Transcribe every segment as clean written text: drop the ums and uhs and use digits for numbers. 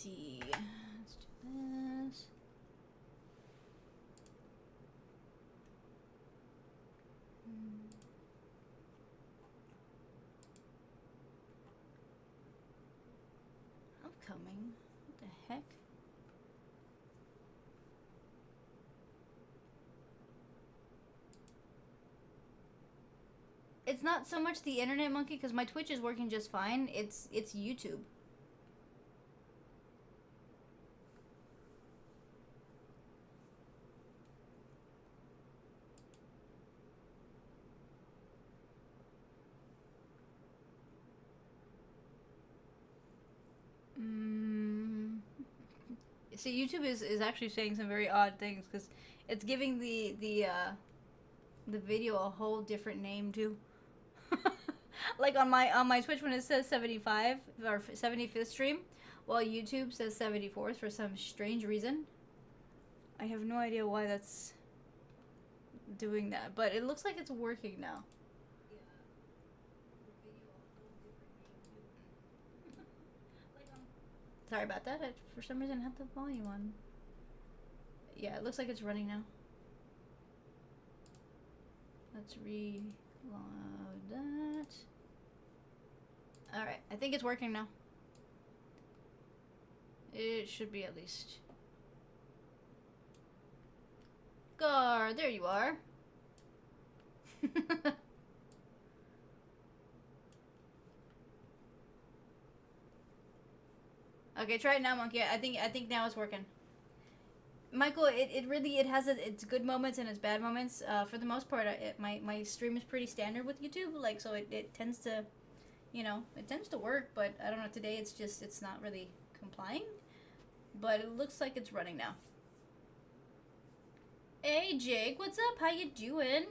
see. Let's do this. Upcoming. What the heck? It's not so much the internet, Monkey, because my Twitch is working just fine. It's YouTube. See, YouTube is actually saying some very odd things because it's giving the video a whole different name too. Like on my Twitch when it says 75 or 75th stream, while YouTube says 74th for some strange reason. I have no idea why that's doing that, but it looks like it's working now. Sorry about that. I, for some reason, had the volume on. Yeah, it looks like it's running now. Let's reload that. Alright, I think it's working now. It should be at least. Gar, there you are. Okay, try it now, Monkey. I think now it's working. Michael, it really has its good moments and its bad moments. For the most part, my stream is pretty standard with YouTube, like, so it tends to, you know, it tends to work. But I don't know, today it's not really complying. But it looks like it's running now. Hey Jake, what's up? How you doing?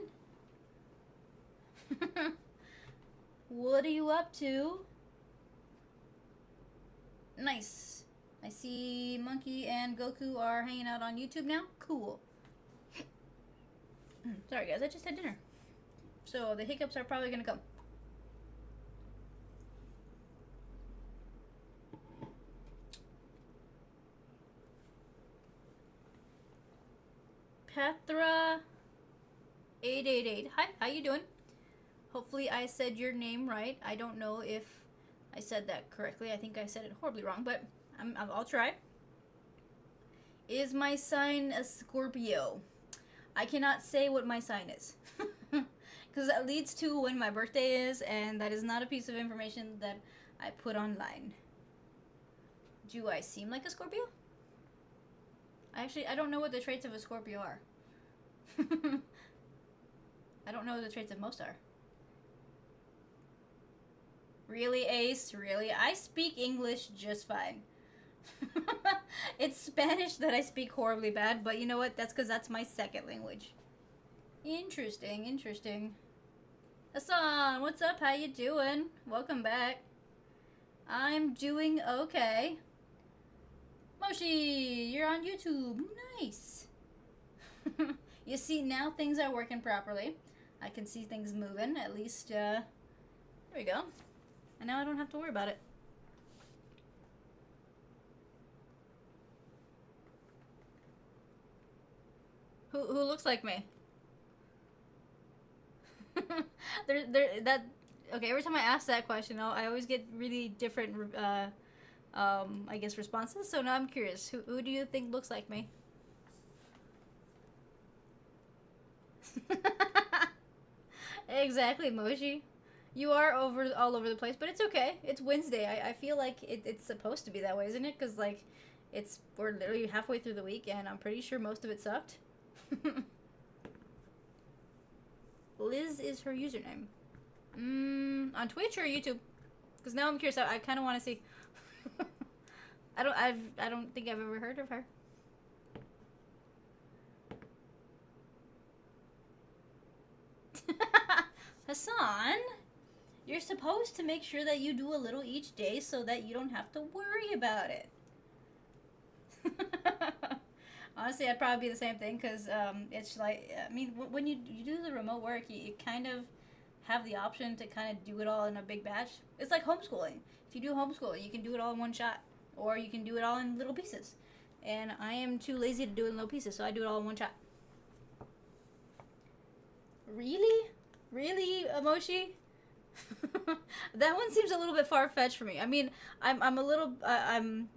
What are you up to? Nice. I see Monkey and Goku are hanging out on YouTube now. Cool. Sorry guys, I just had dinner. So the hiccups are probably gonna come. Petra 888. Hi, how you doing? Hopefully I said your name right. I don't know if I said that correctly. I think I said it horribly wrong, but I'll try. Is my sign a Scorpio? I cannot say what my sign is. Because that leads to when my birthday is, and that is not a piece of information that I put online. Do I seem like a Scorpio? I don't know what the traits of a Scorpio are. I don't know what the traits of most are. Really, Ace? Really? I speak English just fine. It's Spanish that I speak horribly bad, but you know what? That's because that's my second language. Interesting, interesting. Hassan, what's up? How you doing? Welcome back. I'm doing okay. Moshi, you're on YouTube. Nice. You see, now things are working properly. I can see things moving, at least, there we go. And now I don't have to worry about it. Who looks like me? Okay, every time I ask that question, I always get really different, I guess, responses. So now I'm curious. Who do you think looks like me? Exactly, Moshi. You are all over the place, but it's okay. It's Wednesday. I feel like it's supposed to be that way, isn't it? Because, like, we're literally halfway through the week, and I'm pretty sure most of it sucked. Liz is her username. On Twitch or YouTube? Because now I'm curious. I kind of want to see. I don't think I've ever heard of her. Hassan, you're supposed to make sure that you do a little each day so that you don't have to worry about it. Honestly, I'd probably be the same thing because it's like, I mean, when you do the remote work, you kind of have the option to kind of do it all in a big batch. It's like homeschooling. If you do homeschooling, you can do it all in one shot. or you can do it all in little pieces. And I am too lazy to do it in little pieces, so I do it all in one shot. Really? Really, Emoshi? That one seems a little bit far-fetched for me. I mean, I'm a little, I'm,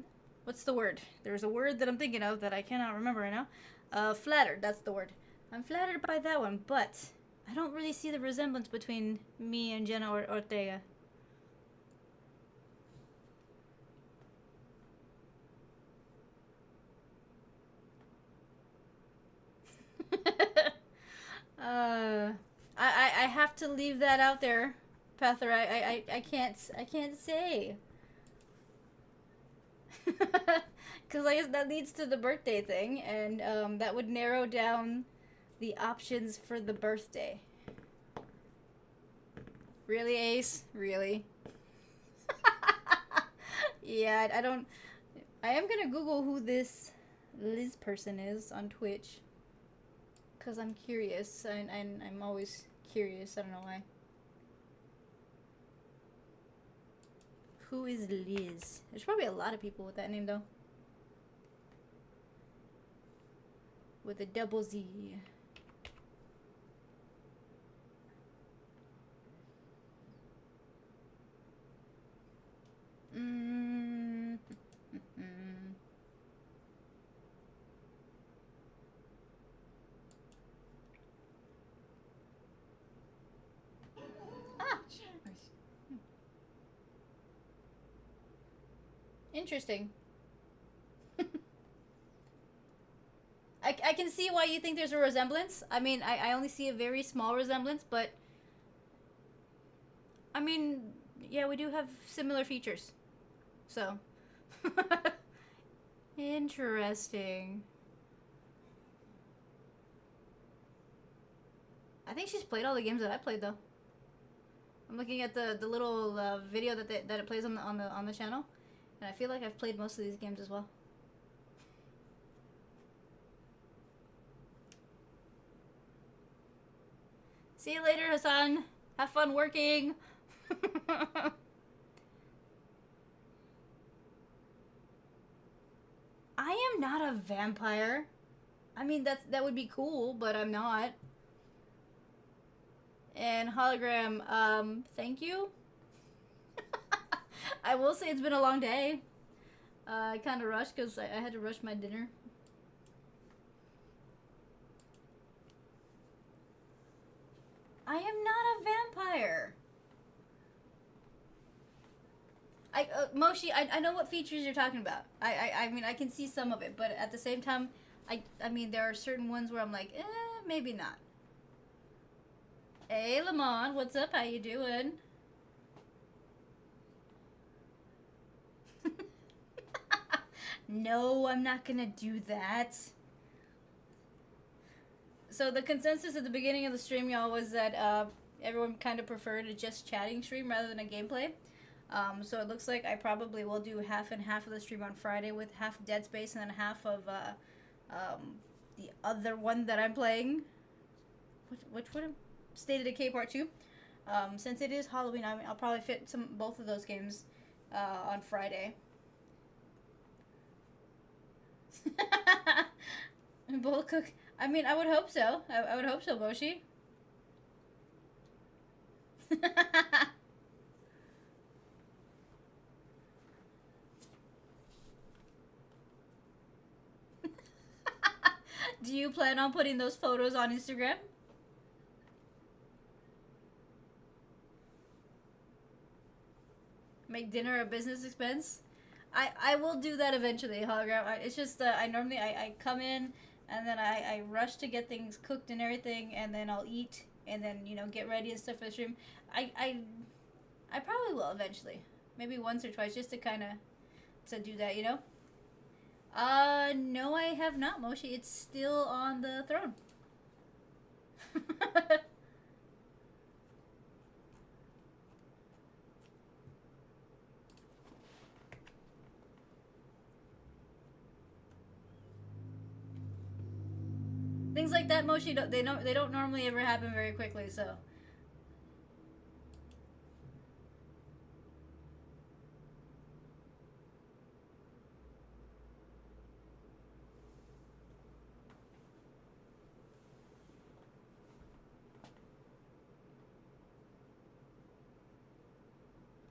what's the word? There's a word that I'm thinking of that I cannot remember right now. Flattered, that's the word. I'm flattered by that one, but I don't really see the resemblance between me and Jenna Ortega. I have to leave that out there, Pather. I can't say. Because I guess that leads to the birthday thing, and that would narrow down the options for the birthday. Really, Ace? Really? Yeah, I don't... I am gonna Google who this Liz person is on Twitch. Because I'm curious, and I'm always curious, I don't know why. Who is Liz? There's probably a lot of people with that name, though. With a double Z. Interesting. I can see why you think there's a resemblance. I mean, I only see a very small resemblance, but... I mean, yeah, we do have similar features. So. Interesting. I think she's played all the games that I played, though. I'm looking at the little video that it plays on the channel, and I feel like I've played most of these games as well. See you later, Hassan. Have fun working. I am not a vampire. I mean, that would be cool, but I'm not. And hologram, thank you. I will say it's been a long day. I kind of rushed because I had to rush my dinner. I am not a vampire. Moshi, I know what features you're talking about. I mean, I can see some of it, but at the same time, I mean, there are certain ones where I'm like, maybe not. Hey, Lamont, what's up? How you doing? No, I'm not gonna do that. So the consensus at the beginning of the stream, y'all, was that everyone kind of preferred a just chatting stream rather than a gameplay. So it looks like I probably will do half and half of the stream on Friday with half Dead Space and then half of the other one that I'm playing. Which one? State of Decay Part 2. Since it is Halloween, I'll probably fit both of those games on Friday. Both cook. I mean, I would hope so. I would hope so, Boshi. Do you plan on putting those photos on Instagram? Make dinner a business expense? I will do that eventually, hologram. It's just I normally I come in and then I rush to get things cooked and everything, and then I'll eat and then, you know, get ready and stuff for the stream. I probably will eventually, maybe once or twice, just to kind of do that, you know. No, I have not, Moshi. It's still on the throne. Things like that, Moshi, they don't normally ever happen very quickly, so.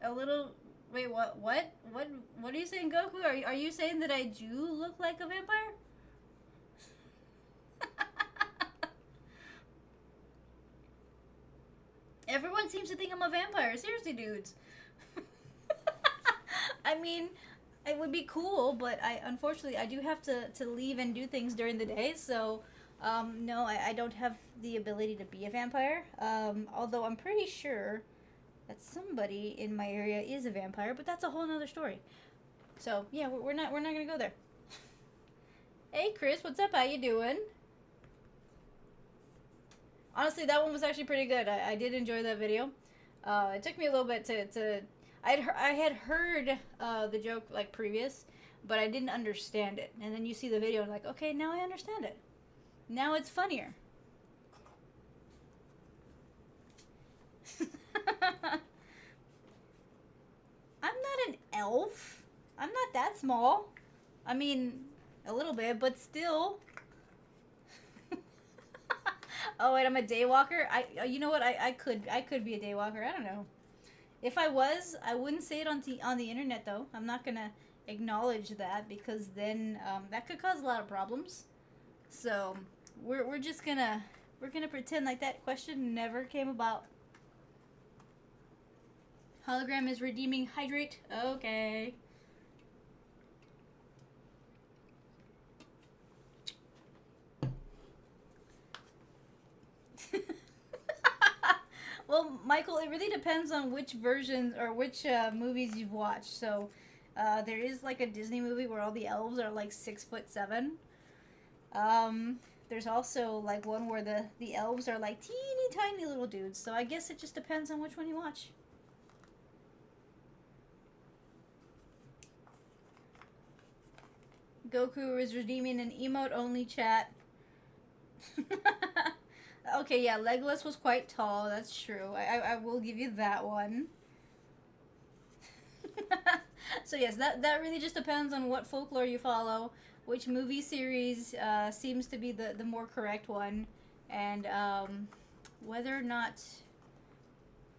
A little. Wait, what? What are you saying, Goku? Are you saying that I do look like a vampire? Everyone seems to think I'm a vampire. Seriously, dudes. I mean, it would be cool, but I unfortunately I do have to leave and do things during the day, so no, I don't have the ability to be a vampire. Although I'm pretty sure that somebody in my area is a vampire, but that's a whole nother story. So yeah, we're not gonna go there. Hey Chris, what's up? How you doing? Honestly, that one was actually pretty good. I did enjoy that video. It took me a little bit to I had heard the joke like previous, but I didn't understand it. And then you see the video and like, okay, now I understand it. Now it's funnier. I'm not an elf. I'm not that small. I mean, a little bit, but still. Oh wait, I'm a daywalker. You know what? I could be a daywalker. I don't know. If I was, I wouldn't say it on the internet though. I'm not gonna acknowledge that because then that could cause a lot of problems. So we're just gonna pretend like that question never came about. Hologram is redeeming hydrate. Okay. Well, Michael, it really depends on which versions or which movies you've watched. So, there is like a Disney movie where all the elves are like 6'7". There's also like one where the elves are like teeny tiny little dudes. So I guess it just depends on which one you watch. Goku is redeeming an emote-only chat. Okay, yeah, Legolas was quite tall. That's true. I will give you that one. So yes, that really just depends on what folklore you follow, which movie series seems to be the more correct one, and whether or not.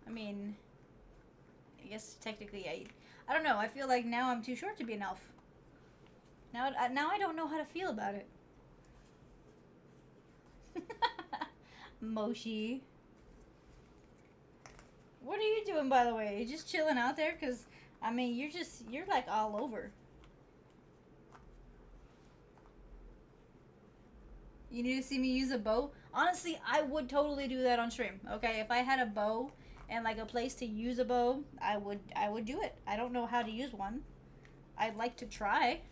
I mean, I guess technically I don't know. I feel like now I'm too short to be an elf. Now I don't know how to feel about it. Moshi. What are you doing, by the way? You just chilling out there? Because, I mean, you're like all over. You need to see me use a bow? Honestly, I would totally do that on stream. Okay, if I had a bow and like a place to use a bow, I would do it. I don't know how to use one. I'd like to try.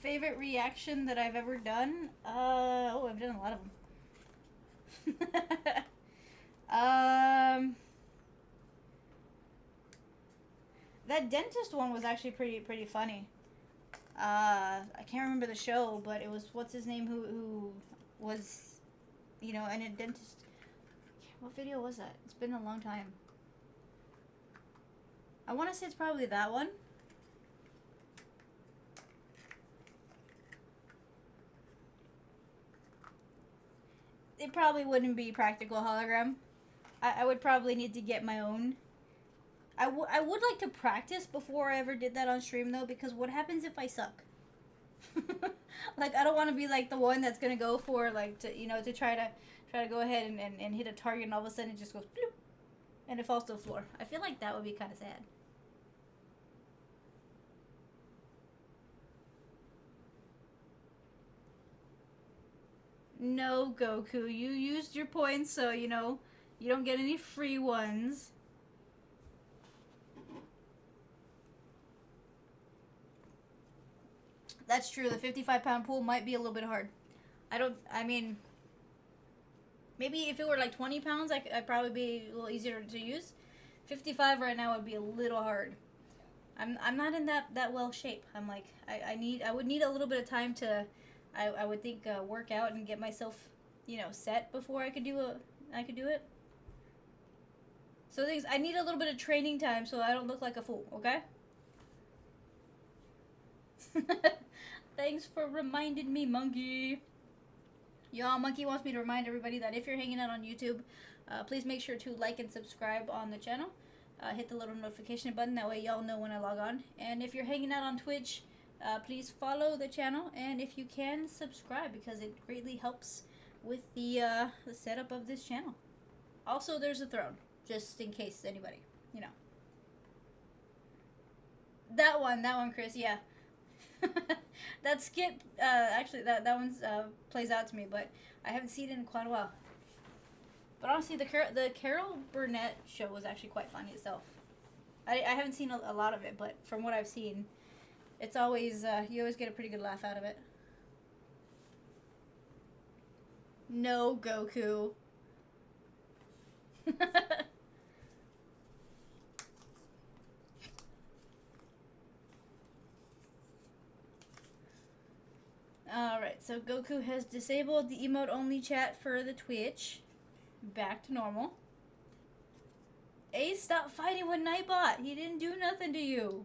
Favorite reaction that I've ever done? Oh, I've done a lot of them. That dentist one was actually pretty funny. I can't remember the show, but it was what's his name who was, you know, and a dentist. What video was that? It's been a long time. I want to say it's probably that one. It probably wouldn't be practical hologram. I would probably need to get my own. I would like to practice before I ever did that on stream though, because what happens if I suck? Like, I don't want to be like the one that's gonna go for like to try to go ahead and hit a target and all of a sudden it just goes bloop, and it falls to the floor. I feel like that would be kind of sad. No, Goku, you used your points, so you know you don't get any free ones. That's true. The 55-pound pool might be a little bit hard. I mean, maybe if it were like 20 pounds, I'd probably be a little easier to use. 55 right now would be a little hard. I'm not in that well shape. I'm like, I would need a little bit of time to, I would think, work out and get myself, set before I could do it. So things, I need a little bit of training time so I don't look like a fool, okay? Thanks for reminding me, Monkey. Y'all, Monkey wants me to remind everybody that if you're hanging out on YouTube, Please make sure to like and subscribe on the channel. Hit the little notification button, that way y'all know when I log on. And if you're hanging out on Twitch, please follow the channel, and if you can, subscribe, because it greatly helps with the setup of this channel. Also, there's a throne, just in case anybody, you know. That one, Chris, yeah. That skit, actually, that one's plays out to me, but I haven't seen it in quite a while. But honestly, the Carol Burnett show was actually quite funny itself. I haven't seen a lot of it, but from what I've seen, it's always, you always get a pretty good laugh out of it. No, Goku. Alright, so Goku has disabled the emote-only chat for the Twitch. Back to normal. Ace, stop fighting with Nightbot. He didn't do nothing to you.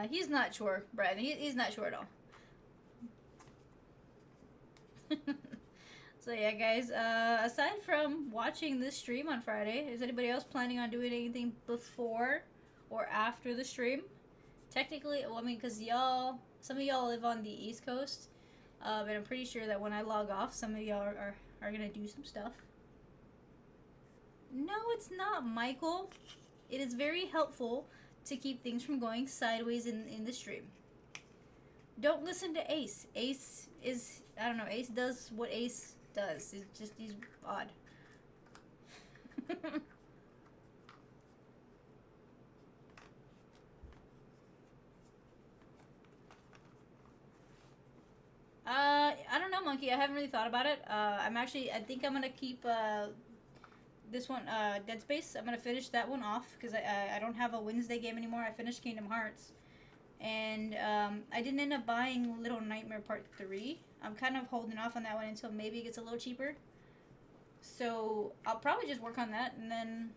He's not sure, Brad. He's not sure at all. So yeah, guys, aside from watching this stream on Friday, is anybody else planning on doing anything before or after the stream? Technically, well, I mean, because some of y'all live on the East Coast, and I'm pretty sure that when I log off, some of y'all are gonna do some stuff. No, it's not, Michael. It is very helpful to keep things from going sideways in the stream. Don't listen to Ace. Ace is, I don't know, Ace does what Ace does. It's just, he's odd. I don't know, Monkey. I haven't really thought about it. I think I'm gonna keep, this one, Dead Space. I'm gonna finish that one off, because I don't have a Wednesday game anymore. I finished Kingdom Hearts. And, I didn't end up buying Little Nightmare Part 3. I'm kind of holding off on that one until maybe it gets a little cheaper. So, I'll probably just work on that, and then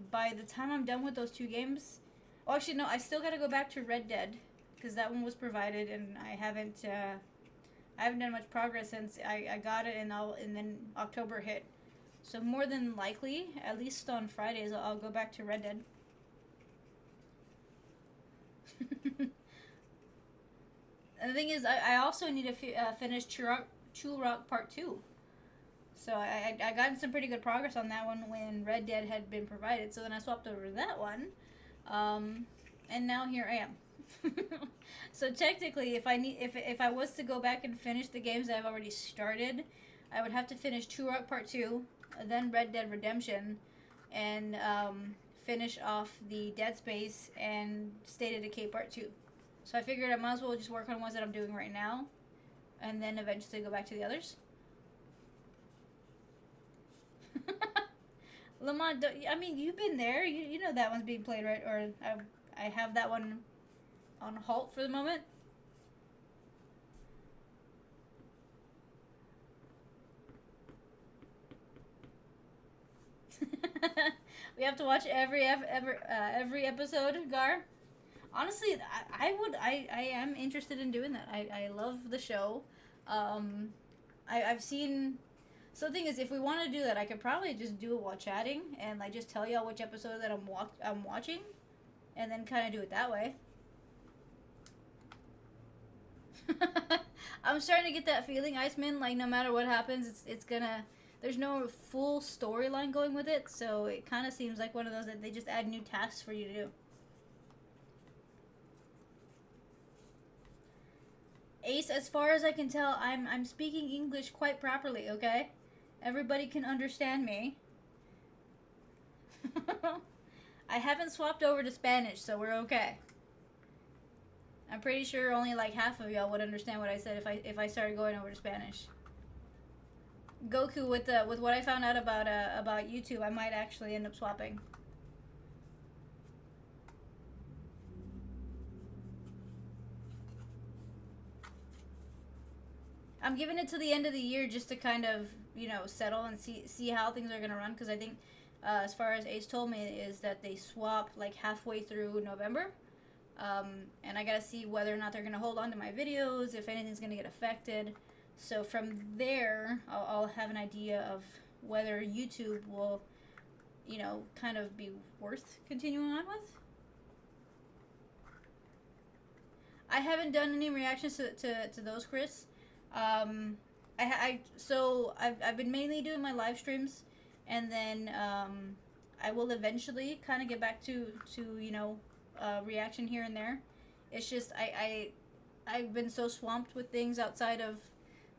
by the time I'm done with those two games... Oh, actually, no, I still gotta go back to Red Dead, because that one was provided, and I haven't done much progress since I got it, and then October hit. So more than likely, at least on Fridays, I'll go back to Red Dead. And the thing is, I also need to finish Turok Part 2. So I got some pretty good progress on that one when Red Dead had been provided. So then I swapped over to that one. And now here I am. So technically, if I was to go back and finish the games that I've already started, I would have to finish Turok Part 2, then Red Dead Redemption, and finish off the Dead Space and State of Decay Part 2. So I figured I might as well just work on ones that I'm doing right now, and then eventually go back to the others. Lamont, I mean, you've been there. You know that one's being played, right? Or I have that one on halt for the moment. We have to watch every episode, Gar. Honestly, I am interested in doing that. I love the show. I've seen. So the thing is, if we want to do that, I could probably just do it while chatting and like just tell y'all which episode that I'm watching, and then kind of do it that way. I'm starting to get that feeling, Iceman. Like no matter what happens, it's gonna. There's no full storyline going with it, so it kind of seems like one of those that they just add new tasks for you to do. Ace, as far as I can tell, I'm speaking English quite properly, okay? Everybody can understand me. I haven't swapped over to Spanish, so we're okay. I'm pretty sure only like half of y'all would understand what I said if I started going over to Spanish. Goku, with what I found out about YouTube, I might actually end up swapping. I'm giving it to the end of the year just to kind of, you know, settle and see how things are gonna run, because I think as far as Ace told me is that they swap like halfway through November. And I gotta see whether or not they're gonna hold on to my videos, if anything's gonna get affected. So from there, I'll have an idea of whether YouTube will, you know, kind of be worth continuing on with. I haven't done any reactions to those, Chris. So I've been mainly doing my live streams, and then I will eventually kind of get back to you know, reaction here and there. It's just I've been so swamped with things outside of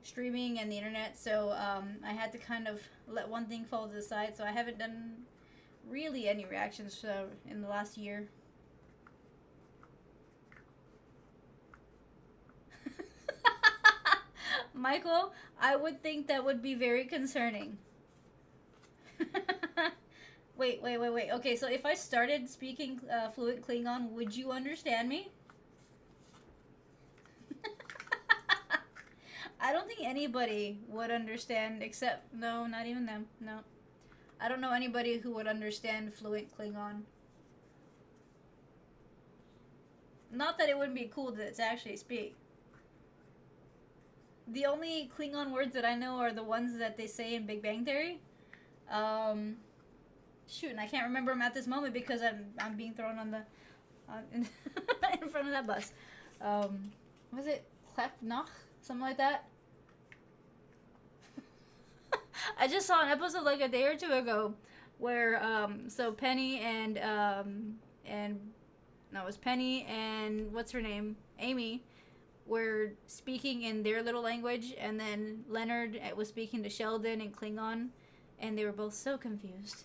streaming and the internet, so I had to kind of let one thing fall to the side. So I haven't done really any reactions in the last year. Michael, I would think that would be very concerning. Wait. Okay, so if I started speaking fluent Klingon, would you understand me? I don't think anybody would understand except, no, not even them. No. I don't know anybody who would understand fluent Klingon. Not that it wouldn't be cool to actually speak. The only Klingon words that I know are the ones that they say in Big Bang Theory. Shoot, and I can't remember them at this moment because I'm being thrown on the in, in front of that bus. Was it Klep something like that? I just saw an episode like a day or two ago where so Penny and no, it was Penny and what's her name, Amy, were speaking in their little language, and then Leonard was speaking to Sheldon in Klingon, and they were both so confused.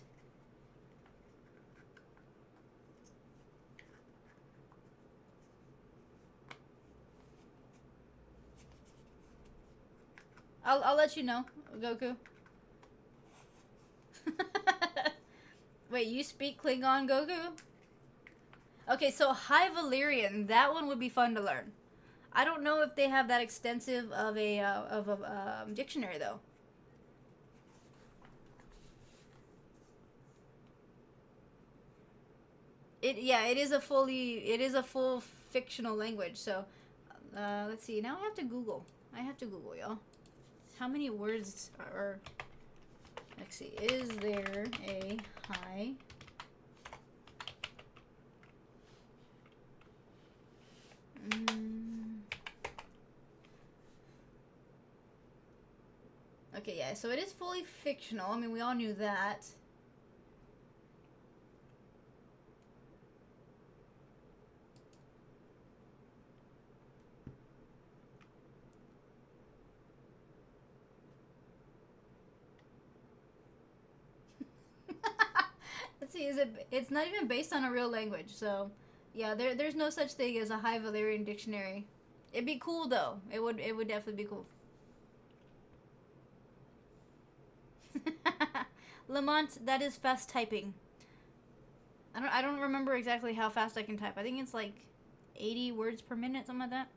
I'll let you know, Goku. Wait, you speak Klingon, Goku? Okay, so High Valyrian, that one would be fun to learn. I don't know if they have that extensive of a dictionary though. It is a full fictional language. So let's see. Now I have to Google. Y'all. How many words are? Let's see. Is there a high? Okay, yeah, so it is fully fictional. I mean, we all knew that. Let's see, it's not even based on a real language, so yeah, there's no such thing as a High Valyrian dictionary. It'd be cool though. It would definitely be cool. Lamont, that is fast typing. I don't remember exactly how fast I can type. I think it's like 80 words per minute, something like that.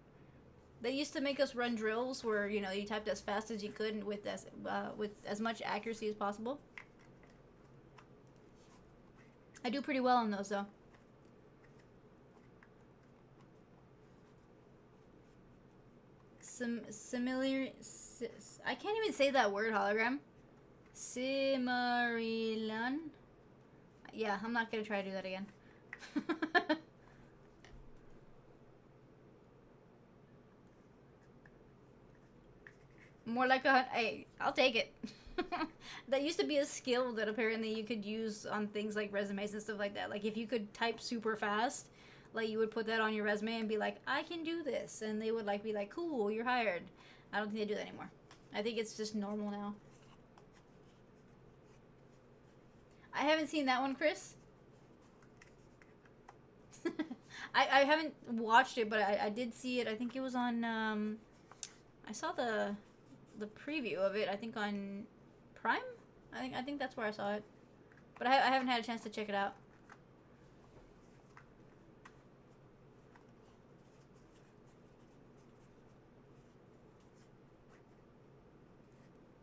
They used to make us run drills where, you know, you typed as fast as you could and with as much accuracy as possible. I do pretty well on those though. Similar. I can't even say that word, hologram. Simarilan. Yeah, I'm not gonna try to do that again. More like hey, I'll take it. That used to be a skill that apparently you could use on things like resumes and stuff like that. Like if you could type super fast, like you would put that on your resume and be like, I can do this, and they would like be like, cool, you're hired. I don't think they do that anymore. I think it's just normal now. I haven't seen that one, Chris. I haven't watched it, but I did see it. I think it was on I saw the preview of it, I think on Prime? I think that's where I saw it. But I haven't had a chance to check it out.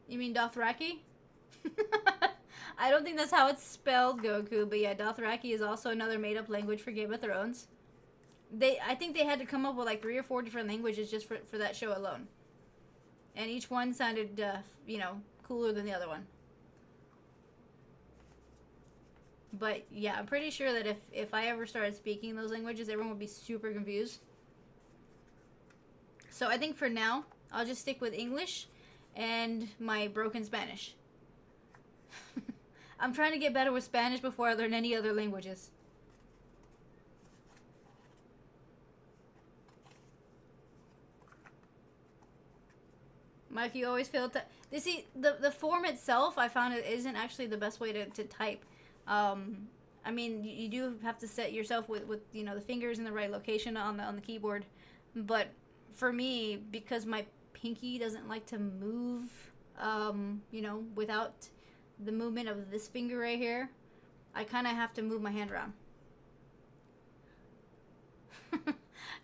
You mean Dothraki? I don't think that's how it's spelled, Goku, but yeah, Dothraki is also another made-up language for Game of Thrones. I think they had to come up with like 3 or 4 different languages just for that show alone. And each one sounded, cooler than the other one. But yeah, I'm pretty sure that if I ever started speaking those languages, everyone would be super confused. So I think for now, I'll just stick with English and my broken Spanish. I'm trying to get better with Spanish before I learn any other languages. Mike, you always fail to... You see, the form itself, I found it isn't actually the best way to type. I mean, you do have to set yourself with the fingers in the right location on the keyboard. But for me, because my pinky doesn't like to move, without the movement of this finger right here, I kind of have to move my hand around.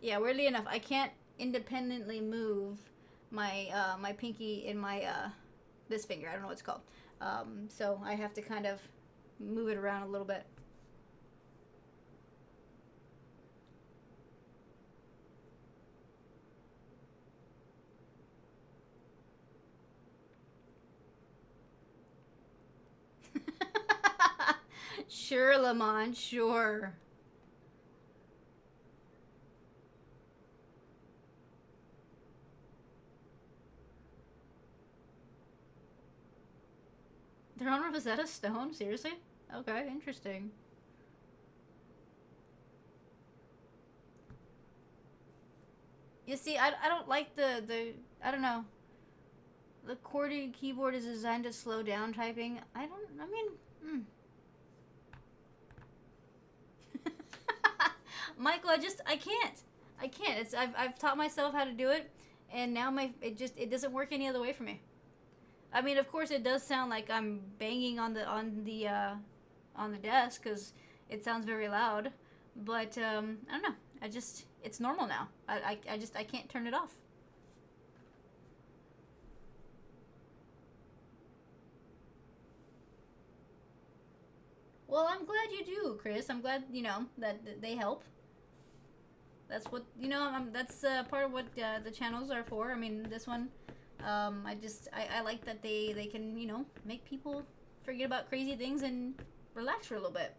Yeah, weirdly enough, I can't independently move my pinky in my this finger. I don't know what it's called. So I have to kind of move it around a little bit. Sure, Lamont, sure. They're on Rosetta Stone? Seriously? Okay, interesting. You see, I don't like the I don't know. The QWERTY keyboard is designed to slow down typing. I mean, Michael, I can't. I've taught myself how to do it, and now it doesn't work any other way for me. I mean, of course, it does sound like I'm banging on the desk because it sounds very loud. But I don't know. It's normal now. I can't turn it off. Well, I'm glad you do, Chris. I'm glad that they help. That's what that's part of what the channels are for. I mean, this one. I like that they can, make people forget about crazy things and relax for a little bit.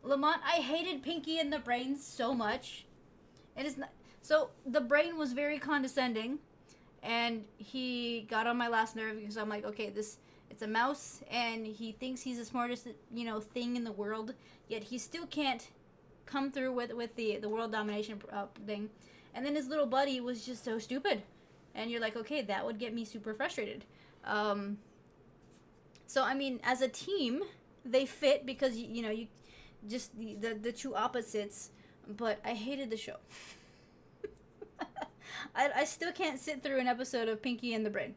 Lamont, I hated Pinky and the Brain so much. It is not... So, the Brain was very condescending, and he got on my last nerve because I'm like, okay, it's a mouse, and he thinks he's the smartest, thing in the world, yet he still can't come through with the world domination thing. And then his little buddy was just so stupid. And you're like, okay, that would get me super frustrated. So, I mean, as a team, they fit because, you just the two opposites. But I hated the show. I still can't sit through an episode of Pinky and the Brain.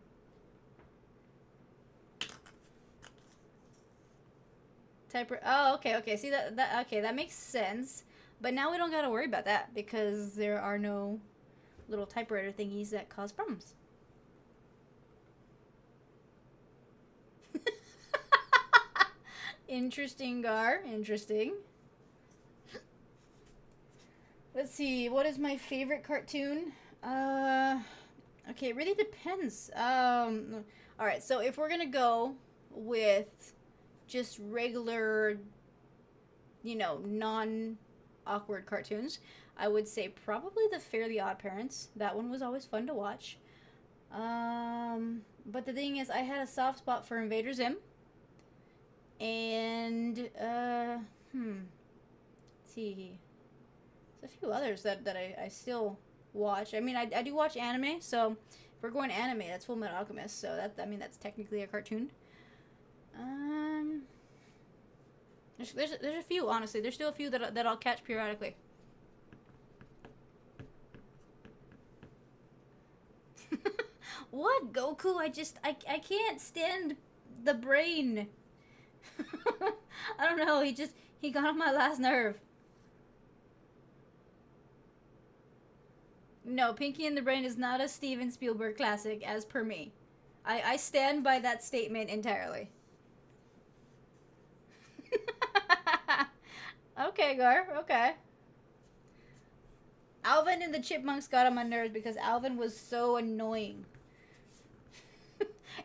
Typer. Oh, okay. See, that makes sense. But now we don't gotta worry about that because there are no little typewriter thingies that cause problems. Interesting, Gar. Interesting. Let's see. What is my favorite cartoon? Okay, it really depends. Alright, so if we're gonna go with just regular, non-awkward cartoons, I would say probably the Fairly Odd Parents. That one was always fun to watch. But the thing is, I had a soft spot for Invader Zim. And, let's see. There's a few others that I still watch. I mean, I do watch anime, so if we're going anime, that's Full Metal Alchemist, so that's technically a cartoon. There's a few, honestly. There's still a few that I'll catch periodically. What, Goku? I can't stand the Brain. I don't know, he got on my last nerve. No, Pinky and the Brain is not a Steven Spielberg classic, as per me. I stand by that statement entirely. Okay, Gar. Okay. Alvin and the Chipmunks got on my nerves because Alvin was so annoying.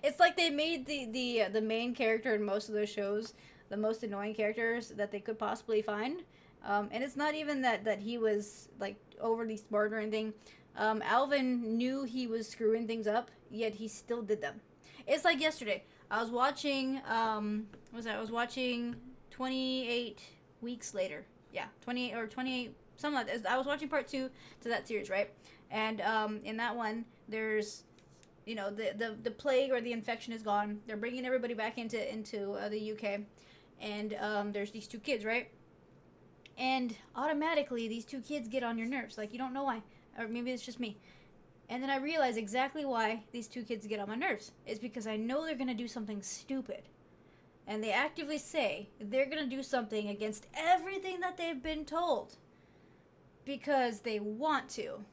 It's like they made the main character in most of those shows the most annoying characters that they could possibly find. And it's not even that he was like overly smart or anything. Alvin knew he was screwing things up, yet he still did them. It's like yesterday. I was watching. What was that? I was watching 28 Weeks Later. Yeah, 28 or 28 something like that. I was watching part two to that series, right? And in that one, there's the plague or the infection is gone. They're bringing everybody back into the UK, and there's these two kids, right? And automatically these two kids get on your nerves. Like, you don't know why, or maybe it's just me. And then I realize exactly why these two kids get on my nerves. It's because I know they're gonna do something stupid, and they actively say they're gonna do something against everything that they've been told because they want to.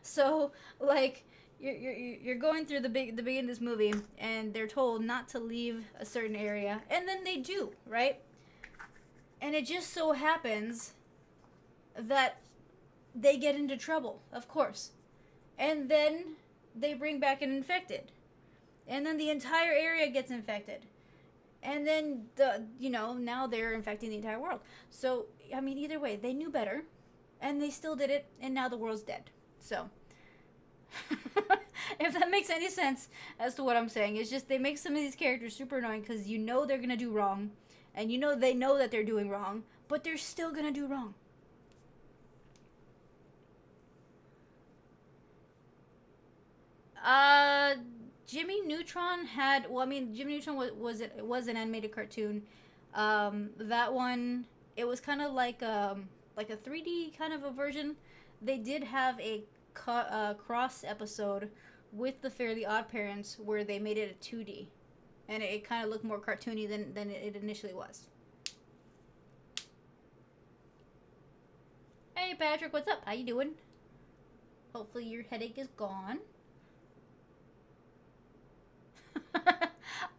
So, like, you're going through the beginning of this movie, and they're told not to leave a certain area, and then they do, right? And it just so happens that they get into trouble, of course, and then they bring back an infected, and then the entire area gets infected, and then now they're infecting the entire world. So I mean, either way, they knew better, and they still did it, and now the world's dead. So. If that makes any sense as to what I'm saying, it's just they make some of these characters super annoying because they're gonna do wrong, and they know that they're doing wrong, but they're still gonna do wrong. Uh, Jimmy Neutron had. Well, I mean, Jimmy Neutron was an animated cartoon. That one, it was kind of like a 3D kind of a version. They did have a cross episode with the Fairly Odd Parents where they made it a 2D, and it kind of looked more cartoony than it initially was. Hey Patrick, what's up? How you doing? Hopefully your headache is gone.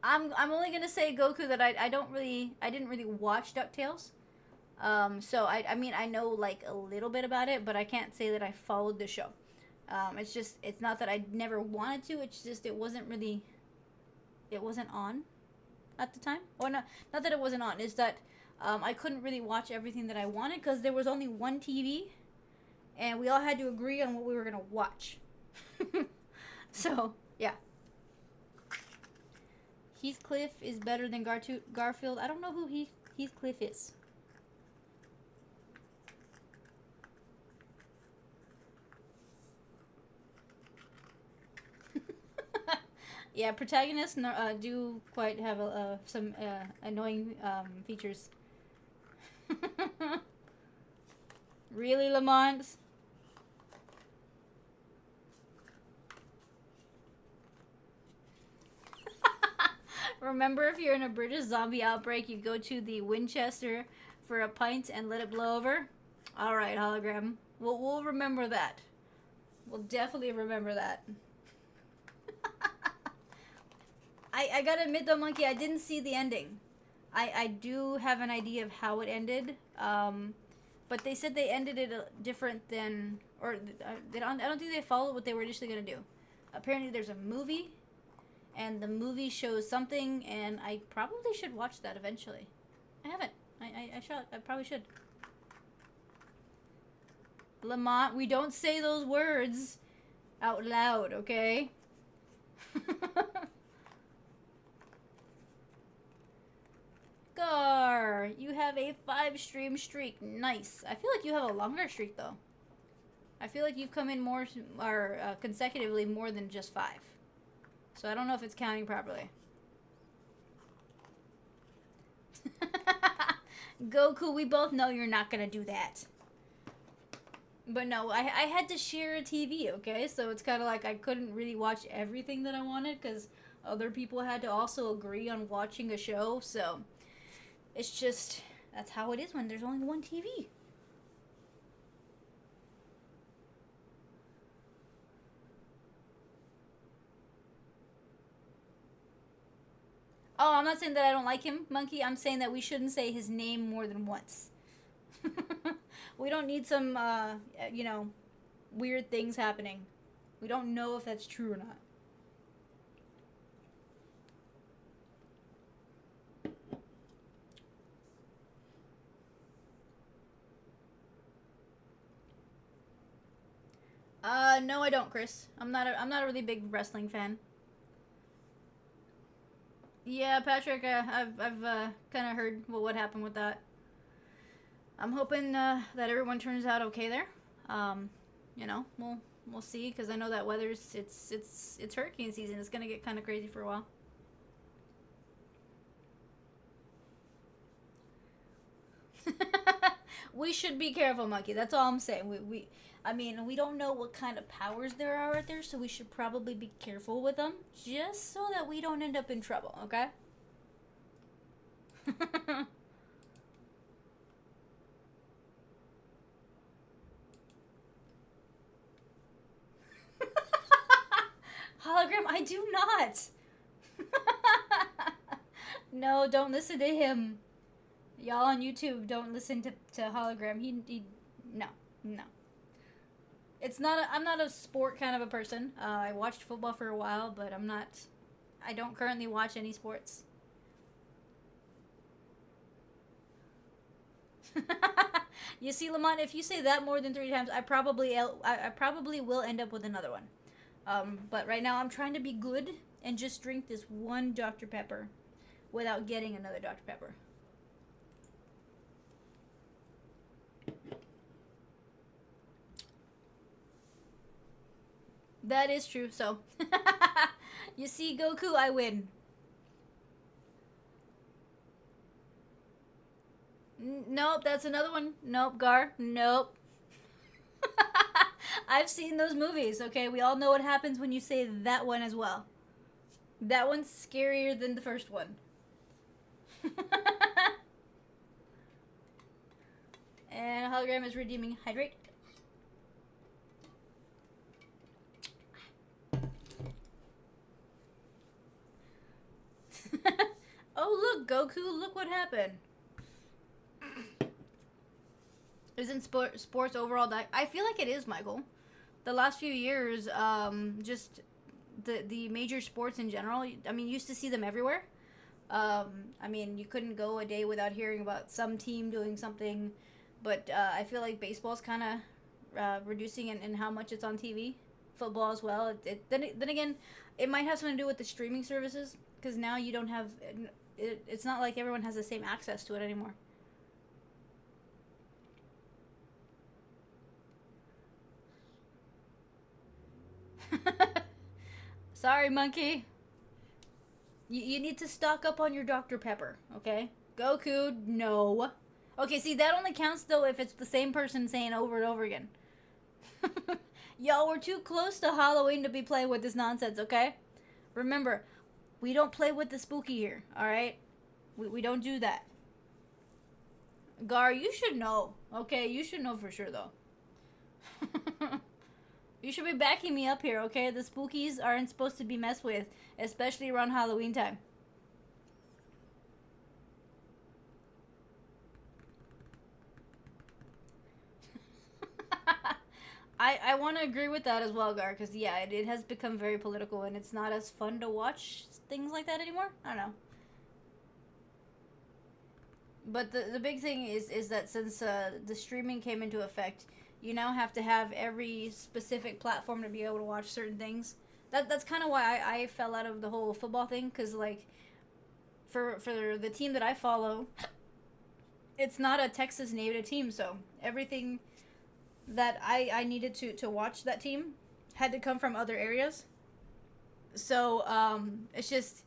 I'm only gonna say Goku that I didn't really watch DuckTales. So I mean I know like a little bit about it, but I can't say that I followed the show. It's not that I never wanted to. It's just it wasn't on at the time. Or not that it wasn't on. It's that I couldn't really watch everything that I wanted because there was only one TV, and we all had to agree on what we were gonna watch. So yeah. Heathcliff is better than Garfield. I don't know who Heathcliff is. Yeah, protagonists do quite have some annoying features. Really, Lamont? Remember, if you're in a British zombie outbreak, you go to the Winchester for a pint and let it blow over? Alright, hologram. We'll remember that. We'll definitely remember that. I gotta admit though, Monkey, I didn't see the ending. I do have an idea of how it ended, but they said they ended it different than, or I don't think they followed what they were initially gonna do. Apparently there's a movie, and the movie shows something, and I probably should watch that eventually. I haven't. I probably should. Lamont, we don't say those words out loud, okay? Gar, you have a 5-stream streak. Nice. I feel like you have a longer streak, though. I feel like you've come in more, or consecutively more than just 5. So I don't know if it's counting properly. Goku, we both know you're not gonna do that. But no, I had to share a TV, okay? So it's kind of like I couldn't really watch everything that I wanted because other people had to also agree on watching a show. So it's just, that's how it is when there's only one TV. Oh, I'm not saying that I don't like him, Monkey. I'm saying that we shouldn't say his name more than once. We don't need some, you know, weird things happening. We don't know if that's true or not. No, I don't, Chris. I'm not a really big wrestling fan. Yeah, Patrick, I've kind of heard what happened with that. I'm hoping that everyone turns out okay there. Um, you know, we'll see because I know that weather's it's hurricane season. It's gonna get kind of crazy for a while. We should be careful, Monkey. That's all I'm saying. I mean, we don't know what kind of powers there are out there, so we should probably be careful with them, just so that we don't end up in trouble. Okay? Hologram, I do not. No, don't listen to him. Y'all on YouTube, don't listen to Hologram. He no, no. It's not. I'm not a sport kind of a person. I watched football for a while, but I'm not. I don't currently watch any sports. You see, Lamont, if you say that more than 3 times, I probably will end up with another one. But right now, I'm trying to be good and just drink this one Dr. Pepper without getting another Dr. Pepper. That is true. So, you see, Goku, I win. Nope, that's another one. Nope, Gar. Nope. I've seen those movies, okay? We all know what happens when you say that one as well. That one's scarier than the first one. And Hologram is redeeming Hydrate. Oh, look, Goku, look what happened. Isn't sports overall die? I feel like it is, Michael. The last few years, just the major sports in general, I mean, you used to see them everywhere. I mean, you couldn't go a day without hearing about some team doing something, but I feel like baseball's kind of reducing in how much it's on TV. Football as well. Then again, it might have something to do with the streaming services because now you don't have. It's not like everyone has the same access to it anymore. Sorry, Monkey. You need to stock up on your Dr. Pepper, okay? Goku, no. Okay, see, that only counts, though, if it's the same person saying over and over again. Y'all, we're too close to Halloween to be playing with this nonsense, okay? Remember, we don't play with the spooky here, alright? We don't do that. Gar, you should know, okay? You should know for sure, though. You should be backing me up here, okay? The spookies aren't supposed to be messed with, especially around Halloween time. I want to agree with that as well, Gar, because, yeah, it has become very political, and it's not as fun to watch things like that anymore. I don't know. But the big thing is that since the streaming came into effect, you now have to have every specific platform to be able to watch certain things. That's kind of why I fell out of the whole football thing, because, like, for the team that I follow, it's not a Texas native team, so everything that I needed to watch that team had to come from other areas. So it's just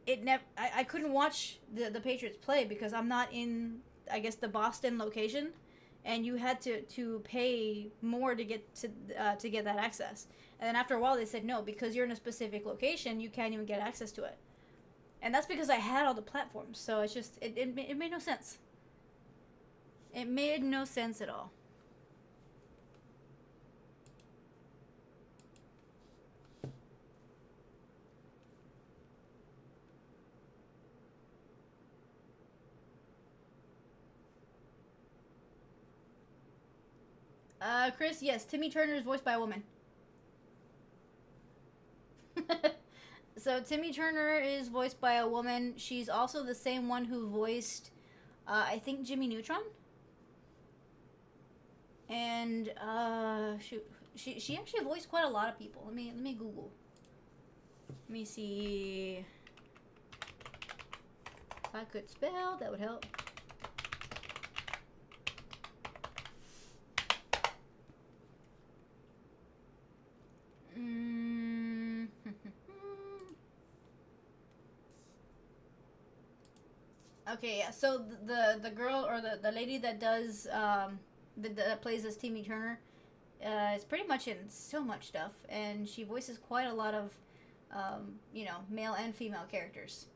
I couldn't watch the Patriots play because I'm not in, I guess, the Boston location, and you had to pay more to get that access. And then after a while they said no, because you're in a specific location you can't even get access to it. And that's because I had all the platforms, so it's just it made no sense. It made no sense at all. Chris, yes, Timmy Turner is voiced by a woman. So Timmy Turner is voiced by a woman. She's also the same one who voiced, I think, Jimmy Neutron. And shoot, she actually voiced quite a lot of people. Let me Google. Let me see. If I could spell, that would help. Okay, yeah. So the girl or the lady that does that plays as Timmy Turner is pretty much in so much stuff, and she voices quite a lot of you know, male and female characters.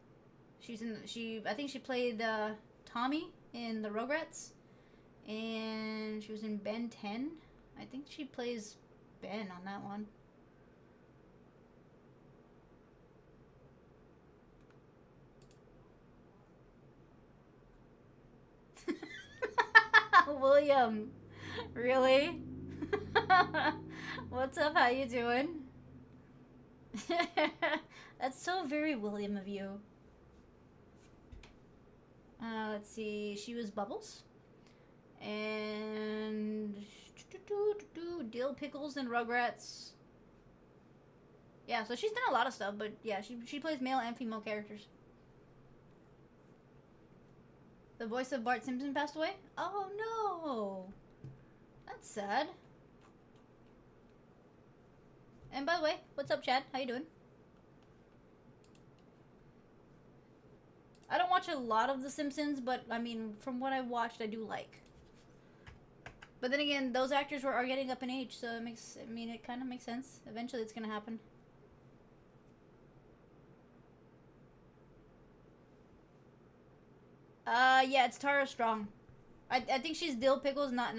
I think she played Tommy in the Rugrats, and she was in Ben 10. I think she plays Ben on that one. William, really? What's up? How you doing? That's so very William of you. Let's see. She was Bubbles, and Dill Pickles and Rugrats. Yeah, so she's done a lot of stuff, but yeah, she plays male and female characters. The voice of Bart Simpson passed away? Oh no! That's sad. And by the way, what's up, Chad? How you doing? I don't watch a lot of The Simpsons, but I mean, from what I've watched, I do like. But then again, those actors are getting up in age, so it makes, I mean, it kind of makes sense. Eventually it's gonna happen. Yeah, it's Tara Strong. I think she's Dill Pickles, not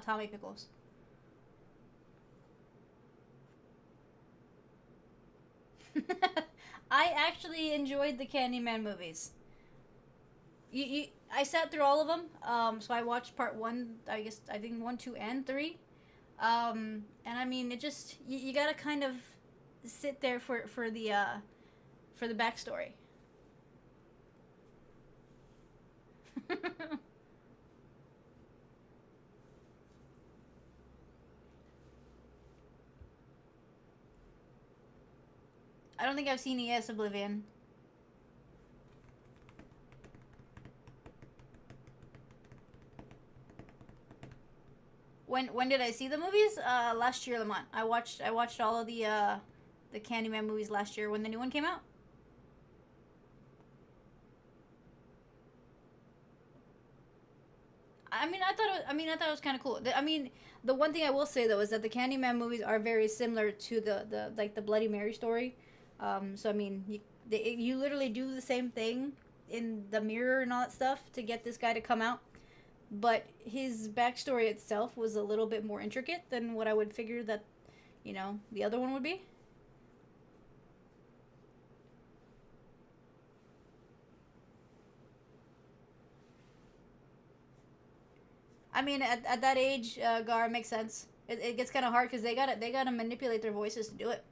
Tommy Pickles. I actually enjoyed the Candyman movies. I sat through all of them. So I watched part one. I think 1, 2, and 3. And I mean, it just you gotta kind of sit there for the backstory. I don't think I've seen ES Oblivion. When did I see the movies? Last year, Lamont. I watched all of the Candyman movies last year when the new one came out. I thought it was kind of cool. I mean, the one thing I will say though is that the Candyman movies are very similar to the like the Bloody Mary story. So I mean, you literally do the same thing in the mirror and all that stuff to get this guy to come out. But his backstory itself was a little bit more intricate than what I would figure that, you know, the other one would be. I mean, at that age, Gar, makes sense. It gets kind of hard because they gotta manipulate their voices to do it.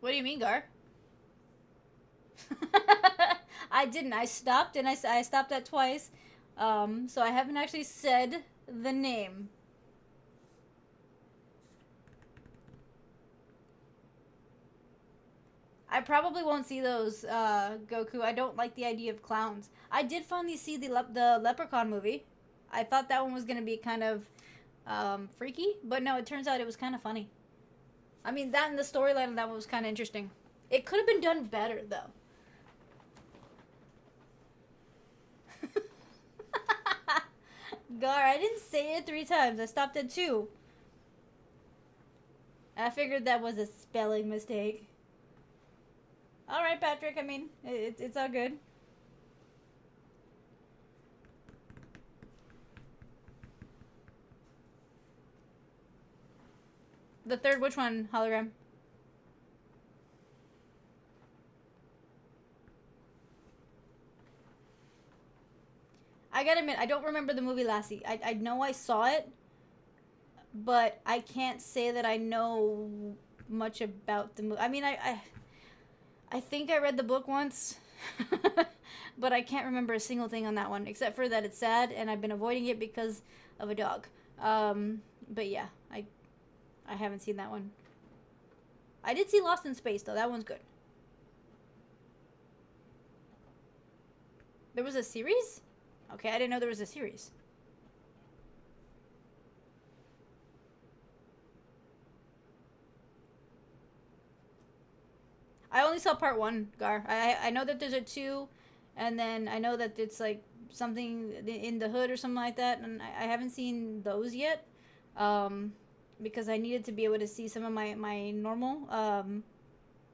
What do you mean, Gar? I didn't. I stopped, and I stopped that twice. So I haven't actually said the name. I probably won't see those, Goku. I don't like the idea of clowns. I did finally see the Leprechaun movie. I thought that one was gonna be kind of freaky, but no, it turns out it was kind of funny. I mean, that and the storyline of that one was kind of interesting. It could have been done better, though. Gar, I didn't say it 3 times. I stopped at 2. I figured that was a spelling mistake. Alright, Patrick, I mean, it's all good. The third, which one, hologram? I gotta admit, I don't remember the movie Lassie. I know I saw it, but I can't say that I know much about the movie. I mean, I think I read the book once, but I can't remember a single thing on that one, except for that it's sad, and I've been avoiding it because of a dog. But yeah, I haven't seen that one. I did see Lost in Space, though. That one's good. There was a series? Okay, I didn't know there was a series. I only saw part one, Gar. I know that there's a two, and then I know that it's like something in the hood or something like that, and I haven't seen those yet, because I needed to be able to see some of my normal,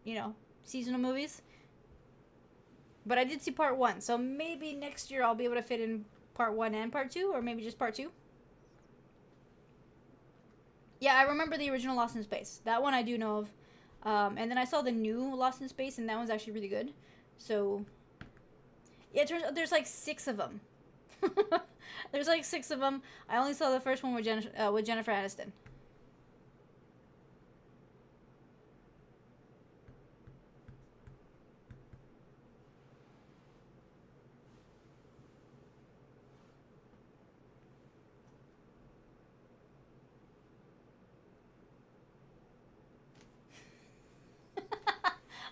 you know, seasonal movies. But I did see part one, so maybe next year I'll be able to fit in part one and part two, or maybe just part two. Yeah, I remember the original Lost in Space. That one I do know of. And then I saw the new Lost in Space, and that one's actually really good. So, yeah, it turns out there's like 6 of them. There's like 6 of them. I only saw the first one with Jennifer Aniston.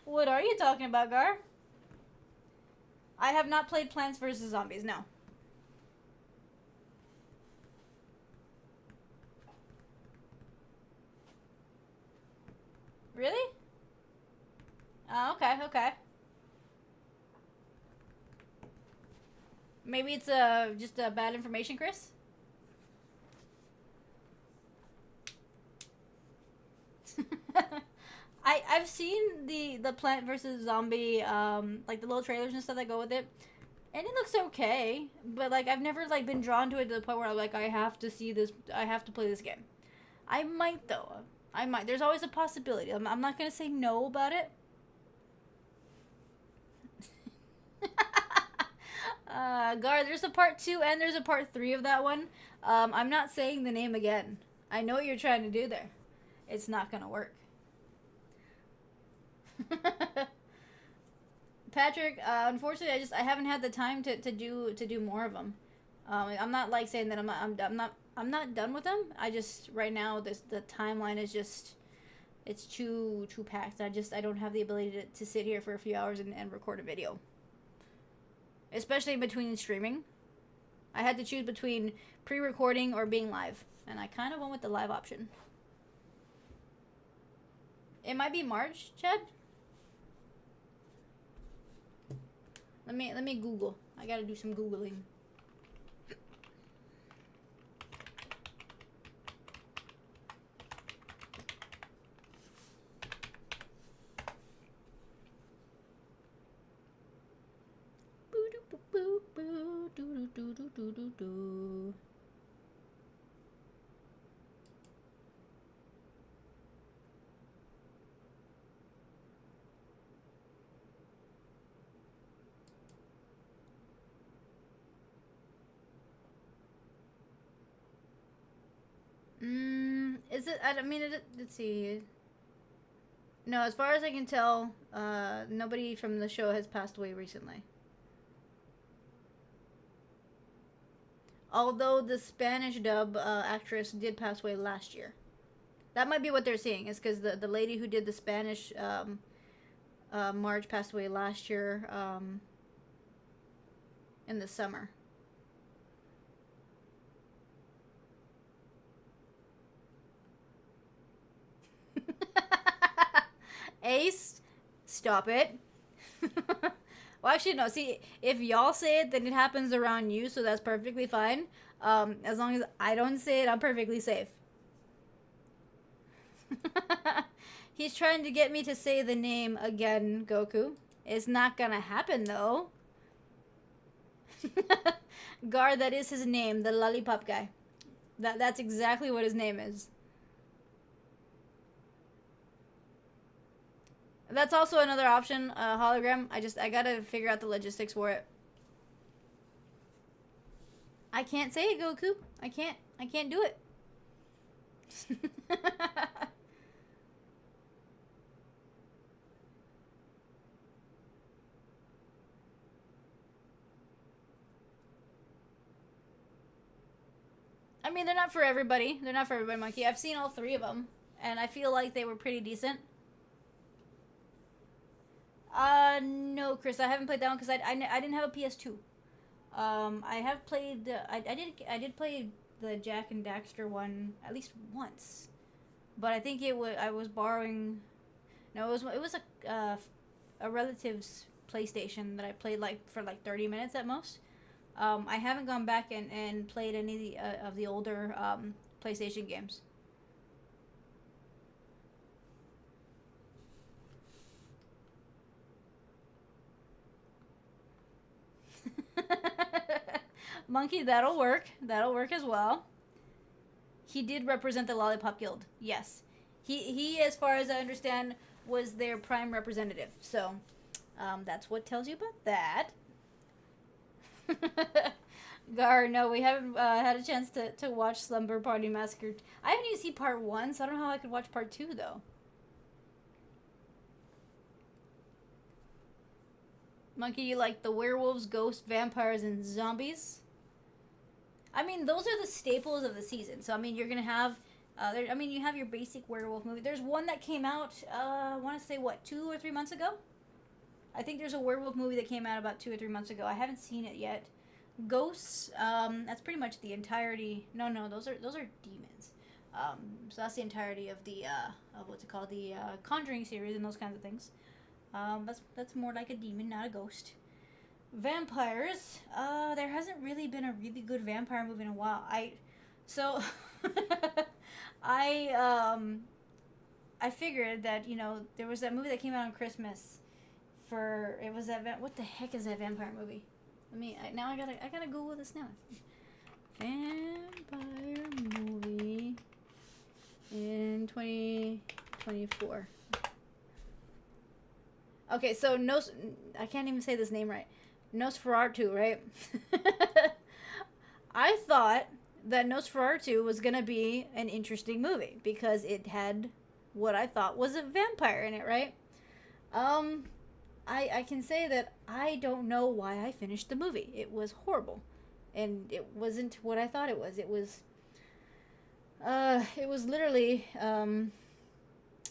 What are you talking about, Gar? I have not played Plants vs. Zombies, no. Really? Oh, okay, okay. Maybe it's just bad information, Chris? I've seen the Plant vs. Zombie, like the little trailers and stuff that go with it. And it looks okay, but like I've never like been drawn to it to the point where I'm like, I have to see this, I have to play this game. I might though. I might. There's always a possibility. I'm not gonna say no about it. Gar, there's a part 2 and there's a part 3 of that one. I'm not saying the name again. I know what you're trying to do there. It's not gonna work. Patrick, unfortunately, I haven't had the time to do more of them. I'm not like saying that I'm not done with them. I just right now the timeline is just it's too packed. I don't have the ability to sit here for a few hours and record a video. Especially in between streaming. I had to choose between pre-recording or being live, and I kind of went with the live option. It might be March, Chad. Let me Google. I gotta do some Googling. Is it? I mean, let's see. No, as far as I can tell, nobody from the show has passed away recently. Although the Spanish dub actress did pass away last year. That might be what they're seeing, is because the lady who did the Spanish Marge passed away last year in the summer. Ace, stop it. Well, actually, no. See, if y'all say it, then it happens around you, so that's perfectly fine. As long as I don't say it, I'm perfectly safe. He's trying to get me to say the name again, Goku. It's not gonna happen, though. Gar, that is his name, the lollipop guy. That's exactly what his name is. That's also another option, hologram. I gotta figure out the logistics for it. I can't say it, Goku. I can't do it. I mean, they're not for everybody. They're not for everybody, Monkey. I've seen all three of them, and I feel like they were pretty decent. No, Chris, I haven't played that one because I didn't have a PS2. I have played. I did play the Jack and Daxter one at least once, but I think I was borrowing. No, it was a relative's PlayStation that I played like for like 30 minutes at most. I haven't gone back and played any of the older PlayStation games. Monkey, that'll work. That'll work as well. He did represent the Lollipop Guild. Yes. He as far as I understand, was their prime representative. So, that's what tells you about that. Gar, no, we haven't had a chance to watch Slumber Party Massacre. I haven't even seen part 1, so I don't know how I could watch part 2, though. Monkey, you like the werewolves, ghosts, vampires, and zombies? I mean, those are the staples of the season. So, I mean, you're going to have... you have your basic werewolf movie. There's one that came out, I want to say, what, 2 or 3 months ago? I think there's a werewolf movie that came out about 2 or 3 months ago. I haven't seen it yet. Ghosts, that's pretty much the entirety... No, those are demons. So that's the entirety of the, of what's it called, the Conjuring series and those kinds of things. That's more like a demon, not a ghost. Vampires, there hasn't really been a really good vampire movie in a while. I figured that, there was that movie that came out on Christmas what the heck is that vampire movie? I gotta Google this now. Vampire movie in 2024. Okay, so I can't even say this name right. Nosferatu, right? I thought that Nosferatu was gonna be an interesting movie because it had what I thought was a vampire in it, right? I can say that I don't know why I finished the movie. It was horrible, and it wasn't what I thought it was. It was literally,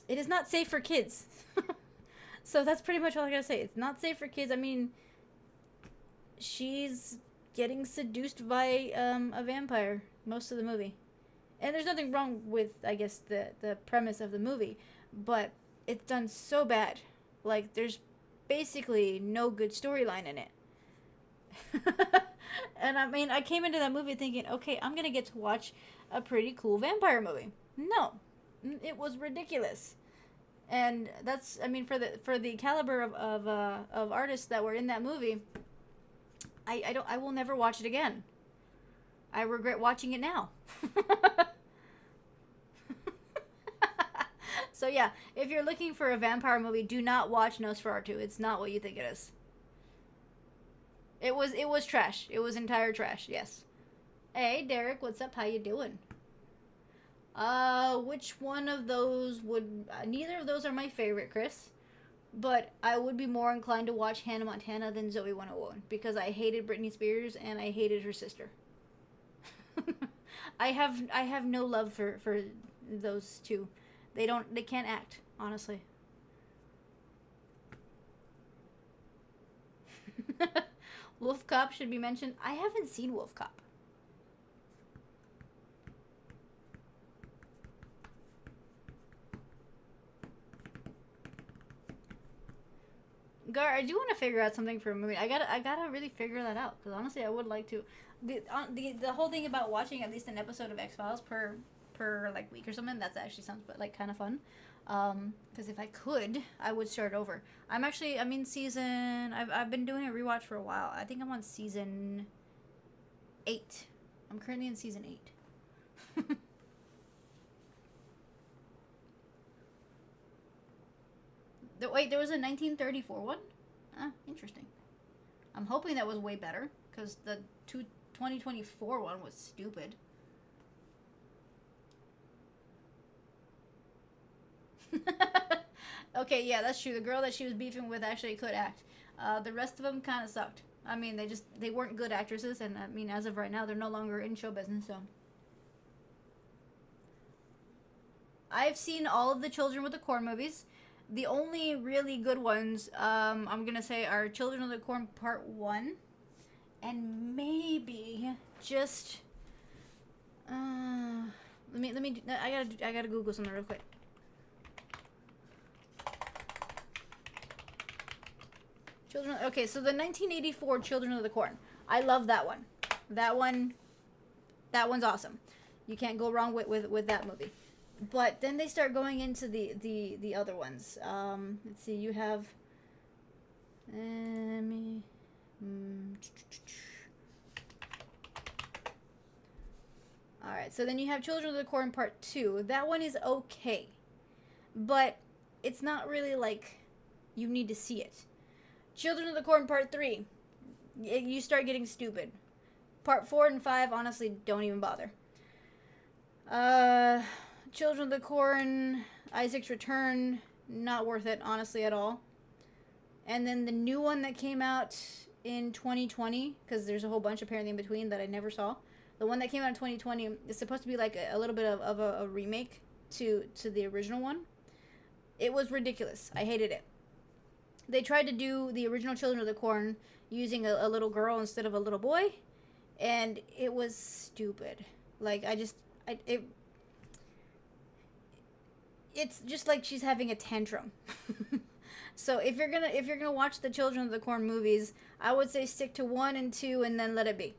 it is not safe for kids. So that's pretty much all I gotta say. It's not safe for kids. I mean, she's getting seduced by a vampire most of the movie. And there's nothing wrong with, I guess, the premise of the movie. But it's done so bad. Like, there's basically no good storyline in it. And I mean, I came into that movie thinking, okay, I'm gonna get to watch a pretty cool vampire movie. No. It was ridiculous. And that's, I mean, for the caliber of artists that were in that movie, I will never watch it again. I regret watching it now. So yeah, if you're looking for a vampire movie, do not watch Nosferatu. It's not what you think it is. It was trash. It was entire trash. Yes. Hey, Derek, what's up? How you doing? Which one of those would... neither of those are my favorite, Chris. But I would be more inclined to watch Hannah Montana than Zoe 101. Because I hated Britney Spears and I hated her sister. I have no love for those two. They can't act, honestly. Wolf Cop should be mentioned. I haven't seen Wolf Cop. Gar, I do want to figure out something for a movie. I gotta really figure that out because honestly, I would like to. The whole thing about watching at least an episode of X-Files per like week or something, that actually sounds like kind of fun. Because if I could, I would start over. I'm in season. I've been doing a rewatch for a while. I think I'm on season 8. I'm currently in season 8. Wait, there was a 1934 one? Interesting. I'm hoping that was way better, because the 2024 one was stupid. Okay, yeah, that's true. The girl that she was beefing with actually could act. The rest of them kind of sucked. I mean, they weren't good actresses, and I mean, as of right now, they're no longer in show business, so. I've seen all of the Children with the Corn movies. The only really good ones, I'm gonna say, are Children of the Corn Part 1, and maybe just, I gotta Google something real quick. Okay, so the 1984 Children of the Corn. I love that one. That one's awesome. You can't go wrong with that movie. But then they start going into the other ones. Let's see, you have... Alright, so then you have Children of the Corn Part 2. That one is okay. But it's not really like you need to see it. Children of the Corn Part 3. You start getting stupid. Part 4 and 5, honestly, don't even bother. Children of the Corn, Isaac's Return, not worth it, honestly, at all. And then the new one that came out in 2020, because there's a whole bunch apparently in between that I never saw. The one that came out in 2020 is supposed to be like a little bit of a remake to the original one. It was ridiculous. I hated it. They tried to do the original Children of the Corn using a little girl instead of a little boy, and it was stupid. Like, it's just like she's having a tantrum. So if you're gonna watch the Children of the Corn movies, I would say stick to 1 and 2 and then let it be.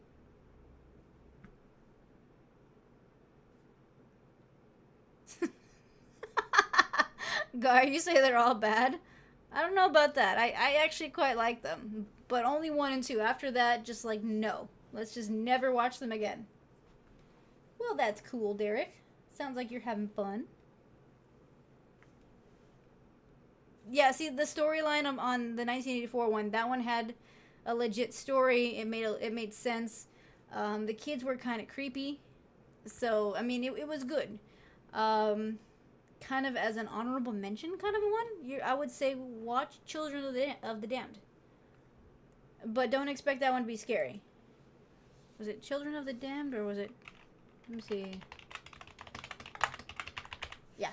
Gar, you say they're all bad? I don't know about that. I actually quite like them. But only 1 and 2. After that, just like, no. Let's just never watch them again. Well, that's cool, Derek. Sounds like you're having fun. Yeah, see, the storyline on the 1984 one, that one had a legit story. It made sense. The kids were kind of creepy. So, I mean, it was good. Kind of as an honorable mention kind of one, I would say watch Children of the Damned. But don't expect that one to be scary. Was it Children of the Damned or was it... Let me see. Yeah.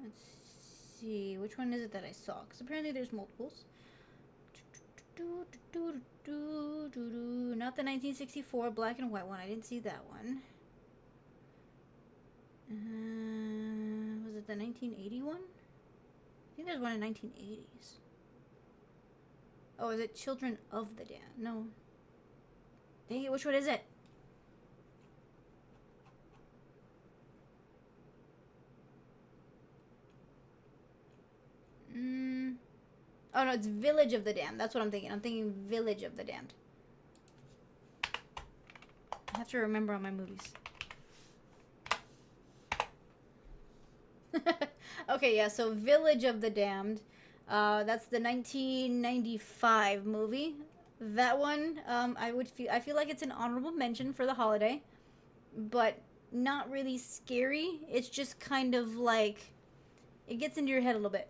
Let's see. Which one is it that I saw? Because apparently there's multiples. Not the 1964 black and white one. I didn't see that one. Was it the 1981? I think there's one in 1980s. Oh, is it Children of the Damned? No. Dang it, which one is it? Oh, no, it's Village of the Damned. That's what I'm thinking. I'm thinking Village of the Damned. I have to remember all my movies. Okay, yeah, so Village of the Damned. That's the 1995 movie. That one, I feel like it's an honorable mention for the holiday. But not really scary. It's just kind of like... It gets into your head a little bit.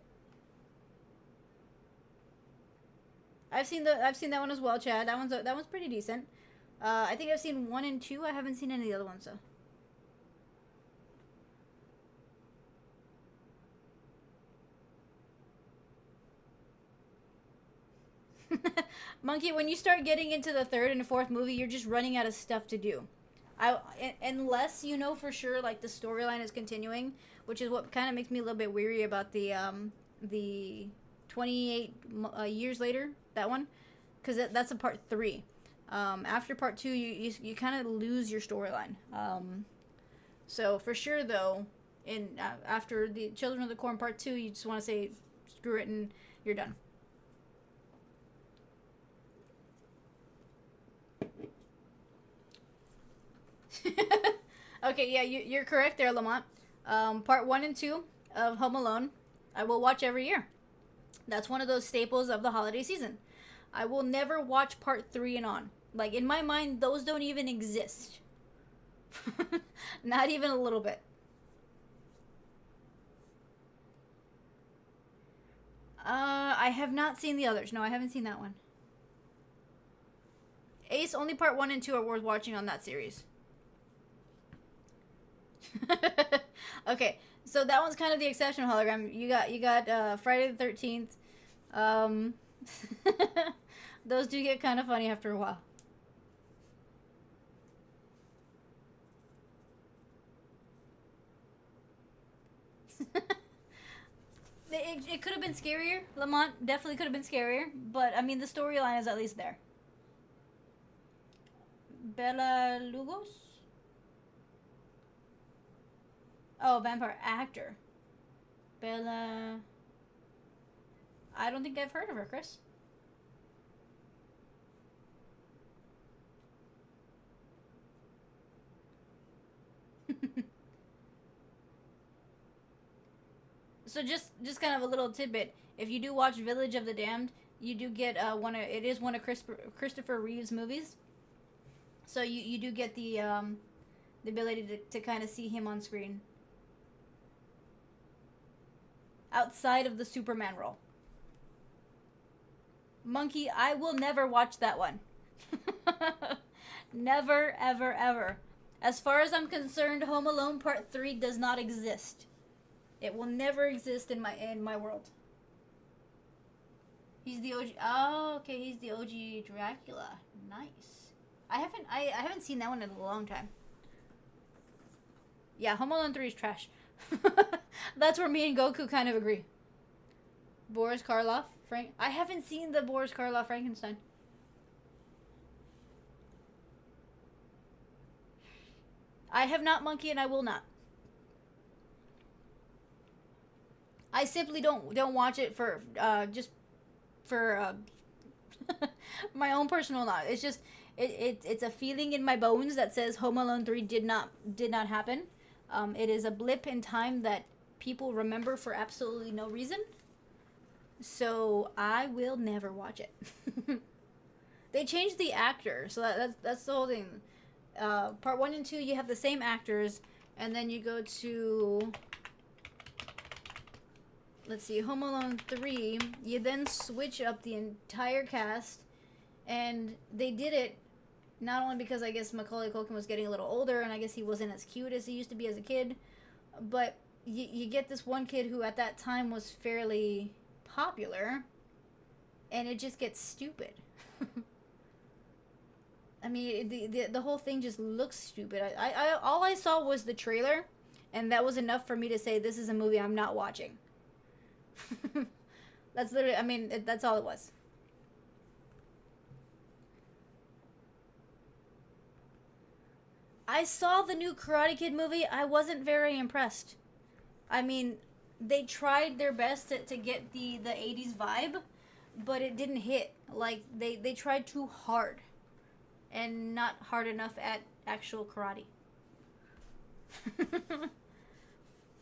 I've seen that one as well, Chad. That one's pretty decent. I think I've seen 1 and 2. I haven't seen any of the other ones though. Monkey, when you start getting into the 3rd and 4th movie, you're just running out of stuff to do. Unless you know for sure like the storyline is continuing, which is what kind of makes me a little bit weary about the 28 years later, that one, because that's a part 3. After part 2, you kind of lose your storyline. So for sure though, after the Children of the Corn part 2, you just want to say screw it and you're done. Okay, yeah, you're correct there, Lamont. Part one and two of Home Alone, I will watch every year. That's one of those staples of the holiday season. I will never watch part three and on. Like, in my mind, those don't even exist. Not even a little bit. I have not seen the others. No, I haven't seen that one. Ace, only part one and two are worth watching on that series. Okay, so that one's kind of the exception hologram. You got Friday the 13th. Um, those do get kind of funny after a while. It could have been scarier. Lamont definitely could have been scarier, but I mean the storyline is at least there. Bella Lugos? Oh, vampire actor. Bella. I don't think I've heard of her, Chris. So just kind of a little tidbit. If you do watch Village of the Damned, you do get it is one of Christopher Reeve's movies. So you do get the ability to kind of see him on screen outside of the Superman role. Monkey, I will never watch that one. Never, ever, ever. As far as I'm concerned, Home Alone Part 3 does not exist. It will never exist in my world. He's the OG. Oh, okay, he's the OG Dracula. Nice. I haven't seen that one in a long time. Yeah, Home Alone 3 is trash. That's where me and Goku kind of agree. Boris Karloff, I haven't seen the Boris Karloff Frankenstein. I have not, Monkey, and I will not. I simply don't watch it for just for my own personal knowledge. It's just it's a feeling in my bones that says Home Alone 3 did not happen. It is a blip in time that people remember for absolutely no reason. So I will never watch it. They changed the actor, so that's the whole thing. Part 1 and 2, you have the same actors, and then you go to, let's see, Home Alone 3, you then switch up the entire cast, and they did it not only because I guess Macaulay Culkin was getting a little older, and I guess he wasn't as cute as he used to be as a kid, but you get this one kid who at that time was fairly popular, and it just gets stupid. I mean, the whole thing just looks stupid. I all I saw was the trailer, and that was enough for me to say this is a movie I'm not watching. That's literally, I mean, that's all it was. I saw the new Karate Kid movie. I wasn't very impressed. I mean, they tried their best to get the 80s vibe, but it didn't hit. Like, they tried too hard. And not hard enough at actual karate.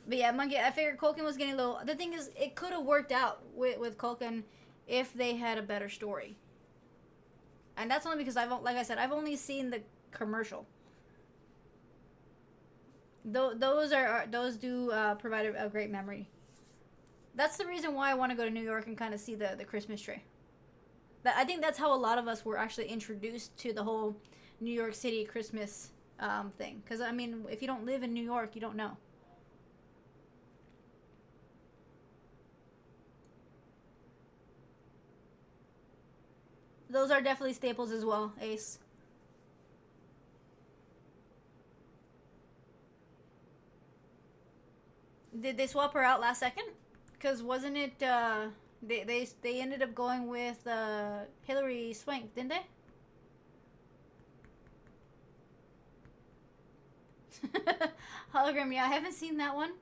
But yeah, Monkey, I figured Culkin was getting a little... The thing is, it could have worked out with Culkin if they had a better story. And that's only because, like I said, I've only seen the commercial. Those do provide a great memory. That's the reason why I want to go to New York and kind of see the Christmas tree. I think that's how a lot of us were actually introduced to the whole New York City Christmas thing. Because, I mean, if you don't live in New York, you don't know. Those are definitely staples as well, Ace. Did they swap her out last second? Because wasn't it... They ended up going with Hillary Swank, didn't they? Hologram, yeah, I haven't seen that one.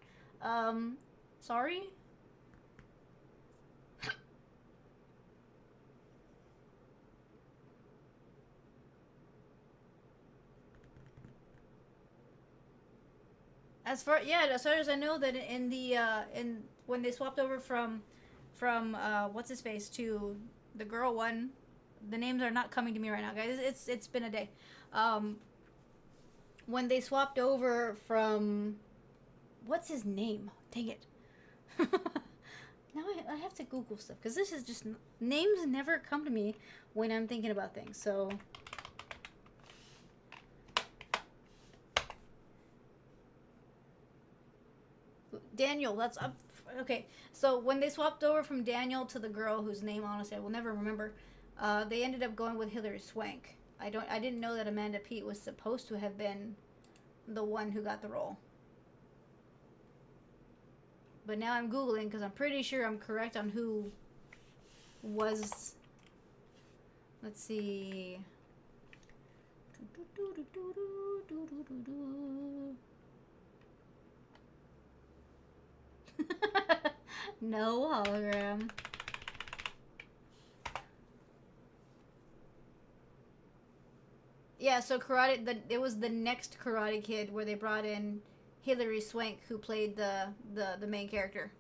Sorry. as far as I know, that in the in when they swapped over from what's his face to the girl one, the names are not coming to me right now, guys. It's been a day. Um, when they swapped over from what's his name? Dang it. Now I have to Google stuff because this is just names never come to me when I'm thinking about things. So Daniel, that's up. Okay, so when they swapped over from Daniel to the girl whose name honestly I will never remember, they ended up going with Hilary Swank. I didn't know that Amanda Peet was supposed to have been the one who got the role. But now I'm Googling because I'm pretty sure I'm correct on who was. Let's see. No hologram. Yeah, so it was the next Karate Kid where they brought in Hilary Swank, who played the main character.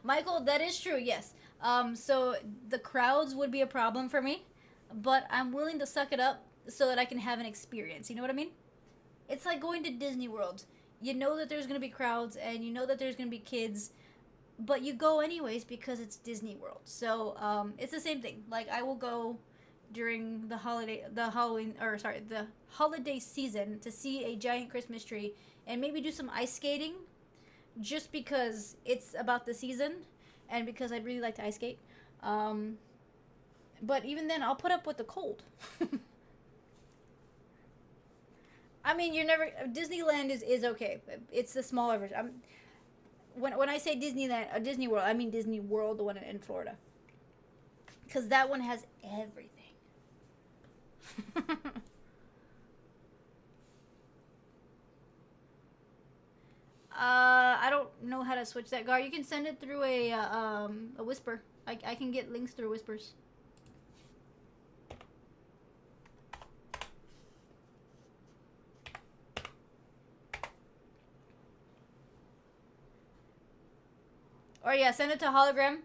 Michael, that is true. Yes. So the crowds would be a problem for me, but I'm willing to suck it up so that I can have an experience. You know what I mean? It's like going to Disney World. You know that there's gonna be crowds, and you know that there's gonna be kids, but you go anyways because it's Disney World. So it's the same thing. Like I will go during the Halloween, or sorry, the holiday season to see a giant Christmas tree and maybe do some ice skating, just because it's about the season, and because I'd really like to ice skate. But even then, I'll put up with the cold. I mean, you're never Disneyland is okay. It's the smaller version. When I say Disneyland, Disney World, I mean Disney World, the one in Florida, because that one has everything. I don't know how to switch that, Gar. You can send it through a whisper. I can get links through whispers. Or yeah, send it to hologram.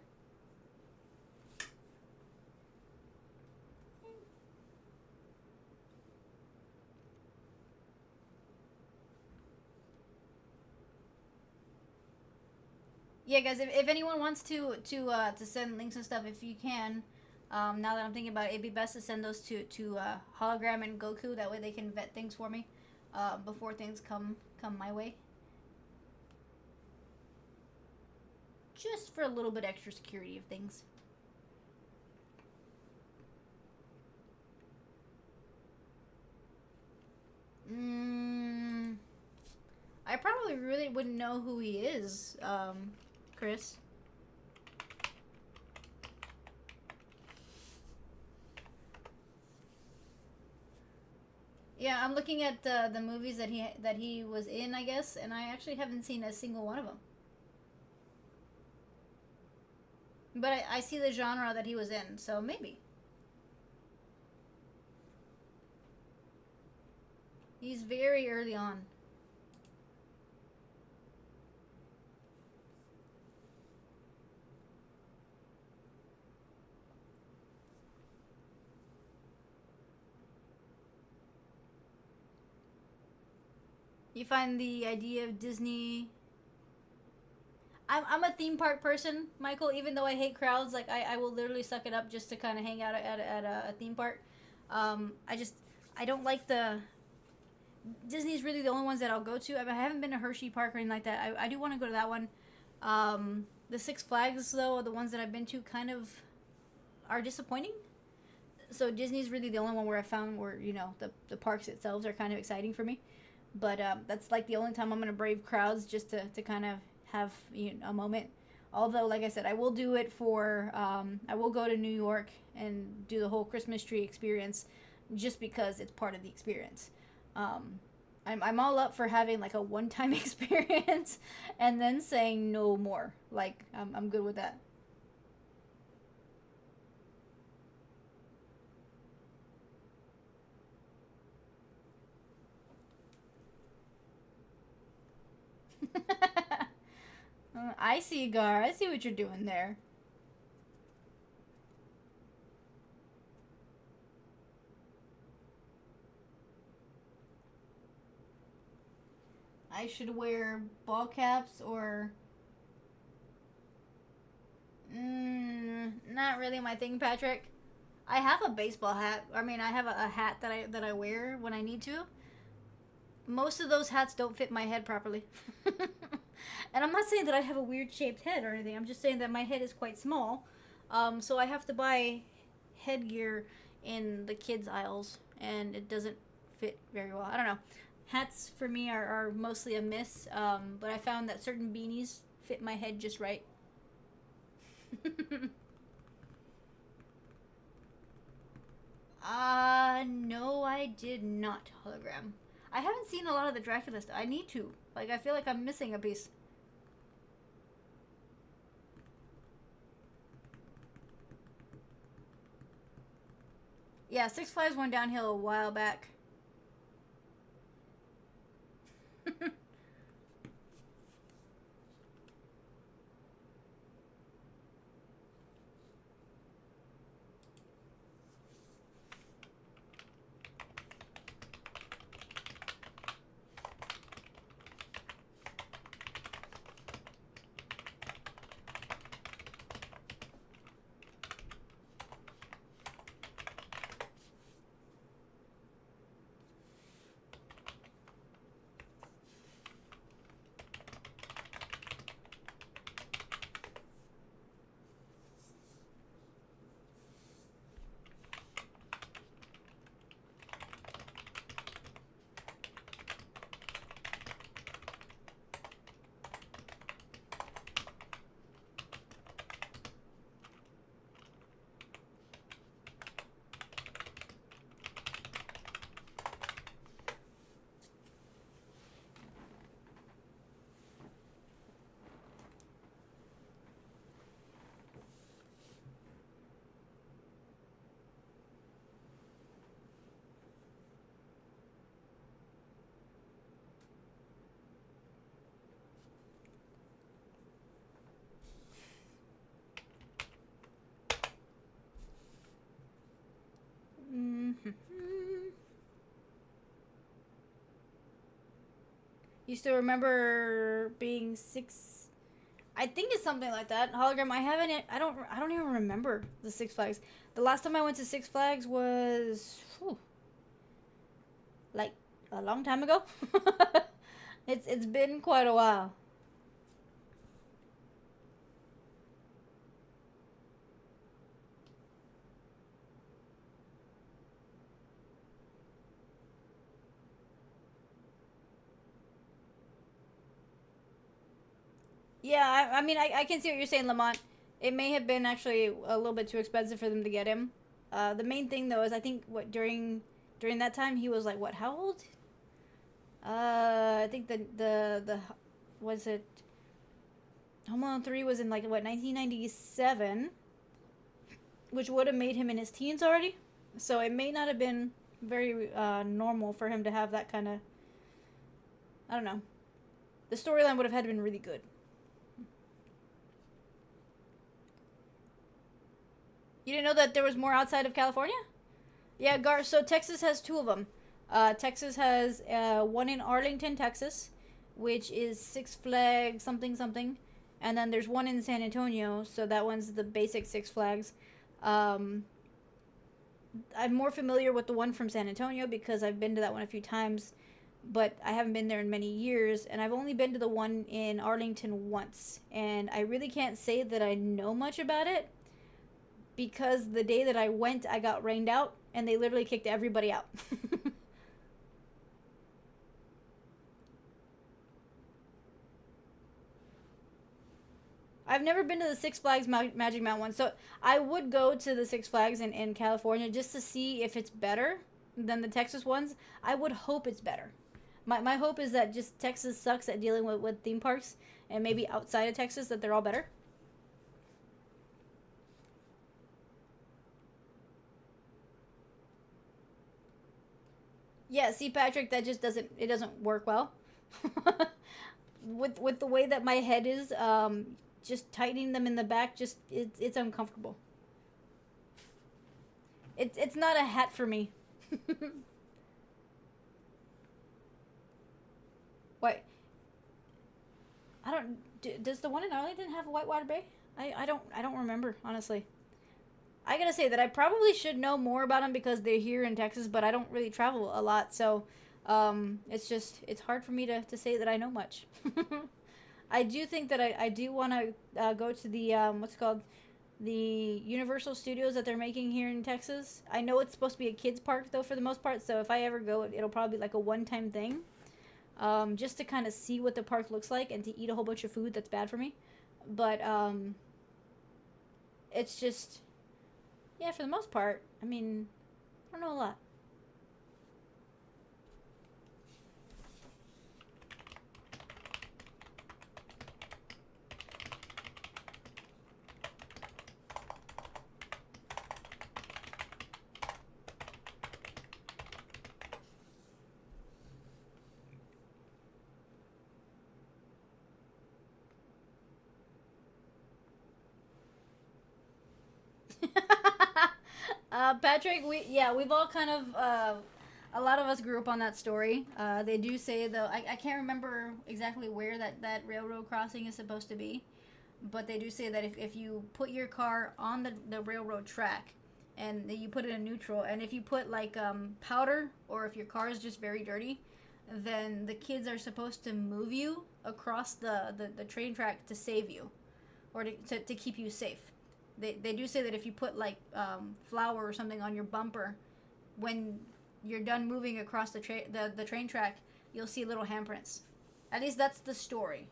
Yeah, guys, if anyone wants to send links and stuff, if you can, now that I'm thinking about it, it'd be best to send those to hologram and Goku. That way they can vet things for me before things come my way. Just for a little bit extra security of things. I probably really wouldn't know who he is, Chris. Yeah, I'm looking at the movies that he was in, I guess, and I actually haven't seen a single one of them. But I see the genre that he was in, so maybe. He's very early on. You find the idea of Disney. I'm a theme park person, Michael. Even though I hate crowds, like I will literally suck it up just to kind of hang out at a theme park. I don't like the Disney's really the only ones that I'll go to. I haven't been to Hershey Park or anything like that. I do want to go to that one. The Six Flags though, are the ones that I've been to, kind of are disappointing. So Disney's really the only one where I found where the parks itself are kind of exciting for me. But that's like the only time I'm gonna brave crowds just to kind of have a moment. Although, like I said, I will do it for I will go to New York and do the whole Christmas tree experience, just because it's part of the experience. I'm all up for having like a one-time experience and then saying no more. Like I'm good with that. I see, Gar. I see what you're doing there. I should wear ball caps or... not really my thing, Patrick. I have a baseball hat. I mean, I have a hat that I wear when I need to. Most of those hats don't fit my head properly. And I'm not saying that I have a weird shaped head or anything. I'm just saying that my head is quite small. So I have to buy headgear in the kids' aisles, and it doesn't fit very well. I don't know. Hats for me are mostly a miss, but I found that certain beanies fit my head just right. No, I did not, hologram. I haven't seen a lot of the Dracula stuff. I need to. Like, I feel like I'm missing a piece. Yeah, Six Flags went downhill a while back. You still remember being six? I think it's something like that. Hologram. I haven't. I don't even remember the Six Flags. The last time I went to Six Flags was, like a long time ago. It's been quite a while. Yeah, I mean, I can see what you're saying, Lamont. It may have been actually a little bit too expensive for them to get him. The main thing though is I think what during that time he was like what, how old? I think the was it Home Alone 3 was in like what, 1997, which would have made him in his teens already. So it may not have been very normal for him to have that kind of, I don't know. The storyline would have had to been really good. You didn't know that there was more outside of California? Yeah, Gar. So Texas has two of them. Texas has one in Arlington, Texas, which is Six Flags something something, and then there's one in San Antonio. So that one's the basic Six Flags. Um, I'm more familiar with the one from San Antonio because I've been to that one a few times, but I haven't been there in many years, and I've only been to the one in Arlington once, and I really can't say that I know much about it because the day that I went, I got rained out, and they literally kicked everybody out. I've never been to the Six Flags Magic Mountain one, so I would go to the Six Flags in California just to see if it's better than the Texas ones. I would hope it's better. My hope is that just Texas sucks at dealing with theme parks, and maybe outside of Texas that they're all better. Yeah, see, Patrick, that just doesn't, it doesn't work well. with the way that my head is, just tightening them in the back, just it's uncomfortable. It's not a hat for me. What? I don't. Does the one in Arlington have a whitewater bay? I don't remember, honestly. I gotta say that I probably should know more about them because they're here in Texas, but I don't really travel a lot, so it's hard for me to say that I know much. I do think that I do want to go to the what's it called, the Universal Studios that they're making here in Texas. I know it's supposed to be a kids park though for the most part, so if I ever go, it'll probably be like a one-time thing, just to kind of see what the park looks like and to eat a whole bunch of food that's bad for me. But it's just, yeah, for the most part, I mean, I don't know a lot. Patrick, we've all kind of a lot of us grew up on that story. They do say though, I can't remember exactly where that railroad crossing is supposed to be, but they do say that if you put your car on the railroad track and you put it in neutral, and if you put like powder, or if your car is just very dirty, then the kids are supposed to move you across the train track to save you, or to keep you safe. They do say that if you put like flour or something on your bumper, when you're done moving across the train track, you'll see little handprints. At least that's the story.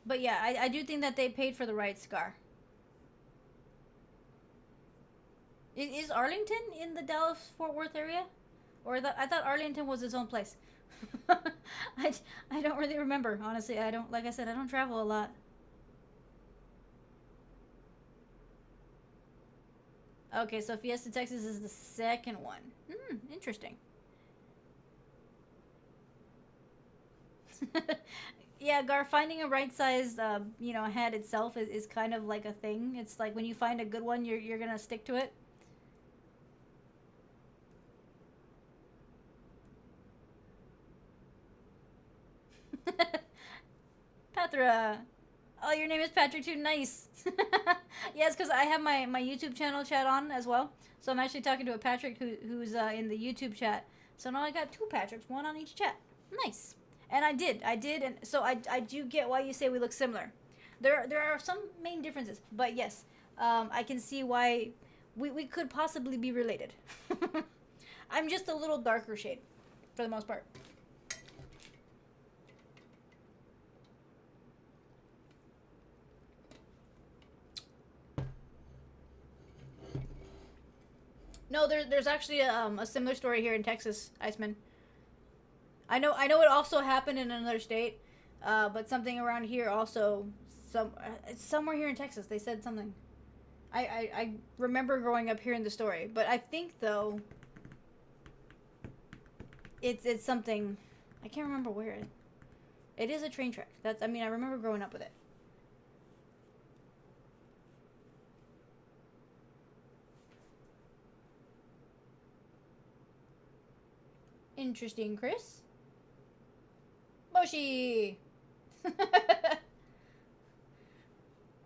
But yeah, I do think that they paid for the right scar. Is Arlington in the Dallas Fort Worth area? Or I thought Arlington was its own place. I, I don't really remember, honestly. I don't, like I said, I don't travel a lot. Okay, so Fiesta, Texas is the second one. Hmm, interesting. Yeah, Gar, finding a right sized, hat itself is kind of like a thing. It's like when you find a good one, you're gonna stick to it. Patra. Oh, your name is Patrick too. Nice. Yes, because I have my YouTube channel chat on as well. So I'm actually talking to a Patrick who's in the YouTube chat. So now I got two Patricks, one on each chat. Nice. And I did, and so I do get why you say we look similar. There are some main differences, but yes, I can see why we could possibly be related. I'm just a little darker shade, for the most part. No, there's actually a similar story here in Texas, Iceman. I know it also happened in another state, but something around here also, somewhere here in Texas they said something. I remember growing up hearing the story, but I think though it's something, I can't remember where. It is a train track. That's, I mean, I remember growing up with it. Interesting, Chris. Moshi.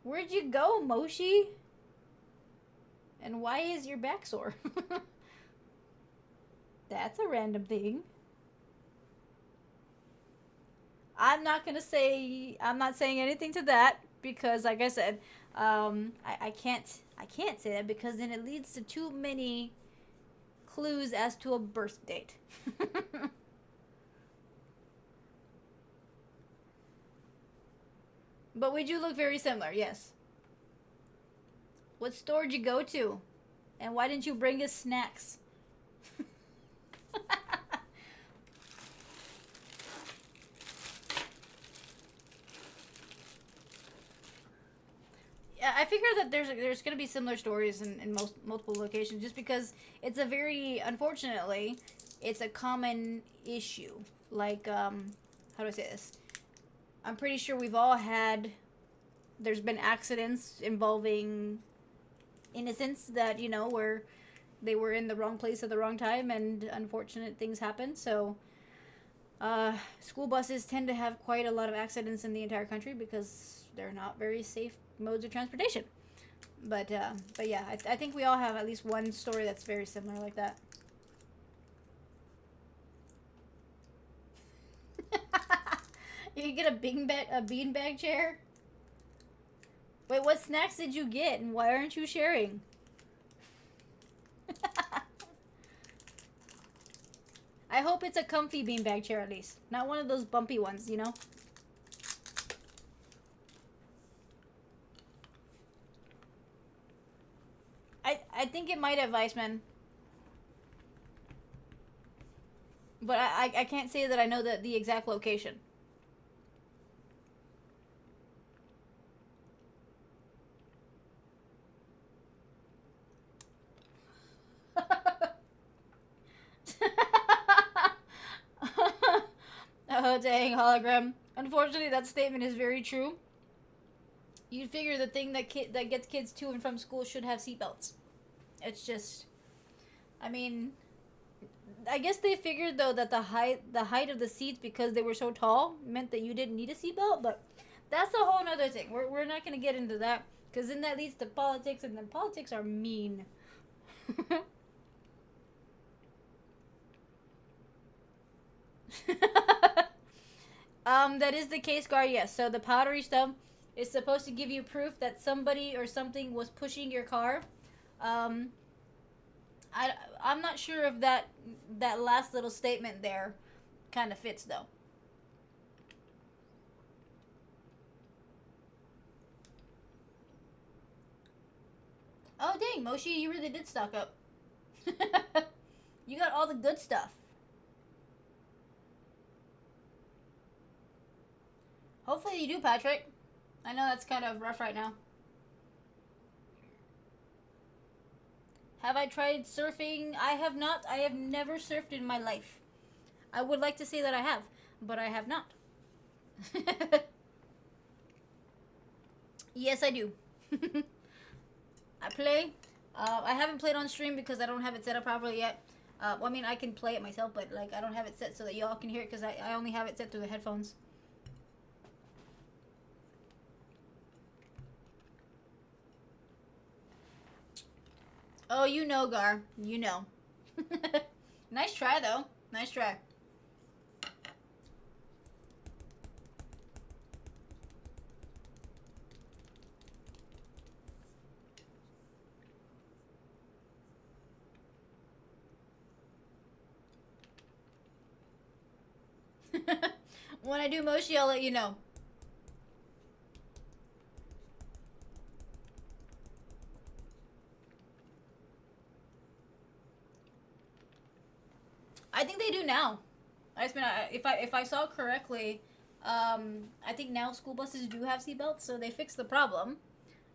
Where'd you go, Moshi? And why is your back sore? That's a random thing. I'm not saying anything to that because, like I said, I can't say that because then it leads to too many clues as to a birth date. But we do look very similar, yes. What store did you go to? And why didn't you bring us snacks? Yeah, I figure that there's going to be similar stories in multiple locations, just because it's a very, unfortunately, it's a common issue. Like, how do I say this? I'm pretty sure we've all had, there's been accidents involving innocents that, you know, where they were in the wrong place at the wrong time and unfortunate things happen. So, school buses tend to have quite a lot of accidents in the entire country because they're not very safe modes of transportation. But yeah, I think we all have at least one story that's very similar like that. You can get a beanbag chair. Wait, what snacks did you get, and why aren't you sharing? I hope it's a comfy beanbag chair at least, not one of those bumpy ones, you know. I think it might have Iceman, but I can't say that I know the exact location. Oh dang, hologram. Unfortunately, that statement is very true. You'd figure the thing that gets kids to and from school should have seatbelts. It's just, I mean, I guess they figured though that the height of the seats, because they were so tall, meant that you didn't need a seatbelt. But that's a whole nother thing. We're not gonna get into that, because then that leads to politics, and then politics are mean. That is the case, Gar. Yes. So the powdery stuff is supposed to give you proof that somebody or something was pushing your car. Um, I'm not sure if that last little statement there kind of fits though. Oh dang, Moshi, you really did stock up. You got all the good stuff. Hopefully you do, Patrick. I know that's kind of rough right now. Have I tried surfing? I have not. I have never surfed in my life. I would like to say that I have, but I have not. Yes, I do. I play. I haven't played on stream because I don't have it set up properly yet. Well, I mean, I can play it myself, but like I don't have it set so that y'all can hear it because I only have it set through the headphones. Oh, you know, Gar. You know. Nice try, though. Nice try. When I do Moshi, I'll let you know. I think they do now. If I saw correctly, I think now school buses do have seatbelts, so they fixed the problem,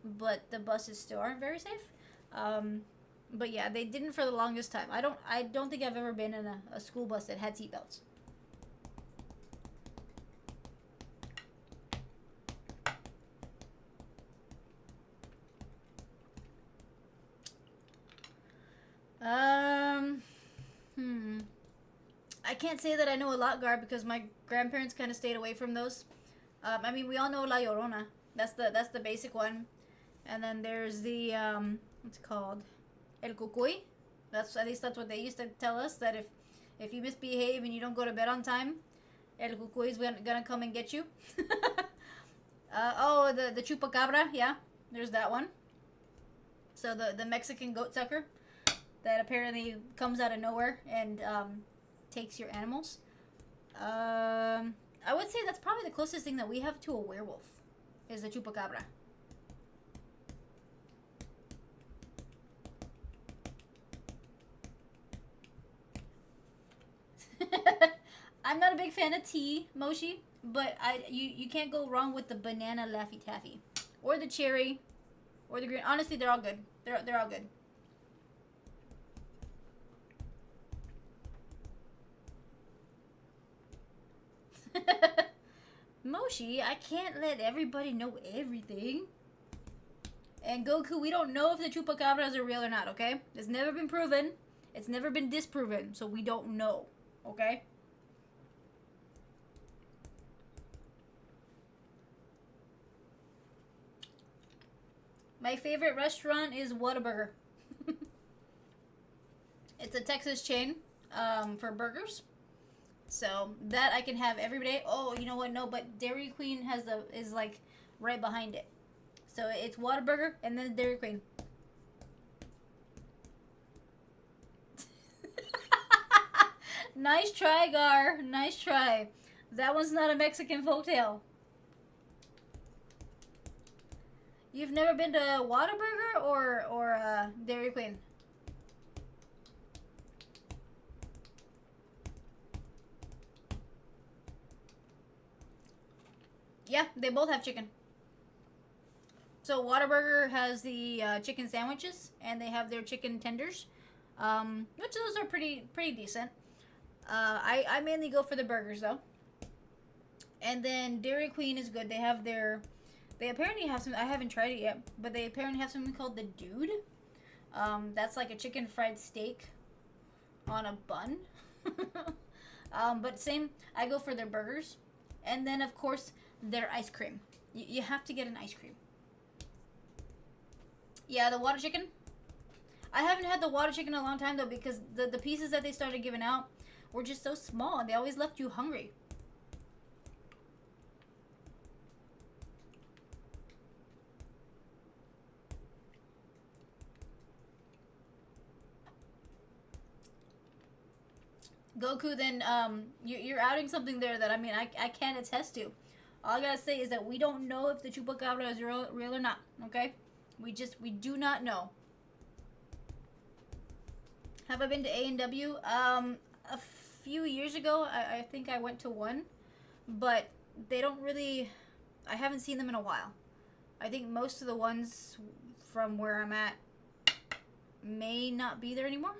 but the buses still aren't very safe. But yeah, they didn't for the longest time. I don't think I've ever been in a school bus that had seatbelts. Um, hmm. I can't say that I know a lot, Gar, because my grandparents kind of stayed away from those. I mean, we all know La Llorona. That's the basic one, and then there's the what's it called, El Cucuy. That's at least that's what they used to tell us, that if you misbehave and you don't go to bed on time, El Cucuy is gonna come and get you. Oh, the chupacabra, yeah, there's that one. So the Mexican goat sucker that apparently comes out of nowhere and takes your animals. I would say that's probably the closest thing that we have to a werewolf. is the chupacabra. I'm not a big fan of tea, Moshi, but you can't go wrong with the banana Laffy Taffy, or the cherry, or the green. Honestly, they're all good. They're all good. Moshi, I can't let everybody know everything. And Goku, we don't know if the chupacabras are real or not, okay? It's never been proven. It's never been disproven, so we don't know, okay? My favorite restaurant is Whataburger. It's a Texas chain for burgers. So that I can have every day. Oh, you know what? No, but Dairy Queen is like right behind it. So it's Whataburger and then Dairy Queen. Nice try, Gar. Nice try. That one's not a Mexican folktale. You've never been to Whataburger or Dairy Queen? Yeah, they both have chicken. So Whataburger has the chicken sandwiches, and they have their chicken tenders, which those are pretty decent. I mainly go for the burgers though. And then Dairy Queen is good. They apparently have some. I haven't tried it yet, but they apparently have something called the Dude. That's like a chicken fried steak on a bun. But same. I go for their burgers, and then of course their ice cream. You have to get an ice cream. Yeah, the water chicken. I haven't had the water chicken in a long time though, because the pieces that they started giving out were just so small, and they always left you hungry. Goku, then you're outing something there that I can't attest to. All I gotta say is that we don't know if the chupacabra is real or not. Okay, we do not know. Have I been to A&W? A few years ago, I think I went to one, but they don't really. I haven't seen them in a while. I think most of the ones from where I'm at may not be there anymore.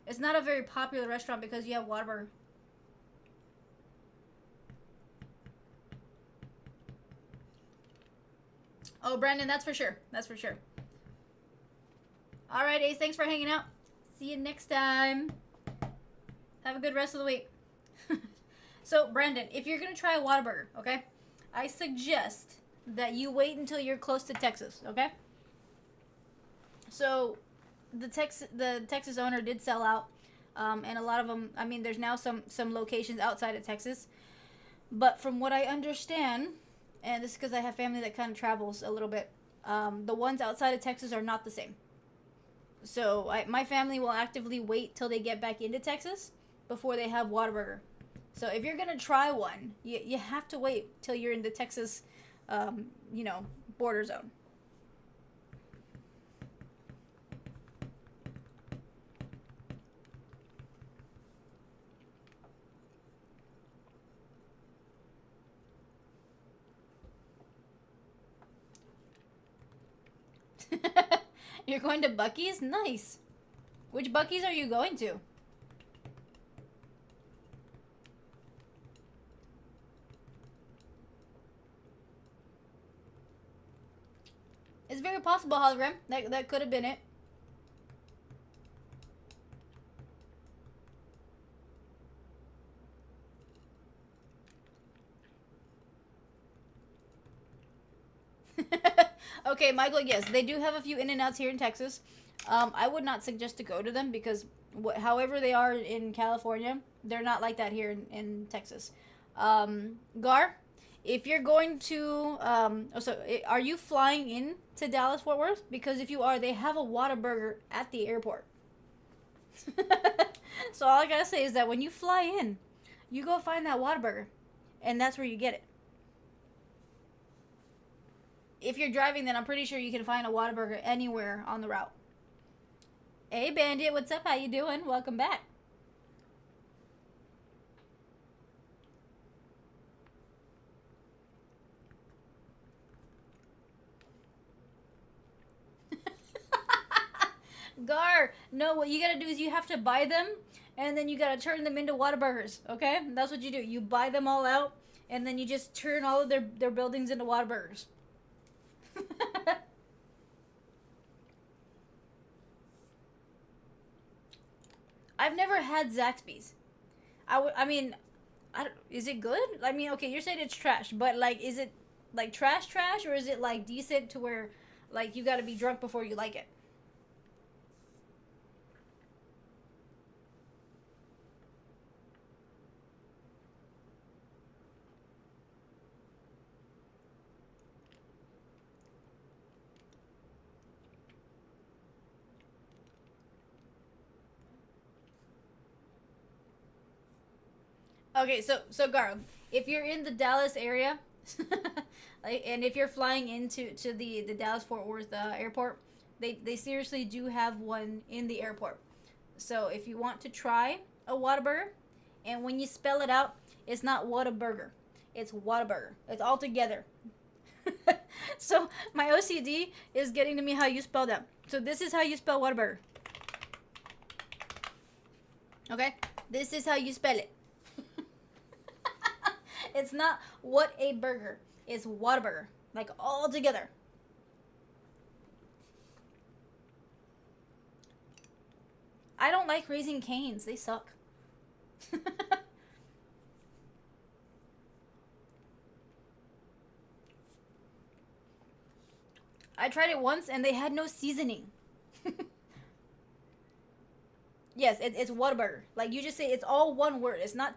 It's not a very popular restaurant because you have Whataburger. Oh, Brandon, that's for sure. That's for sure. All right, Ace, thanks for hanging out. See you next time. Have a good rest of the week. So, Brandon, if you're going to try a Whataburger, okay, I suggest that you wait until you're close to Texas, okay? So, the Texas owner did sell out, and a lot of them, there's now some locations outside of Texas, but from what I understand, and this is because I have family that kind of travels a little bit, the ones outside of Texas are not the same. So my family will actively wait till they get back into Texas before they have Whataburger. So if you're gonna try one, you have to wait till you're in the Texas, border zone. You're going to Buc-ee's? Nice. Which Buc-ee's are you going to? It's very possible, Hologram. That could have been it. Okay, Michael, yes, they do have a few In-N-Outs here in Texas. I would not suggest to go to them because however they are in California, they're not like that here in Texas. Gar, if you're going to... are you flying in to Dallas-Fort Worth? Because if you are, they have a Whataburger at the airport. So all I gotta say is that when you fly in, you go find that Whataburger, and that's where you get it. if you're driving, then I'm pretty sure you can find a Whataburger anywhere on the route. Hey, Bandit, what's up? How you doing? Welcome back. Gar, no, what you gotta do is you have to buy them, and then you gotta turn them into Whataburgers, okay? That's what you do. You buy them all out, and then you just turn all of their buildings into Whataburgers. I've never had Zaxby's. I mean, is it good? I mean, okay, you're saying it's trash, but like, is it like trash, or is it like decent to where like you gotta be drunk before you like it? Okay, so Gar, if you're in the Dallas area, like, and if you're flying into the Dallas Fort Worth airport, they seriously do have one in the airport. So if you want to try a Whataburger, and when you spell it out, it's not Whataburger, it's Whataburger. It's all together. So my OCD is getting to me how you spell that. So this is how you spell Whataburger. Okay, this is how you spell it. It's not what a burger. It's Whataburger. Like all together. I don't like Raising Cane's. They suck. I tried it once and they had no seasoning. Yes, it's Whataburger. Like you just say it's all one word. It's not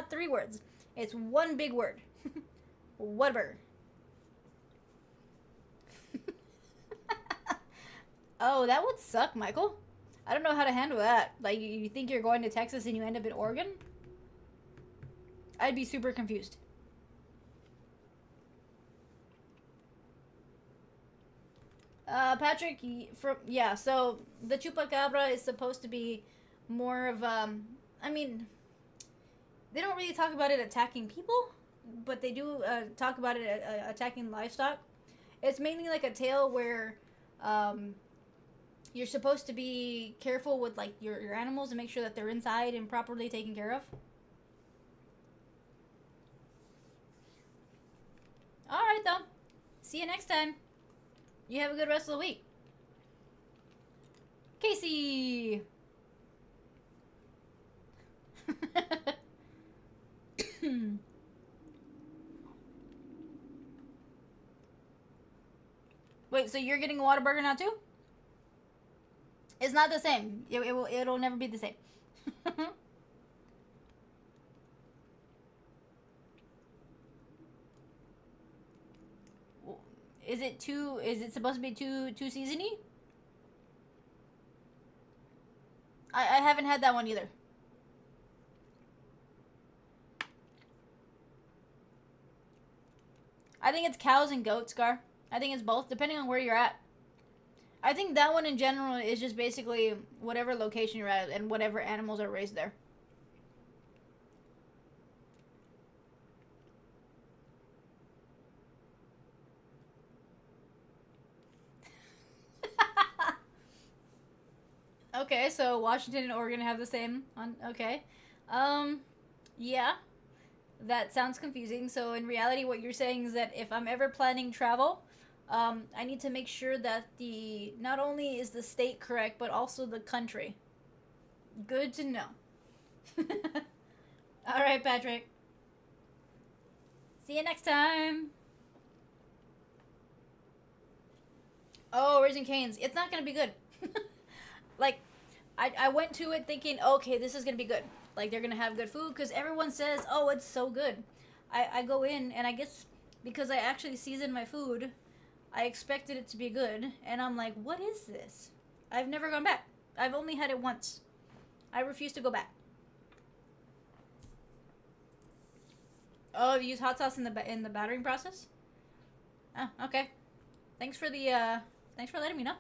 three words. It's one big word. Whataburger. Oh, that would suck, Michael. I don't know how to handle that. Like, you think you're going to Texas and you end up in Oregon? I'd be super confused. Patrick, yeah, so the chupacabra is supposed to be more of, I mean, they don't really talk about it attacking people, but they do talk about it attacking livestock. It's mainly like a tale where you're supposed to be careful with like your animals and make sure that they're inside and properly taken care of. All right, though. See you next time. You have a good rest of the week. Casey! Wait, so you're getting a Whataburger now too? It's not the same. It'll never be the same. Is it supposed to be too seasony? I haven't had that one either. I think it's cows and goats, Gar. I think it's both, depending on where you're at. I think that one in general is just basically whatever location you're at and whatever animals are raised there. Okay, so Washington and Oregon have the same on. Okay, yeah, that sounds confusing. So in reality, what you're saying is that if I'm ever planning travel, I need to make sure that the not only is the state correct, but also the country. Good to know. All right, Patrick. See you next time. Oh, Raising Cane's. It's not gonna be good. Like, I went to it thinking, okay, this is gonna be good. Like, they're gonna have good food because everyone says, oh, it's so good. I go in and I guess because I actually seasoned my food, I expected it to be good, and I'm like, what is this? I've never gone back. I've only had it once. I refuse to go back. Oh, you use hot sauce in the battering process? Oh, okay. Thanks for the thanks for letting me know.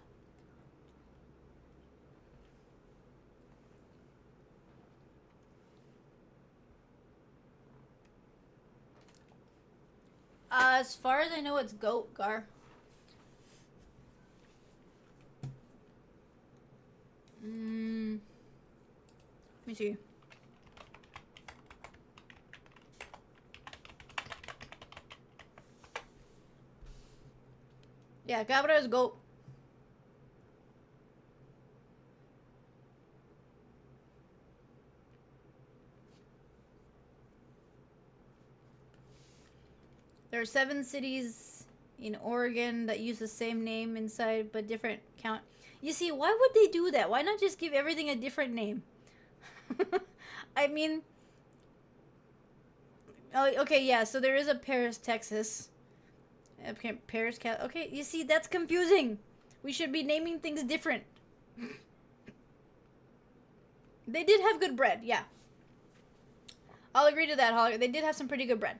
As far as I know, it's goat, Gar. Let me see. Yeah, cabra is goat. There are 7 cities in Oregon that use the same name inside but different count. You see, why would they do that? Why not just give everything a different name? I mean, oh, okay, yeah. So there is a Paris, Texas. Okay, Paris, Cal. Okay, you see, that's confusing. We should be naming things different. They did have good bread, yeah. I'll agree to that, Holly. They did have some pretty good bread.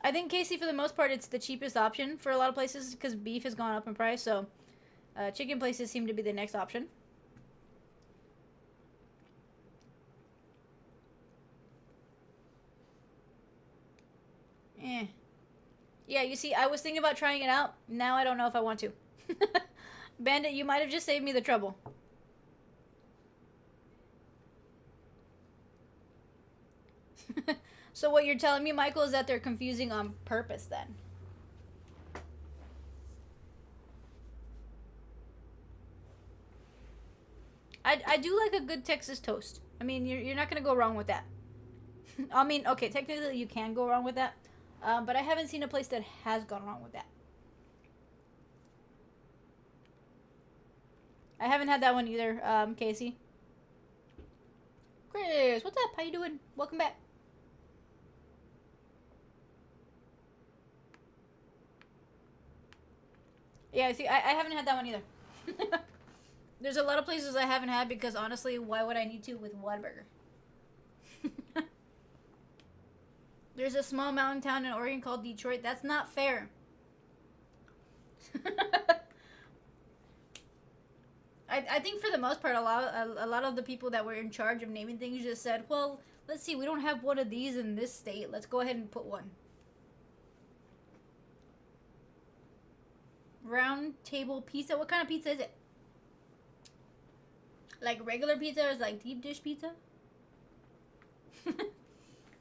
I think, Casey, for the most part, it's the cheapest option for a lot of places because beef has gone up in price. So, chicken places seem to be the next option. Eh. Yeah, you see, I was thinking about trying it out. Now I don't know if I want to. Bandit, you might have just saved me the trouble. So what you're telling me, Michael, is that they're confusing on purpose then? I do like a good Texas toast. I mean, you're not going to go wrong with that. I mean, okay, technically you can go wrong with that. But I haven't seen a place that has gone wrong with that. I haven't had that one either, Casey. Chris, what's up? How you doing? Welcome back. Yeah, see, I haven't had that one either. There's a lot of places I haven't had because, honestly, why would I need to with Whataburger? There's a small mountain town in Oregon called Detroit. That's not fair. I think for the most part, a lot of the people that were in charge of naming things just said, well, let's see, we don't have one of these in this state. Let's go ahead and put one. Round table pizza. What kind of pizza is it? Like regular pizza or is like deep dish pizza?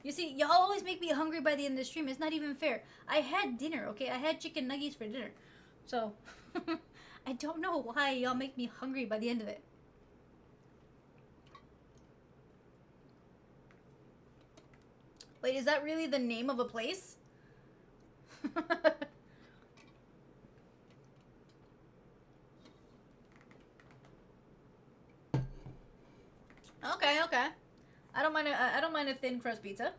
You see, y'all always make me hungry by the end of the stream. It's not even fair. I had dinner, okay? I had chicken nuggets for dinner. So, I don't know why y'all make me hungry by the end of it. Wait, is that really the name of a place? Okay. I don't mind a thin crust pizza.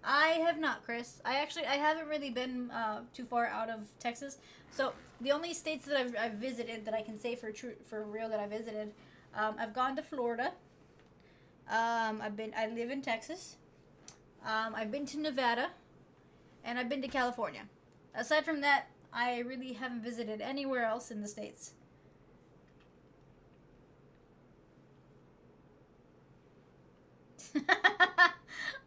I have not, Chris. I haven't really been too far out of Texas. So the only states that I've visited that I can say for real that I visited, I've gone to Florida. I live in Texas. I've been to Nevada, and I've been to California. Aside from that, I really haven't visited anywhere else in the States.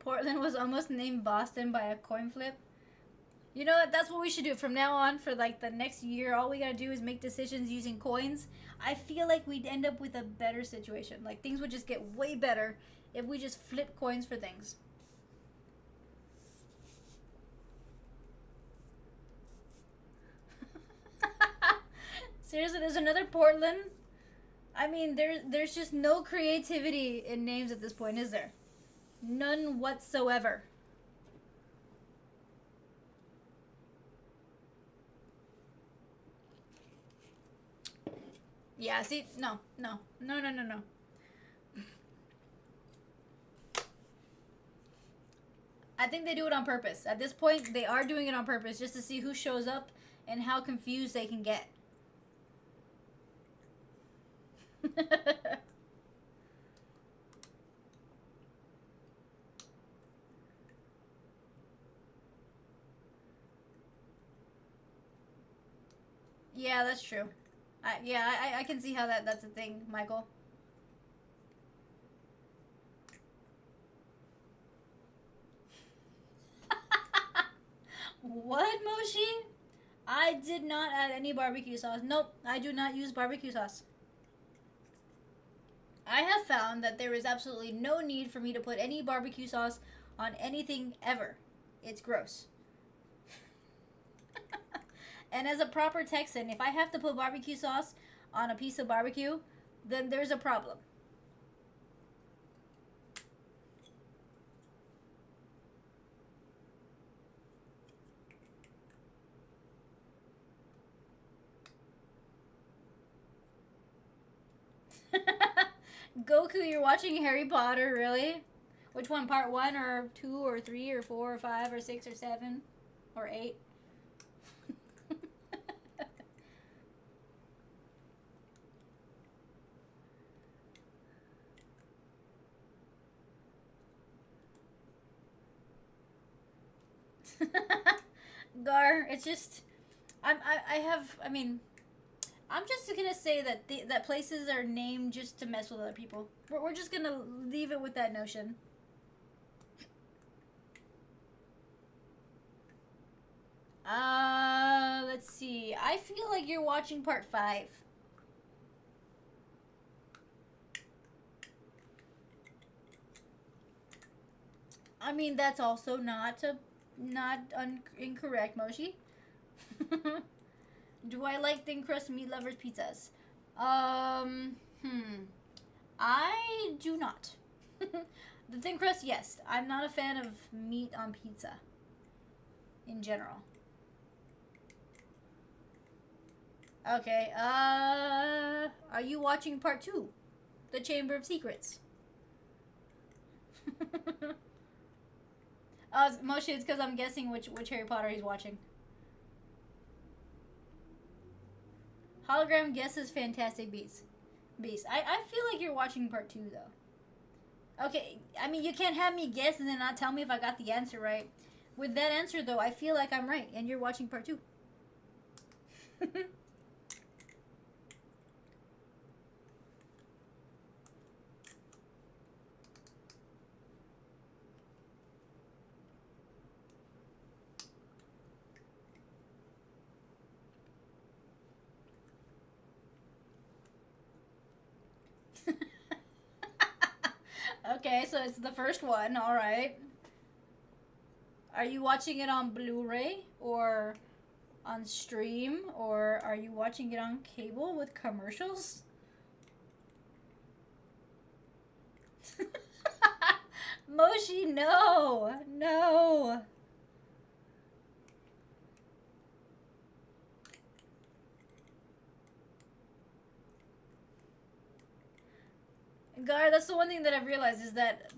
Portland was almost named Boston by a coin flip. You know what? That's what we should do from now on for like the next year. All we gotta do is make decisions using coins. I feel like we'd end up with a better situation. Like things would just get way better if we just flip coins for things. Seriously, there's another Portland. I mean, there's just no creativity in names at this point, is there? None whatsoever. Yeah, see, no. I think they do it on purpose. At this point, they are doing it on purpose just to see who shows up and how confused they can get. Yeah, that's true. I can see how that's a thing, Michael. What, Moshi? I did not add any barbecue sauce. Nope, I do not use barbecue sauce. I have found that there is absolutely no need for me to put any barbecue sauce on anything ever. It's gross. And as a proper Texan, if I have to put barbecue sauce on a piece of barbecue, then there's a problem. Goku, you're watching Harry Potter, really? Which one? Part 1 or 2 or 3 or 4 or 5 or 6 or 7 or 8? Gar, it's just I have I mean I'm just gonna say that that places are named just to mess with other people. We're just gonna leave it with that notion. Let's see. I feel like you're watching part 5. I mean, that's also not incorrect, Moshi. Do I like thin crust meat lovers pizzas? I do not. The thin crust, yes. I'm not a fan of meat on pizza in general. Okay, are you watching part 2? The Chamber of Secrets. Mostly it's because I'm guessing which Harry Potter he's watching. Hologram guesses Fantastic Beasts. I feel like you're watching part 2, though. Okay, I mean, you can't have me guess and then not tell me if I got the answer right. With that answer, though, I feel like I'm right, and you're watching part 2. Okay, so it's the first one, alright. Are you watching it on Blu-ray or on stream, or are you watching it on cable with commercials? Moshi, no! No! Gar, that's the one thing that I've realized is that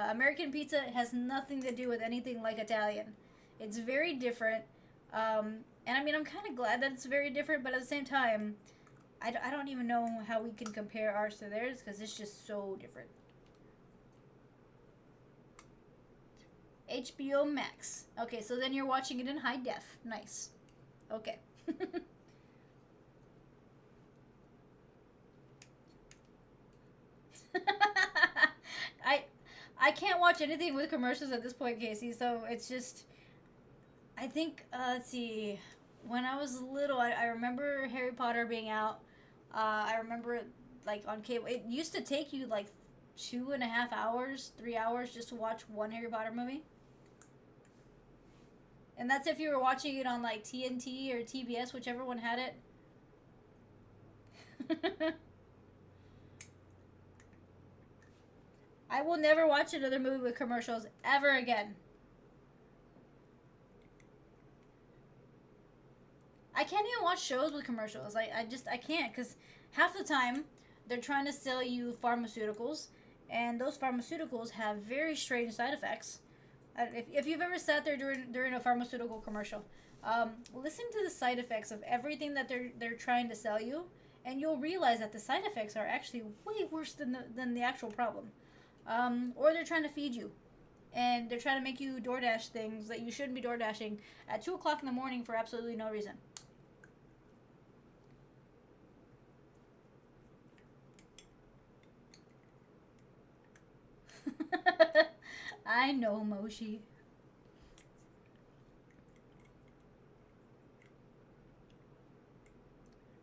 American pizza has nothing to do with anything like Italian. It's very different, and I mean I'm kind of glad that it's very different, but at the same time, I don't even know how we can compare ours to theirs because it's just so different. HBO Max. Okay, so then you're watching it in high def. Nice. Okay. I I can't watch anything with commercials at this point, Casey. So it's just I think let's see. When I was little, I remember Harry Potter being out. I remember it like on cable. It used to take you like 2.5 hours, 3 hours just to watch one Harry Potter movie. And that's if you were watching it on like TNT or TBS, whichever one had it. I will never watch another movie with commercials ever again. I can't even watch shows with commercials. I can't because half the time they're trying to sell you pharmaceuticals, and those pharmaceuticals have very strange side effects. If you've ever sat there during a pharmaceutical commercial, listen to the side effects of everything that they're trying to sell you, and you'll realize that the side effects are actually way worse than the actual problem. Or they're trying to feed you, and they're trying to make you DoorDash things that you shouldn't be DoorDashing at 2 o'clock in the morning for absolutely no reason. I know, Moshi.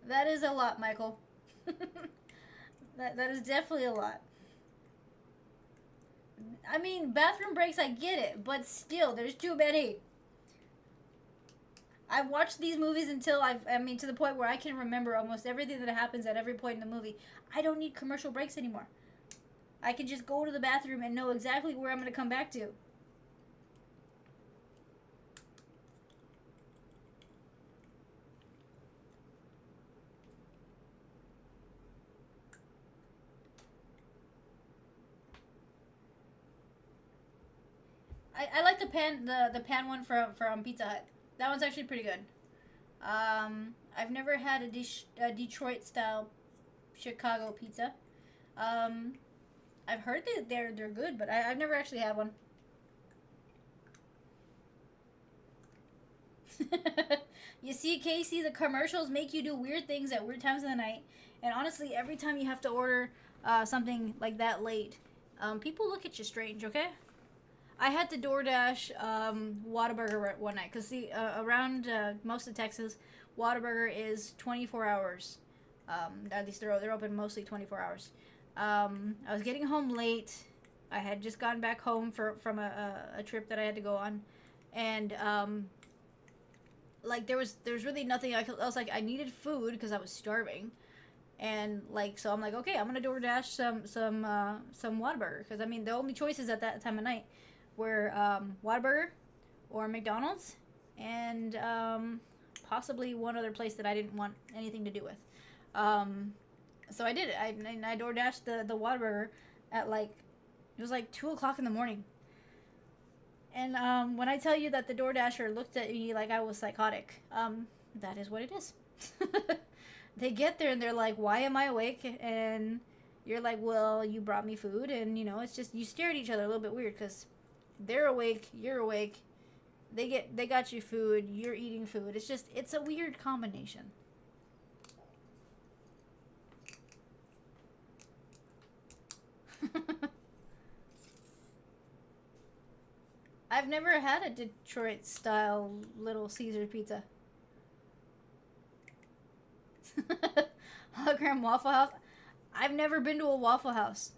That is a lot, Michael. That is definitely a lot. I mean, bathroom breaks, I get it, but still, there's too many. I've watched these movies until I mean, to the point where I can remember almost everything that happens at every point in the movie. I don't need commercial breaks anymore. I can just go to the bathroom and know exactly where I'm going to come back to. I like the pan one from Pizza Hut. That one's actually pretty good. I've never had a Detroit style Chicago pizza. Um, I've heard that they're good, but I've never actually had one. You see, Casey, the commercials make you do weird things at weird times of the night, and honestly, every time you have to order something like that late, people look at you strange. Okay. I had to DoorDash Whataburger one night because see around most of Texas, Whataburger is 24 hours. At least they're open mostly 24 hours. I was getting home late. I had just gotten back home from a trip that I had to go on, and like there was really nothing I was like I needed food because I was starving, and like so I'm like okay I'm gonna DoorDash some Whataburger because I mean the only choices at that time of night were Whataburger or McDonald's and possibly one other place that I didn't want anything to do with. So I did it. I DoorDashed the Whataburger at like it was like 2 o'clock in the morning. And when I tell you that the DoorDasher looked at me like I was psychotic, that is what it is. They get there and they're like, "Why am I awake?" And you're like, "Well, you brought me food," and you know it's just you stare at each other a little bit weird because they're awake, you're awake. They got you food, you're eating food. It's a weird combination. I've never had a Detroit style Little Caesar pizza. Hologram Waffle House. I've never been to a Waffle House.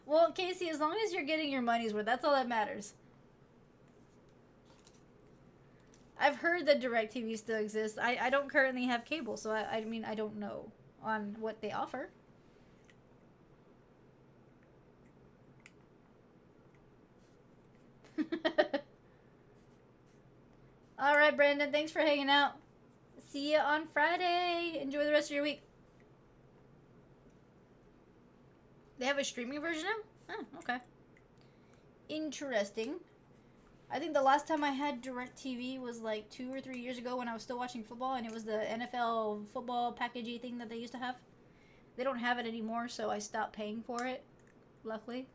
Well, Casey, as long as you're getting your money's worth, that's all that matters. I've heard that DirecTV still exists. I don't currently have cable, so I mean, I don't know on what they offer. All right, Brandon, thanks for hanging out. See you on Friday. Enjoy the rest of your week. They have a streaming version now? Oh, okay. Interesting. I think the last time I had DirecTV was like 2 or 3 years ago when I was still watching football, and it was the NFL football packagey thing that they used to have. They don't have it anymore, so I stopped paying for it, luckily.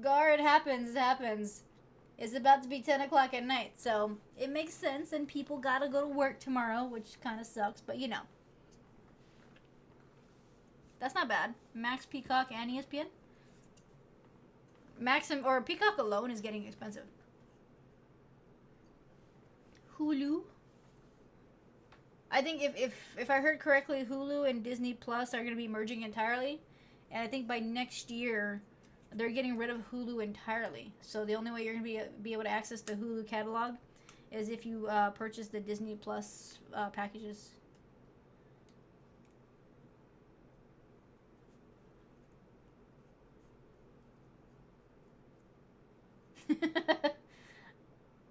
Gar, it happens, it happens. It's about to be 10 o'clock at night, so it makes sense, and people gotta go to work tomorrow, which kind of sucks, but you know. That's not bad. Max, Peacock, and ESPN? Or Peacock alone is getting expensive. Hulu? I think if I heard correctly, Hulu and Disney Plus are going to be merging entirely, and I think by next year they're getting rid of Hulu entirely. So the only way you're going to be able to access the Hulu catalog is if you purchase the Disney Plus packages.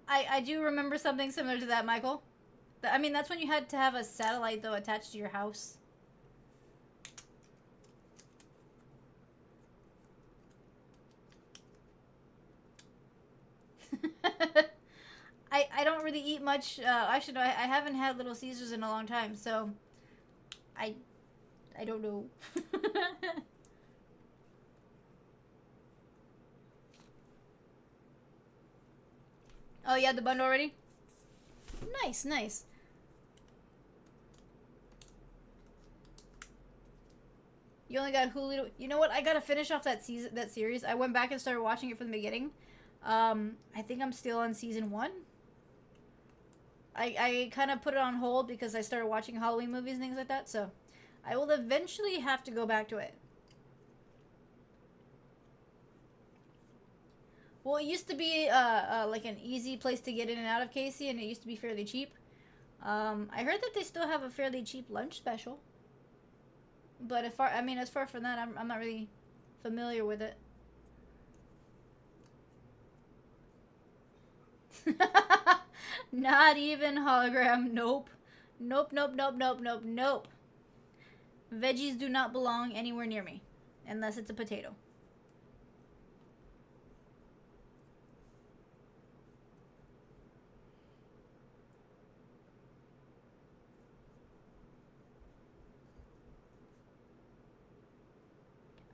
I do remember something similar to that, Michael. I mean, that's when you had to have a satellite, though, attached to your house. I don't really eat much. Actually, no, I haven't had Little Caesars in a long time, so I don't know. Oh, you had the bundle already? Nice, nice. You only got Hulu. You know what? I gotta finish off that series. I went back and started watching it from the beginning. I think I'm still on season 1. I kind of put it on hold because I started watching Halloween movies and things like that. So I will eventually have to go back to it. Well, it used to be like an easy place to get in and out of Casey, and it used to be fairly cheap. I heard that they still have a fairly cheap lunch special. But as far from that, I'm not really familiar with it. Not even hologram. Nope. Nope, nope, nope, nope, nope, nope. Veggies do not belong anywhere near me. Unless it's a potato.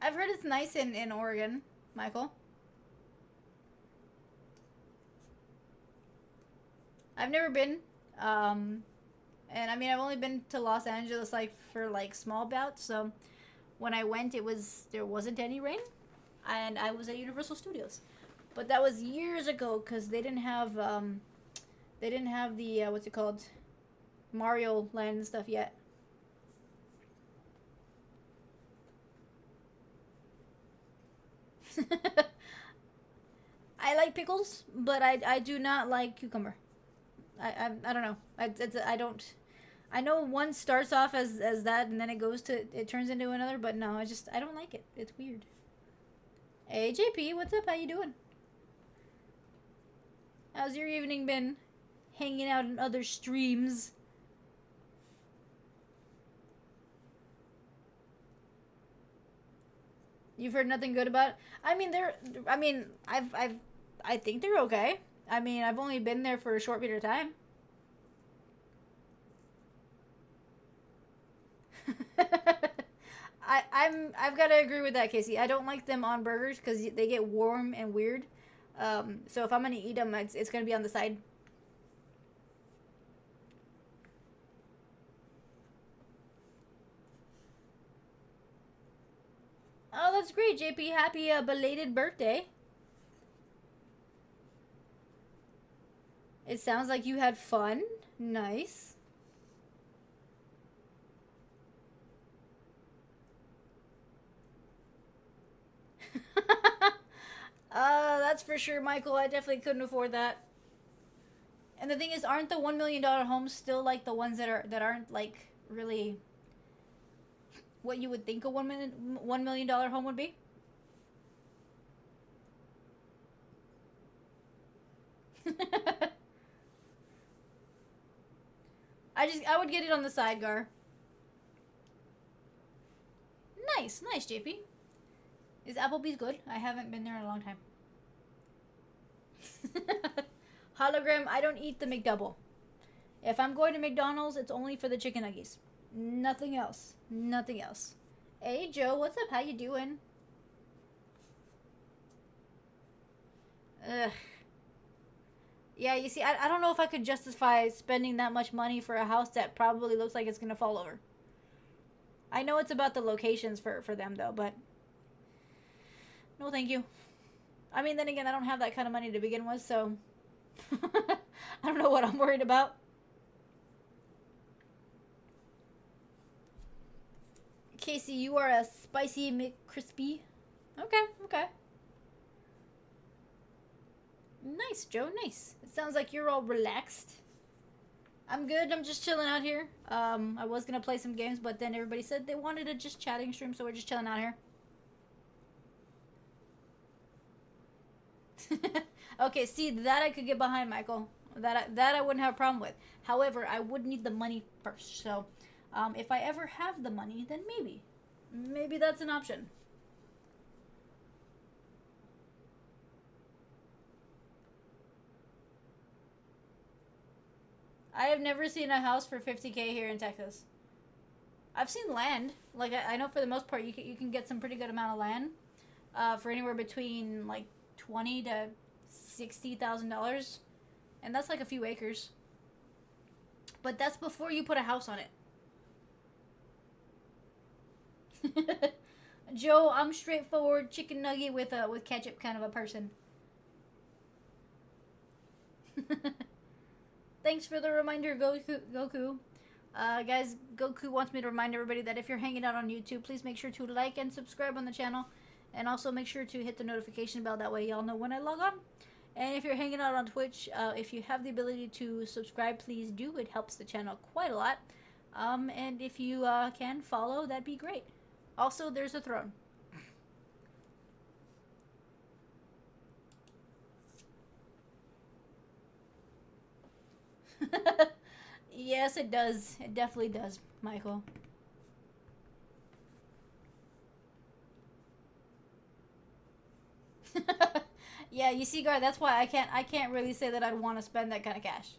I've heard it's nice in Oregon, Michael. I've never been. And I mean, I've only been to Los Angeles like for like small bouts. So when I went, there wasn't any rain, and I was at Universal Studios. But that was years ago because they didn't have the what's it called, Mario Land and stuff yet. I like pickles, but I do not like cucumber. I don't know. I don't. I know one starts off as that, and then it turns into another. But no, I don't like it. It's weird. Hey JP, what's up? How you doing? How's your evening been? Hanging out in other streams. You've heard nothing good about it? I mean, I think they're okay. I mean, I've only been there for a short period of time. I've got to agree with that, Casey. I don't like them on burgers because they get warm and weird. So if I'm gonna eat them, it's gonna be on the side. Oh, that's great, JP. Happy belated birthday. It sounds like you had fun. Nice. That's for sure, Michael. I definitely couldn't afford that. And the thing is, aren't the $1 million homes still like the ones that aren't like really what you would think a $1 million home would be? I would get it on the sidecar. Nice, nice, JP. Is Applebee's good? I haven't been there in a long time. Hologram, I don't eat the McDouble. If I'm going to McDonald's, it's only for the chicken nuggets. Nothing else. Nothing else. Hey, Joe, what's up? How you doing? Ugh. Yeah, you see, I don't know if I could justify spending that much money for a house that probably looks like it's going to fall over. I know it's about the locations for them, though, but no thank you. I mean, then again, I don't have that kind of money to begin with, so I don't know what I'm worried about. Casey, you are a spicy McCrispy. Okay, okay. Nice, Joe, nice. It sounds like you're all relaxed. I'm good. I'm just chilling out here. I was gonna play some games, but then everybody said they wanted a just chatting stream, so we're just chilling out here. Okay, see, that I could get behind, Michael. That I wouldn't have a problem with. However, I would need the money first. So, if I ever have the money, then maybe that's an option. I have never seen a house for $50K here in Texas. I've seen land. Like, I know for the most part you can get some pretty good amount of land for anywhere between like $20,000 to $60,000. And that's like a few acres. But that's before you put a house on it. Joe, I'm straightforward chicken nugget with ketchup kind of a person. Thanks for the reminder, Goku. Guys, Goku wants me to remind everybody that if you're hanging out on YouTube, please make sure to like and subscribe on the channel. And also make sure to hit the notification bell. That way y'all know when I log on. And if you're hanging out on Twitch, if you have the ability to subscribe, please do. It helps the channel quite a lot. And if you can follow, that'd be great. Also, there's a throne. Yes, it does. It definitely does, Michael. Yeah, you see, Gar, that's why I can't really say that I'd want to spend that kind of cash.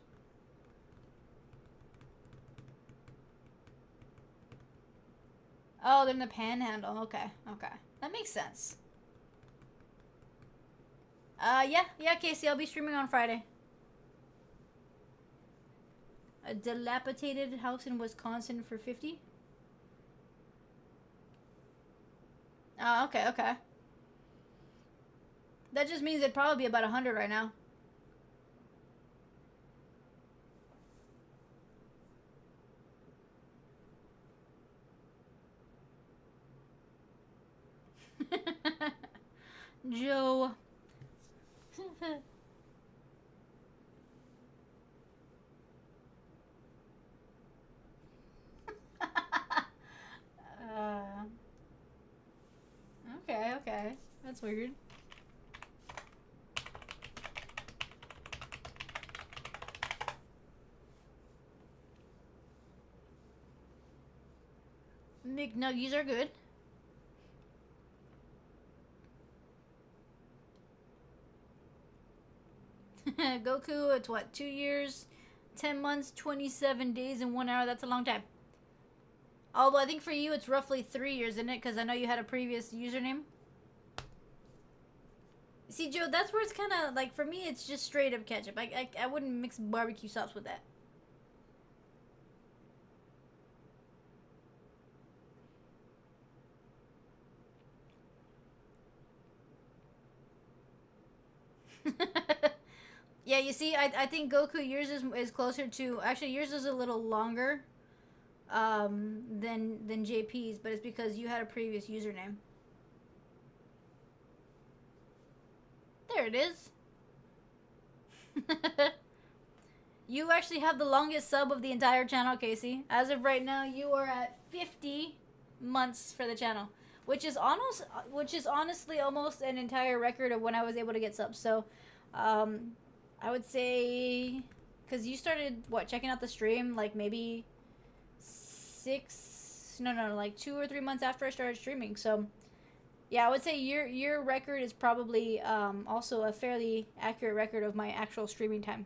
Oh, they're in the Panhandle. Okay, okay, that makes sense. Yeah, Casey, I'll be streaming on Friday. A dilapidated house in Wisconsin for 50. Oh, okay, okay. That just means it'd probably be about 100 right now. Joe. Okay, okay. That's weird. McNuggies are good. Goku, it's what, 2 years, 10 months, 27 days, and 1 hour. That's a long time. Although I think for you it's roughly 3 years, isn't it? Because I know you had a previous username. See, Joe, that's where it's kind of like, for me, it's just straight up ketchup. I wouldn't mix barbecue sauce with that. Yeah, you see, I think Goku, yours is closer to, actually yours is a little longer than JP's, but it's because you had a previous username. There it is. You actually have the longest sub of the entire channel, Casey. As of right now, you are at 50 months for the channel, which is honestly almost an entire record of when I was able to get subs. So, I would say, because you started, what, checking out the stream, like, maybe like 2 or 3 months after I started streaming. So, yeah, I would say your record is probably also a fairly accurate record of my actual streaming time.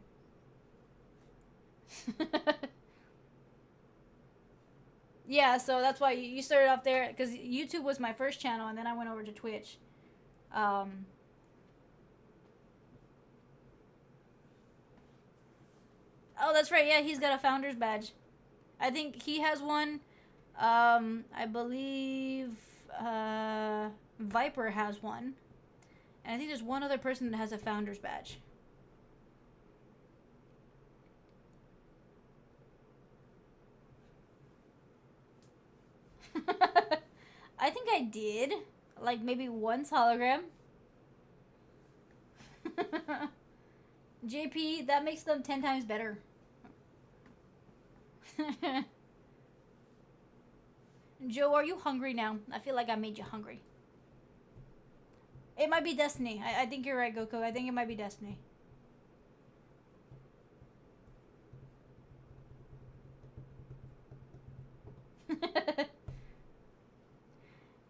Yeah, so that's why you started off there, because YouTube was my first channel, and then I went over to Twitch. Oh, that's right. Yeah, he's got a founder's badge. I think he has one. I believe Viper has one. And I think there's one other person that has a founder's badge. I think I did. Like, maybe once hologram. JP, that makes them 10 times better. Joe, are you hungry now? I feel like I made you hungry. It might be Destiny. I think you're right, Goku. I think it might be Destiny.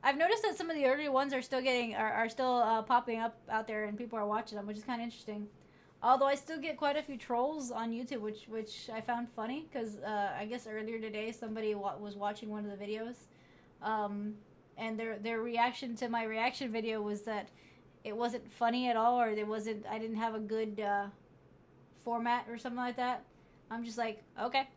I've noticed that some of the earlier ones are still popping up out there, and people are watching them, which is kind of interesting. Although I still get quite a few trolls on YouTube, which I found funny, because I guess earlier today somebody was watching one of the videos, and their reaction to my reaction video was that it wasn't funny at all, or I didn't have a good format or something like that. I'm just like, okay.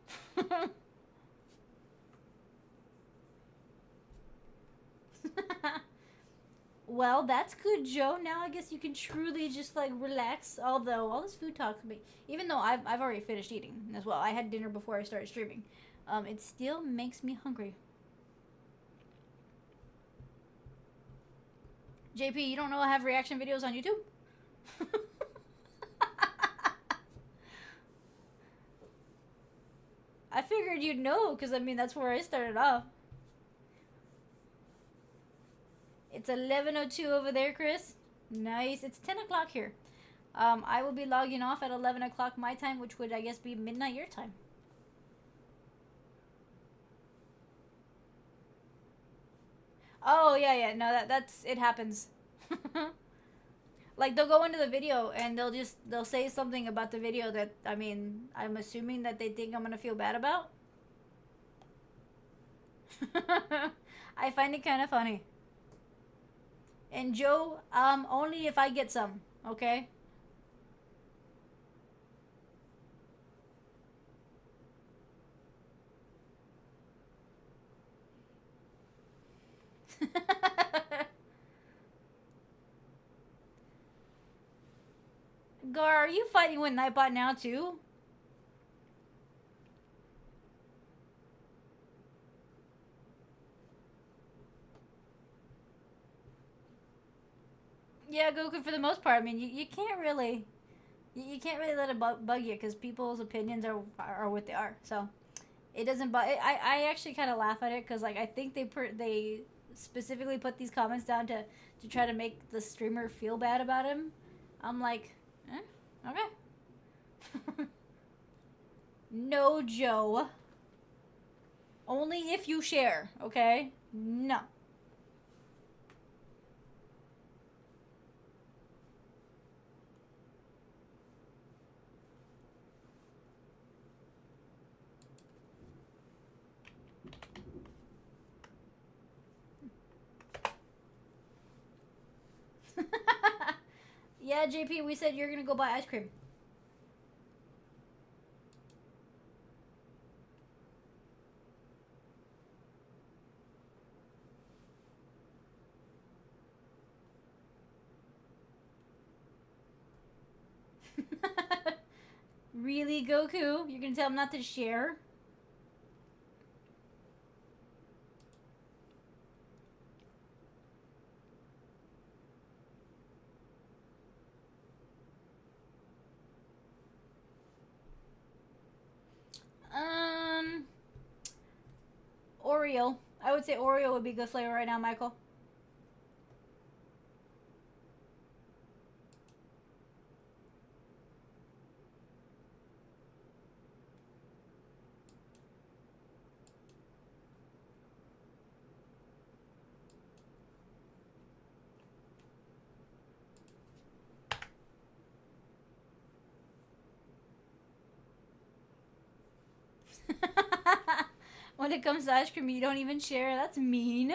Well, that's good, Joe. Now I guess you can truly just like relax. Although all this food talk, even though I've already finished eating as well, I had dinner before I started streaming. It still makes me hungry. JP, you don't know I have reaction videos on YouTube? I figured you'd know, because I mean, that's where I started off. It's 11:02 over there, Chris. Nice. It's 10 o'clock here. I will be logging off at 11 o'clock my time, which would, I guess, be midnight your time. Oh, yeah. No, that's, it happens. Like, they'll go into the video and they'll say something about the video that, I mean, I'm assuming that they think I'm gonna feel bad about. I find it kind of funny. And Joe, only if I get some, okay? Gar, are you fighting with Nightbot now too? Yeah, Goku, for the most part. I mean, you can't really... You can't really let it bug you, because people's opinions are what they are. So, it doesn't bug... I actually kind of laugh at it, because, like, I think they specifically put these comments down to try to make the streamer feel bad about him. I'm like, okay. No, Joe. Only if you share, okay? No. Yeah, JP, we said you're gonna go buy ice cream. Really, Goku? You're gonna tell him not to share? Oreo. I would say Oreo would be a good flavor right now, Michael. When it comes to ice cream, you don't even share. That's mean.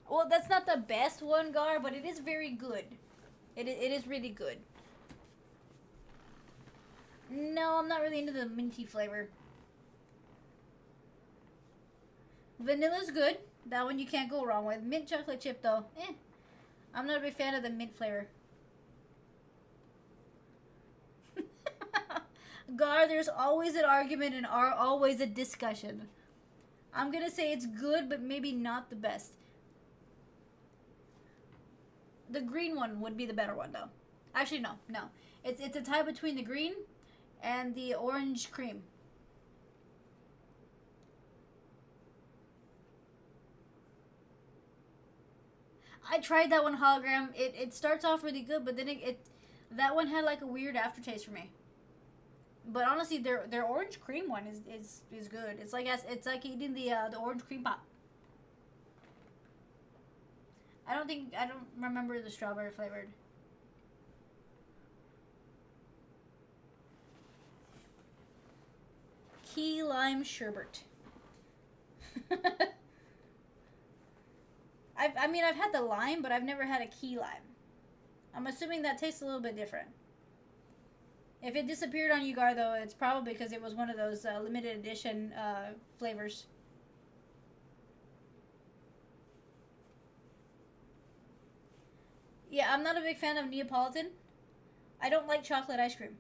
Well, that's not the best one, Gar, but it is very good. It is really good. No, I'm not really into the minty flavor. Vanilla's good. That one you can't go wrong with. Mint chocolate chip, though. I'm not a big fan of the mint flavor. Gar, there's always an argument and always a discussion. I'm gonna say it's good, but maybe not the best. The green one would be the better one, though. Actually, no. It's a tie between the green and the orange cream. I tried that one, hologram. It starts off really good, but then that one had like a weird aftertaste for me. But honestly, their orange cream one is good. It's like eating the orange cream pop. I don't remember the strawberry flavored. Key lime sherbet. I mean, I've had the lime, but I've never had a key lime. I'm assuming that tastes a little bit different. If it disappeared on you, Gar, though, it's probably because it was one of those limited edition flavors. Yeah, I'm not a big fan of Neapolitan. I don't like chocolate ice cream.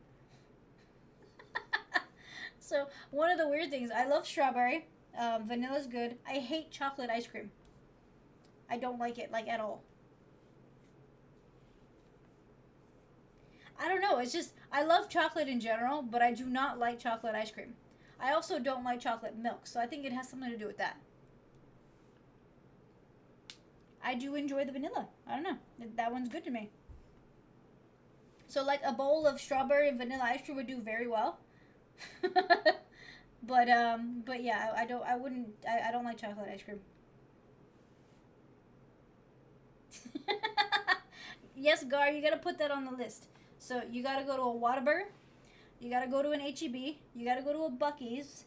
So, one of the weird things, I love strawberry. Vanilla's good. I hate chocolate ice cream. I don't like it, like, at all. I don't know. It's just, I love chocolate in general, but I do not like chocolate ice cream. I also don't like chocolate milk, so I think it has something to do with that. I do enjoy the vanilla. I don't know. That one's good to me. So, like, a bowl of strawberry and vanilla ice cream would do very well. But yeah, I don't like chocolate ice cream. Yes, Gar, you gotta put that on the list. So you gotta go to a Whataburger, you gotta go to an HEB, you gotta go to a Buc-ee's.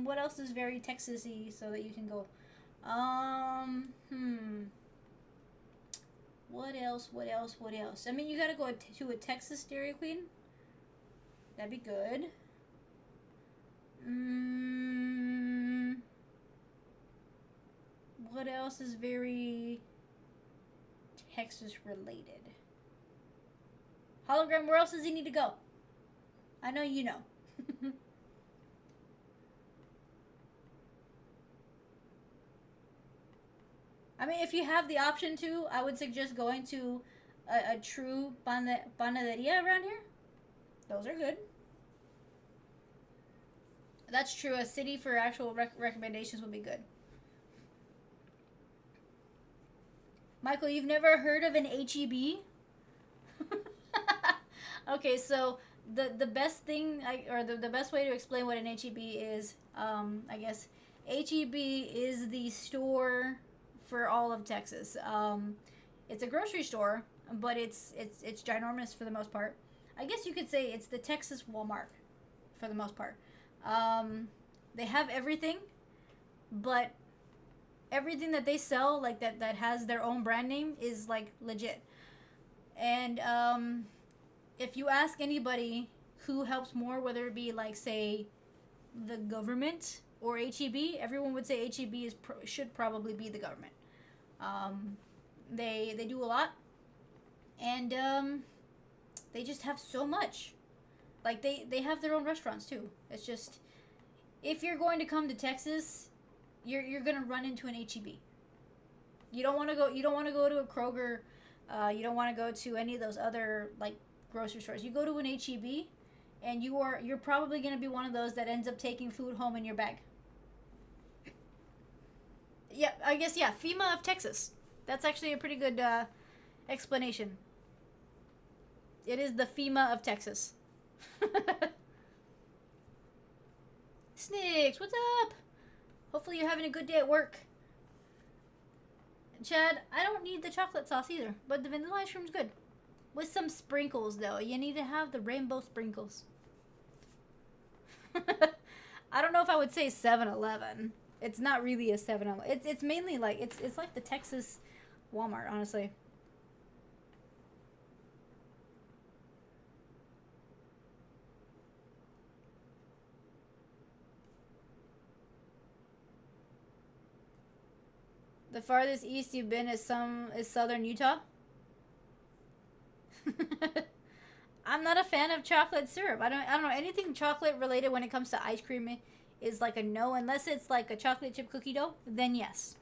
What else is very Texas-y so that you can go? What else? What else? What else? I mean, you gotta go to a Texas Dairy Queen. That'd be good. What else is very Texas related? Hologram, where else does he need to go? I know you know. I mean, if you have the option to, I would suggest going to a true panaderia around here. Those are good. That's true. A city for actual recommendations would be good. Michael, you've never heard of an HEB? Okay, so the best thing, the best way to explain what an HEB is, I guess, HEB is the store for all of Texas. It's a grocery store, but it's ginormous for the most part. I guess you could say it's the Texas Walmart for the most part. They have everything, but everything that they sell, like that has their own brand name, is like legit. And if you ask anybody who helps more, whether it be like, say, the government or HEB, everyone would say HEB should probably be the government. They do a lot, and they just have so much. Like they have their own restaurants too. It's just, if you're going to come to Texas, you're gonna run into an HEB. You don't want to go to a Kroger. You don't want to go to any of those other like grocery stores. You go to an HEB, and you're probably gonna be one of those that ends up taking food home in your bag. Yeah, I guess, yeah. FEMA of Texas. That's actually a pretty good explanation. It is the FEMA of Texas. Snicks, what's up? Hopefully you're having a good day at work. Chad, I don't need the chocolate sauce either, but the vanilla ice cream's good. With some sprinkles, though. You need to have the rainbow sprinkles. I don't know if I would say 7-Eleven. It's not really a 7-Eleven. It's mainly like, it's like the Texas Walmart, honestly. The farthest east you've been is southern Utah. I'm not a fan of chocolate syrup. I don't know anything chocolate related when it comes to ice cream is like a no, unless it's like a chocolate chip cookie dough, then yes.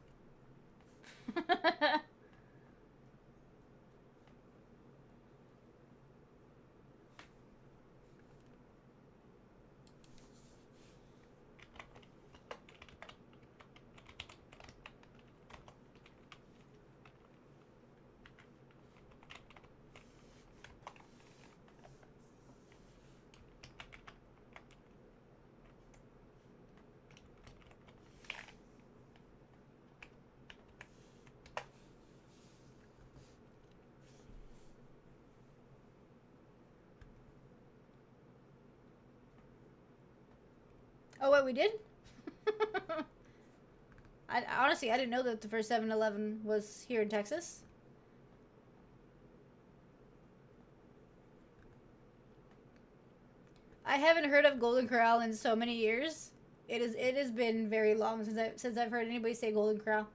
Oh, wait, we did? Honestly, I didn't know that the first 7-Eleven was here in Texas. I haven't heard of Golden Corral in so many years. It has been very long since I've heard anybody say Golden Corral.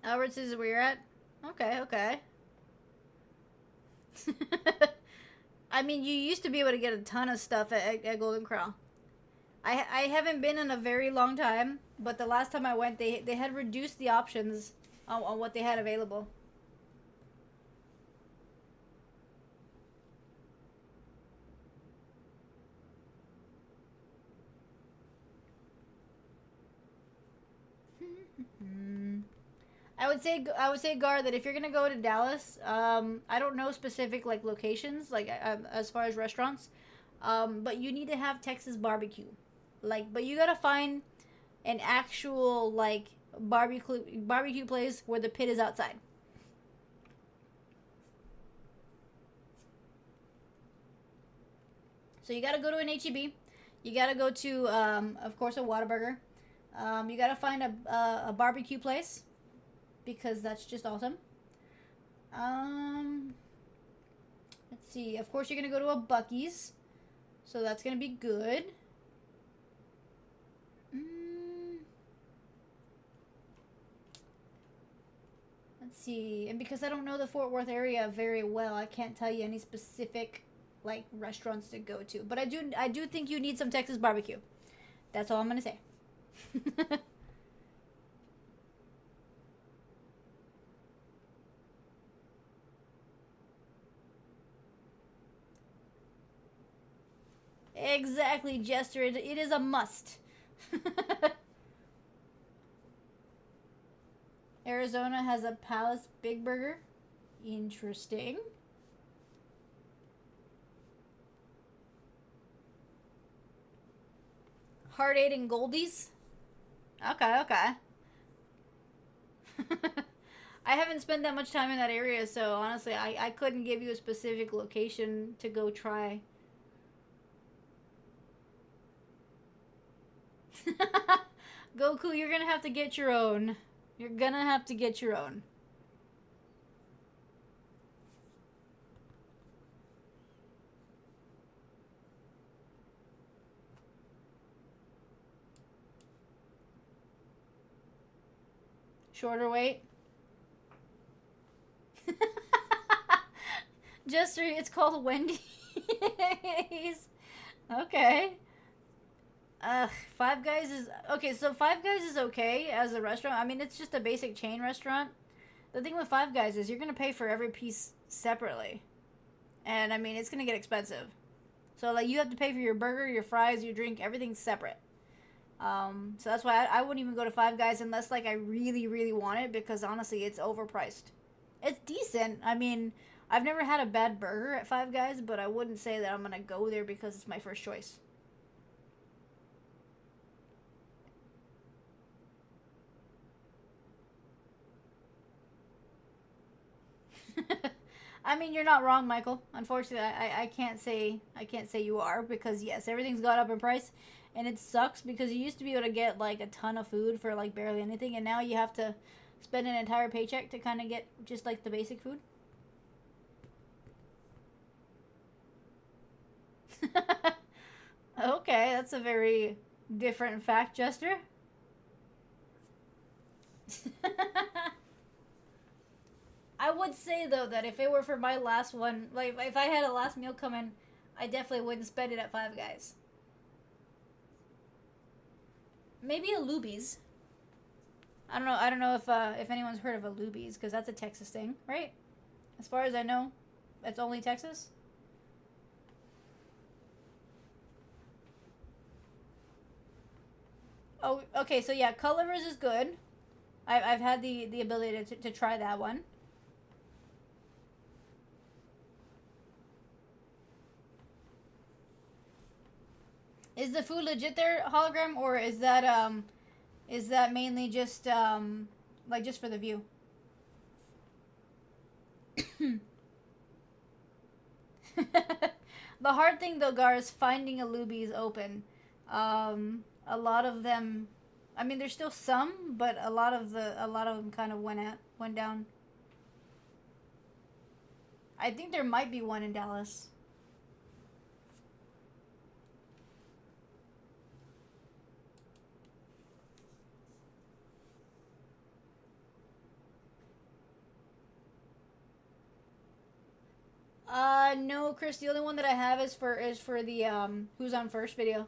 Alberts is where you're at? Okay, okay. I mean, you used to be able to get a ton of stuff at Golden Corral. I haven't been in a very long time, but the last time I went, they had reduced the options on what they had available. I would say Gar that if you're gonna go to Dallas, I don't know specific like locations like as far as restaurants, but you need to have Texas barbecue, like but you gotta find an actual like barbecue place where the pit is outside. So you gotta go to an HEB, you gotta go to of course a Whataburger, you gotta find a barbecue place because that's just awesome. Um, let's see. Of course, you're gonna go to a Buc-ee's, so that's gonna be good. Let's see. And because I don't know the Fort Worth area very well, I can't tell you any specific like restaurants to go to. But I do think you need some Texas barbecue. That's all I'm gonna say. Exactly, Jester. It is a must. Arizona has a Palace Big Burger. Interesting. Heart 8 and Goldies. Okay, okay. I haven't spent that much time in that area, so honestly, I couldn't give you a specific location to go try. Goku, you're gonna have to get your own. You're gonna have to get your own. Shorter wait. Jester, it's called Wendy's. Okay. Five Guys is okay. So Five Guys is okay as a restaurant. I mean, it's just a basic chain restaurant. The thing with Five Guys is you're gonna pay for every piece separately, and I mean it's gonna get expensive. So like you have to pay for your burger, your fries, your drink, everything's separate. So that's why I wouldn't even go to Five Guys unless like I really really want it because honestly it's overpriced. It's decent. I mean, I've never had a bad burger at Five Guys, but I wouldn't say that I'm gonna go there because it's my first choice. I mean, you're not wrong, Michael. Unfortunately, I can't say you are because yes, everything's gone up in price, and it sucks because you used to be able to get like a ton of food for like barely anything, and now you have to spend an entire paycheck to kind of get just like the basic food. Okay, that's a very different fact, Jester. I would say though that if it were for my last one, like if I had a last meal coming, I definitely wouldn't spend it at Five Guys. Maybe a Luby's. I don't know. I don't know if anyone's heard of a Luby's because that's a Texas thing, right? As far as I know, it's only Texas. Oh, okay. So yeah, Cullivers is good. I've had the ability to try that one. Is the food legit there, hologram, or is that mainly just like just for the view? The hard thing though, Gar, is finding a Luby's open. A lot of them, I mean, there's still some, but a lot of them kind of went down. I think there might be one in Dallas. No, Chris. The only one that I have is for the who's on first video.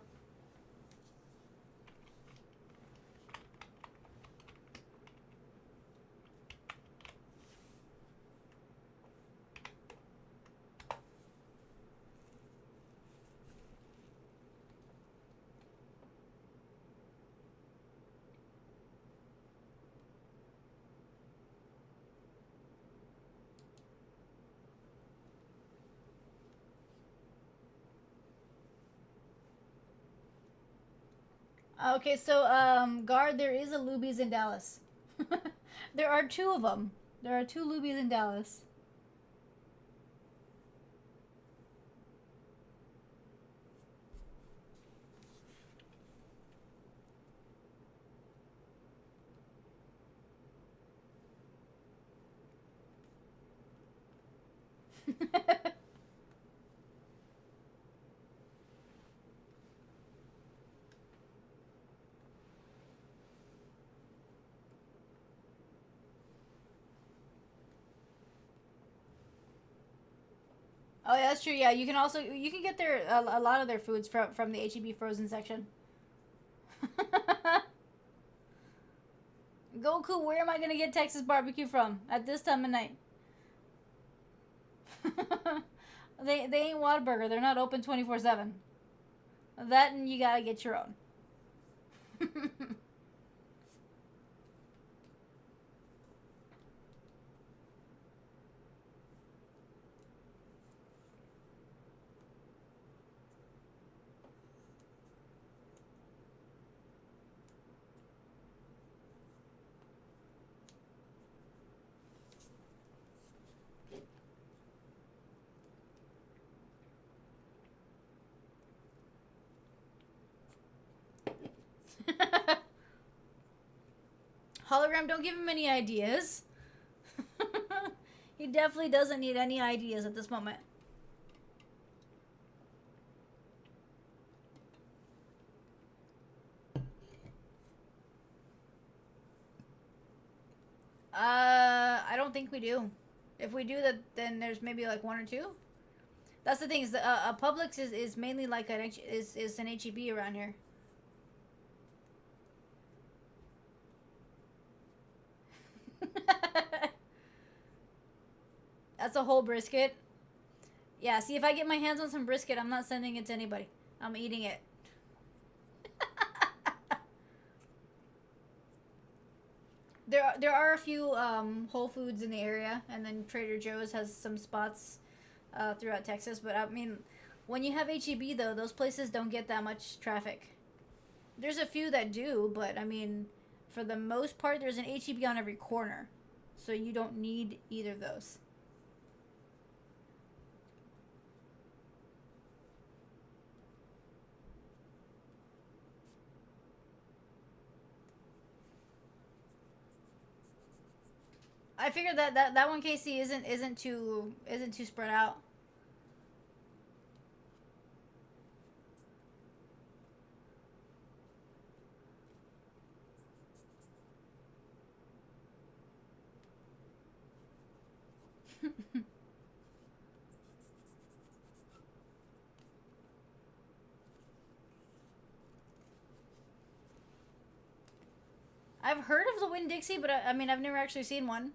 Okay, so guard, there is a Luby's in Dallas. There are two of them. There are two Luby's in Dallas. Oh yeah, that's true. Yeah, you can get their a lot of their foods from the HEB frozen section. Goku, where am I gonna get Texas barbecue from at this time of night? They ain't Whataburger. They're not open 24/7. That and you gotta get your own. Hologram, don't give him any ideas. He definitely doesn't need any ideas at this moment. I don't think we do. If we do that, then there's maybe like one or two. That's the thing is, a Publix is mainly like is an HEB around here. That's a whole brisket. Yeah, see, if I get my hands on some brisket, I'm not sending it to anybody. I'm eating it. There are a few Whole Foods in the area, and then Trader Joe's has some spots throughout Texas. But I mean, when you have HEB though, those places don't get that much traffic. There's a few that do, but I mean, for the most part, there's an HEB on every corner, so you don't need either of those. I figured that one Casey isn't too spread out. I've heard of the Winn Dixie, but I mean I've never actually seen one.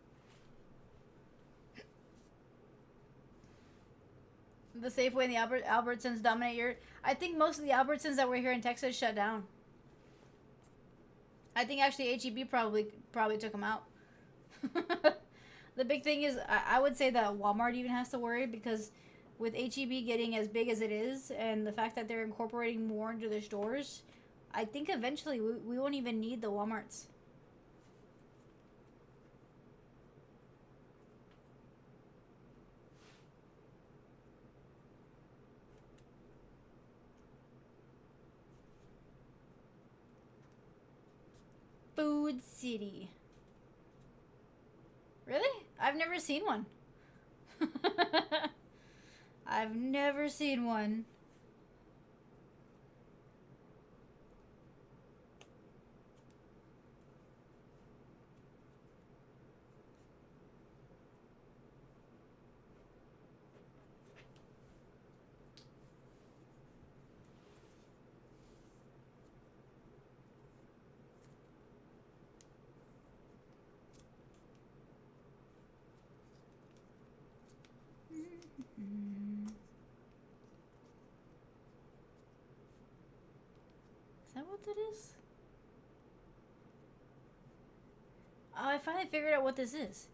The Safeway and the Albertsons dominate your. I think most of the Albertsons that were here in Texas shut down. I think actually HEB probably took them out. The big thing is, I would say that Walmart even has to worry because with HEB getting as big as it is and the fact that they're incorporating more into their stores, I think eventually we won't even need the Walmarts. Food City. Really? I've never seen one. I've never seen one. Is that what that is? Oh, I finally figured out what this is.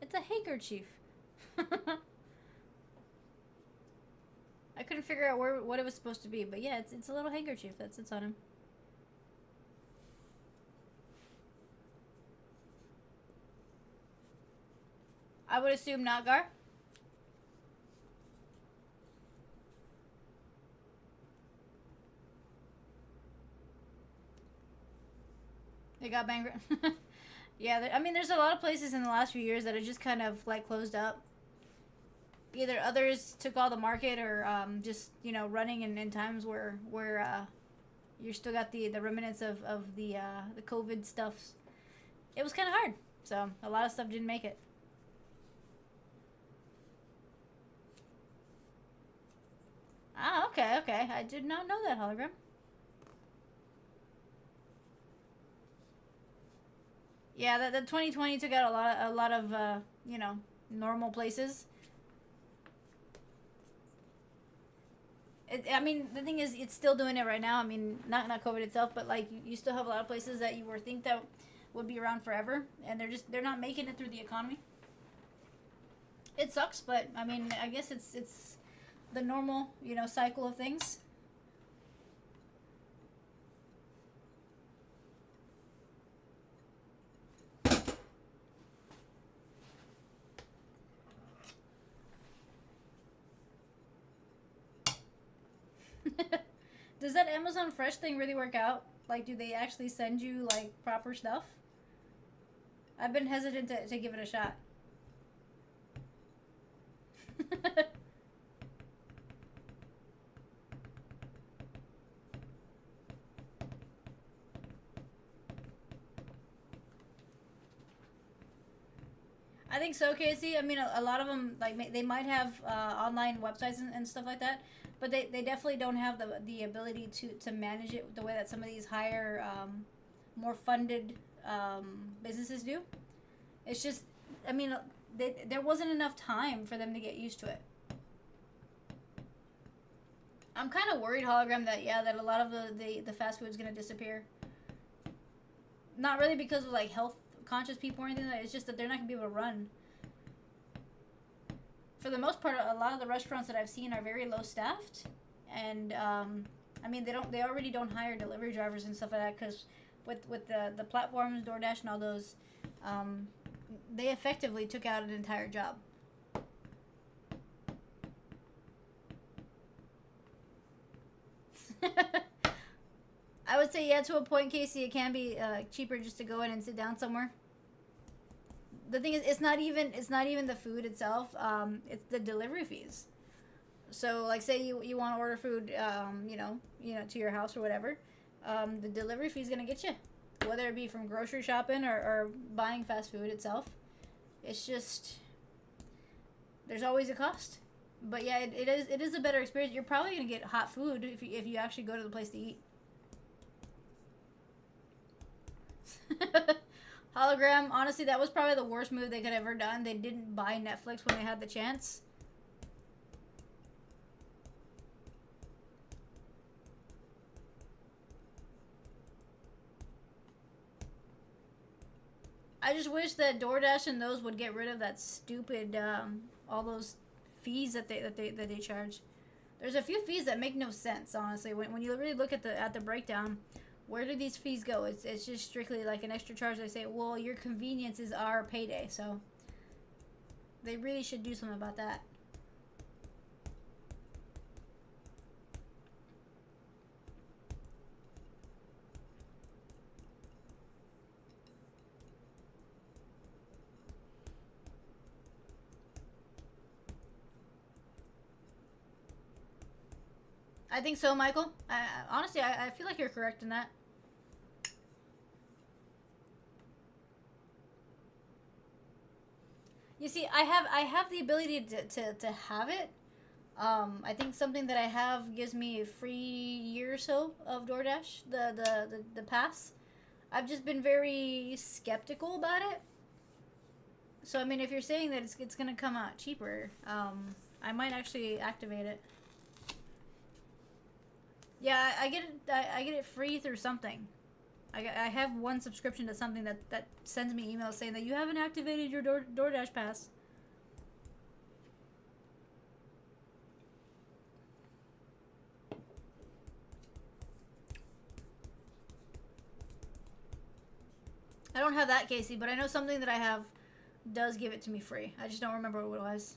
It's a handkerchief. I couldn't figure out what it was supposed to be, but yeah, it's a little handkerchief that sits on him. I would assume not, Gar. They got bankrupt. Yeah, I mean, there's a lot of places in the last few years that have just kind of like closed up. Either others took all the market, or just running in times where you still got the remnants of the COVID stuff. It was kind of hard, so a lot of stuff didn't make it. Ah, okay, okay. I did not know that, hologram. Yeah, the 2020 took out a lot of normal places. I mean, the thing is, it's still doing it right now. I mean, not COVID itself, but like you still have a lot of places that you would think that would be around forever, and they're not making it through the economy. It sucks, but I mean, I guess it's the normal cycle of things. Does that Amazon Fresh thing really work out? Like, do they actually send you like proper stuff? I've been hesitant to give it a shot. I think so, Casey. I mean, a lot of them, like, they might have online websites and stuff like that, but they definitely don't have the ability to manage it the way that some of these higher, more funded businesses do. It's just, I mean, there wasn't enough time for them to get used to it. I'm kind of worried, hologram, that a lot of the fast food is gonna disappear. Not really because of like health conscious people or anything like that. It's just that they're not gonna be able to run. For the most part, a lot of the restaurants that I've seen are very low staffed, and I mean they already don't hire delivery drivers and stuff like that because with the platforms, DoorDash and all those, they effectively took out an entire job. I would say, yeah, to a point, Casey, it can be cheaper just to go in and sit down somewhere. The thing is, it's not even the food itself. It's the delivery fees. So, like, say you want to order food, to your house or whatever, the delivery fee is gonna get you, whether it be from grocery shopping or buying fast food itself. It's just there's always a cost. But yeah, it is a better experience. You're probably gonna get hot food if you actually go to the place to eat. Hologram, honestly, that was probably the worst move they could have ever done. They didn't buy Netflix when they had the chance. I just wish that DoorDash and those would get rid of that stupid all those fees that they charge. There's a few fees that make no sense, honestly. When you really look at the breakdown, where do these fees go? It's just strictly like an extra charge. They say, well, your convenience is our payday, so they really should do something about that. I think so, Michael. Honestly, I feel like you're correct in that. You see, I have the ability to have it. I think something that I have gives me a free year or so of DoorDash, the pass. I've just been very skeptical about it. So I mean, if you're saying that it's gonna come out cheaper, I might actually activate it. Yeah, I get it. I get it free through something. I have one subscription to something that sends me emails saying that you haven't activated your DoorDash pass. I don't have that, Casey, but I know something that I have does give it to me free. I just don't remember what it was.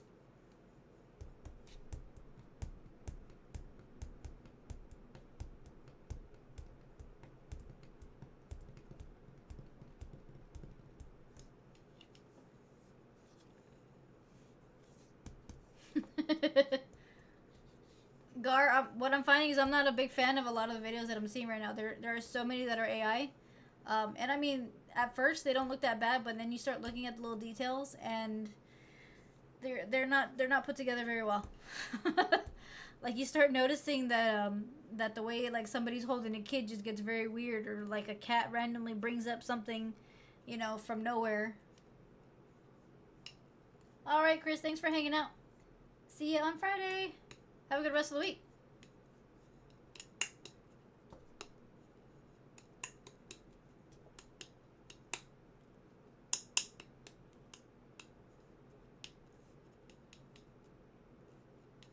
Gar, what I'm finding is I'm not a big fan of a lot of the videos that I'm seeing right now. There are so many that are AI, and I mean, at first they don't look that bad, but then you start looking at the little details, and they're not put together very well. Like you start noticing that the way like somebody's holding a kid just gets very weird, or like a cat randomly brings up something, from nowhere. All right, Chris, thanks for hanging out. See you on Friday. Have a good rest of the week.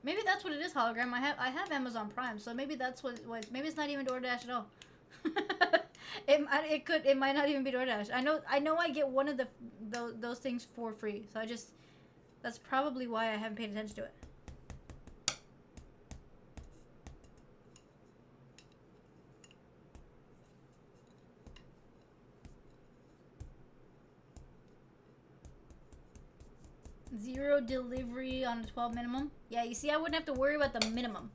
Maybe that's what it is, hologram. I have Amazon Prime, so maybe that's what maybe it's not even DoorDash at all. It might not even be DoorDash. I know I get one of those things for free. So that's probably why I haven't paid attention to it. Zero delivery on a 12 minimum. Yeah, you see, I wouldn't have to worry about the minimum.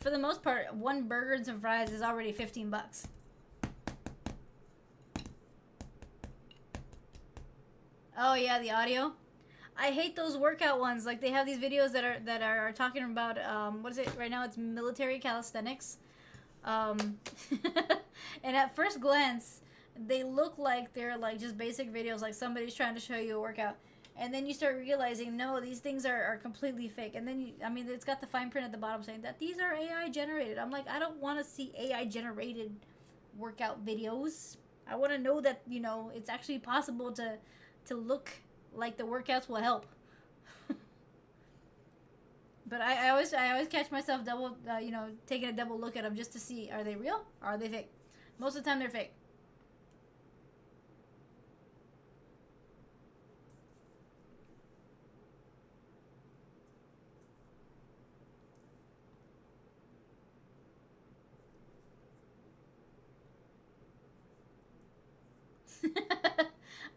For the most part, one burger and some fries is already 15 bucks. Oh yeah, the audio. I hate those workout ones. Like they have these videos that are talking about what is it right now? It's military calisthenics. Um, and at first glance, they look like they're like just basic videos, like somebody's trying to show you a workout. And then you start realizing, no, these things are completely fake. And then, I mean, it's got the fine print at the bottom saying that these are AI generated. I'm like, I don't want to see AI generated workout videos. I want to know that, it's actually possible to look like the workouts will help. But I always catch myself double, taking a double look at them just to see, are they real or are they fake? Most of the time they're fake.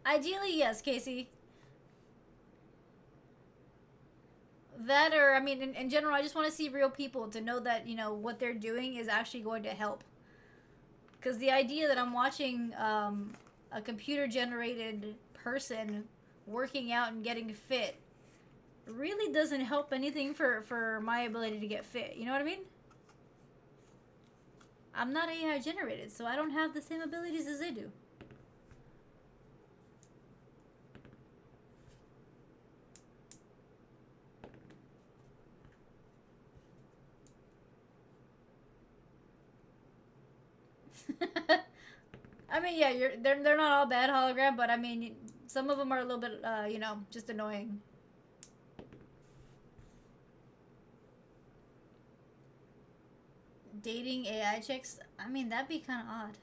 Ideally, yes, Casey. That or, I mean, in general, I just want to see real people to know that, what they're doing is actually going to help. Because the idea that I'm watching a computer-generated person working out and getting fit really doesn't help anything for my ability to get fit. You know what I mean? I'm not AI generated, so I don't have the same abilities as they do. I mean, yeah, they're not all bad hologram, but I mean, some of them are a little bit, you know, just annoying. Dating AI chicks. I mean, that'd be kind of odd.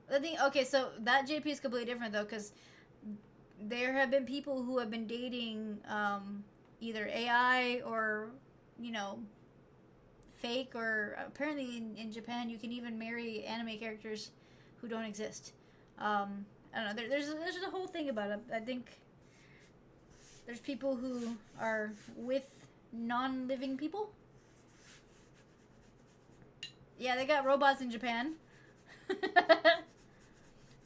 The thing, okay, so that JP is completely different though, because there have been people who have been dating either AI or, you know, fake, or apparently in Japan you can even marry anime characters who don't exist. I don't know. There's a whole thing about it. I think there's people who are with non-living people. Yeah, they got robots in Japan.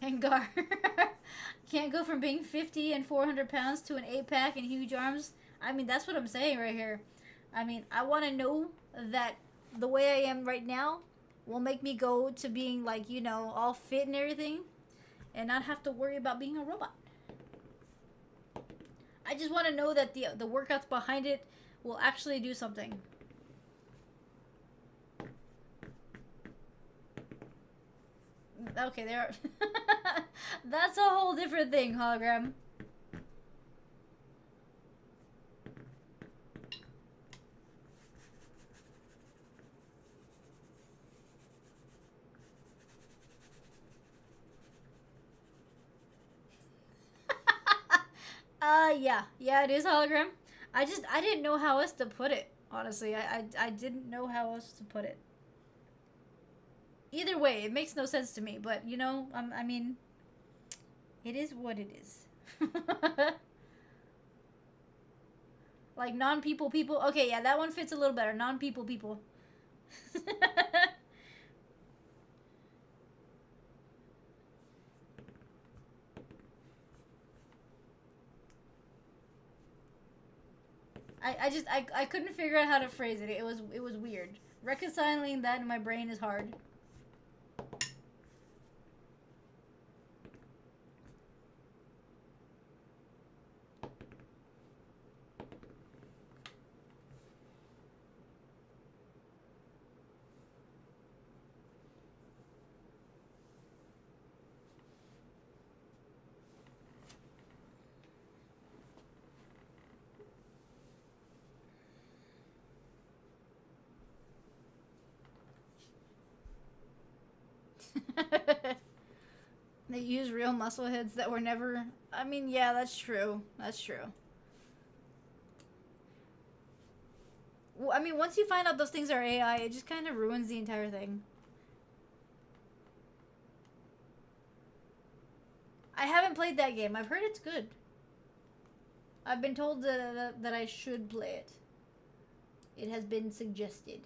And Gar can't go from being 50 and 400 pounds to an 8-pack and huge arms. I mean, that's what I'm saying right here. I mean, I want to know that the way I am right now will make me go to being, like, you know, all fit and everything and not have to worry about being a robot. I just want to know that the workouts behind it will actually do something. Okay, there are. That's a whole different thing, hologram. Yeah, it is hologram. I didn't know how else to put it. Honestly, I didn't know how else to put it. Either way, it makes no sense to me. But you know, I mean, it is what it is. Like non-people people. Okay, yeah, that one fits a little better. Non-people people. I couldn't figure out how to phrase it. It was weird. Reconciling that in my brain is hard. They use real muscle heads that were never. I mean, yeah, that's true. That's true. Well, I mean, once you find out those things are AI, it just kind of ruins the entire thing. I haven't played that game. I've heard it's good. I've been told that I should play it. It has been suggested.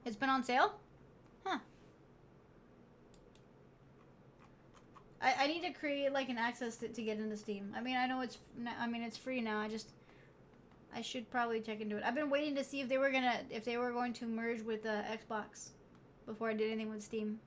It's been on sale? Huh. I need to create like an access to get into Steam. I mean, I know it's free now. I should probably check into it. I've been waiting to see if they were going to merge with Xbox before I did anything with Steam.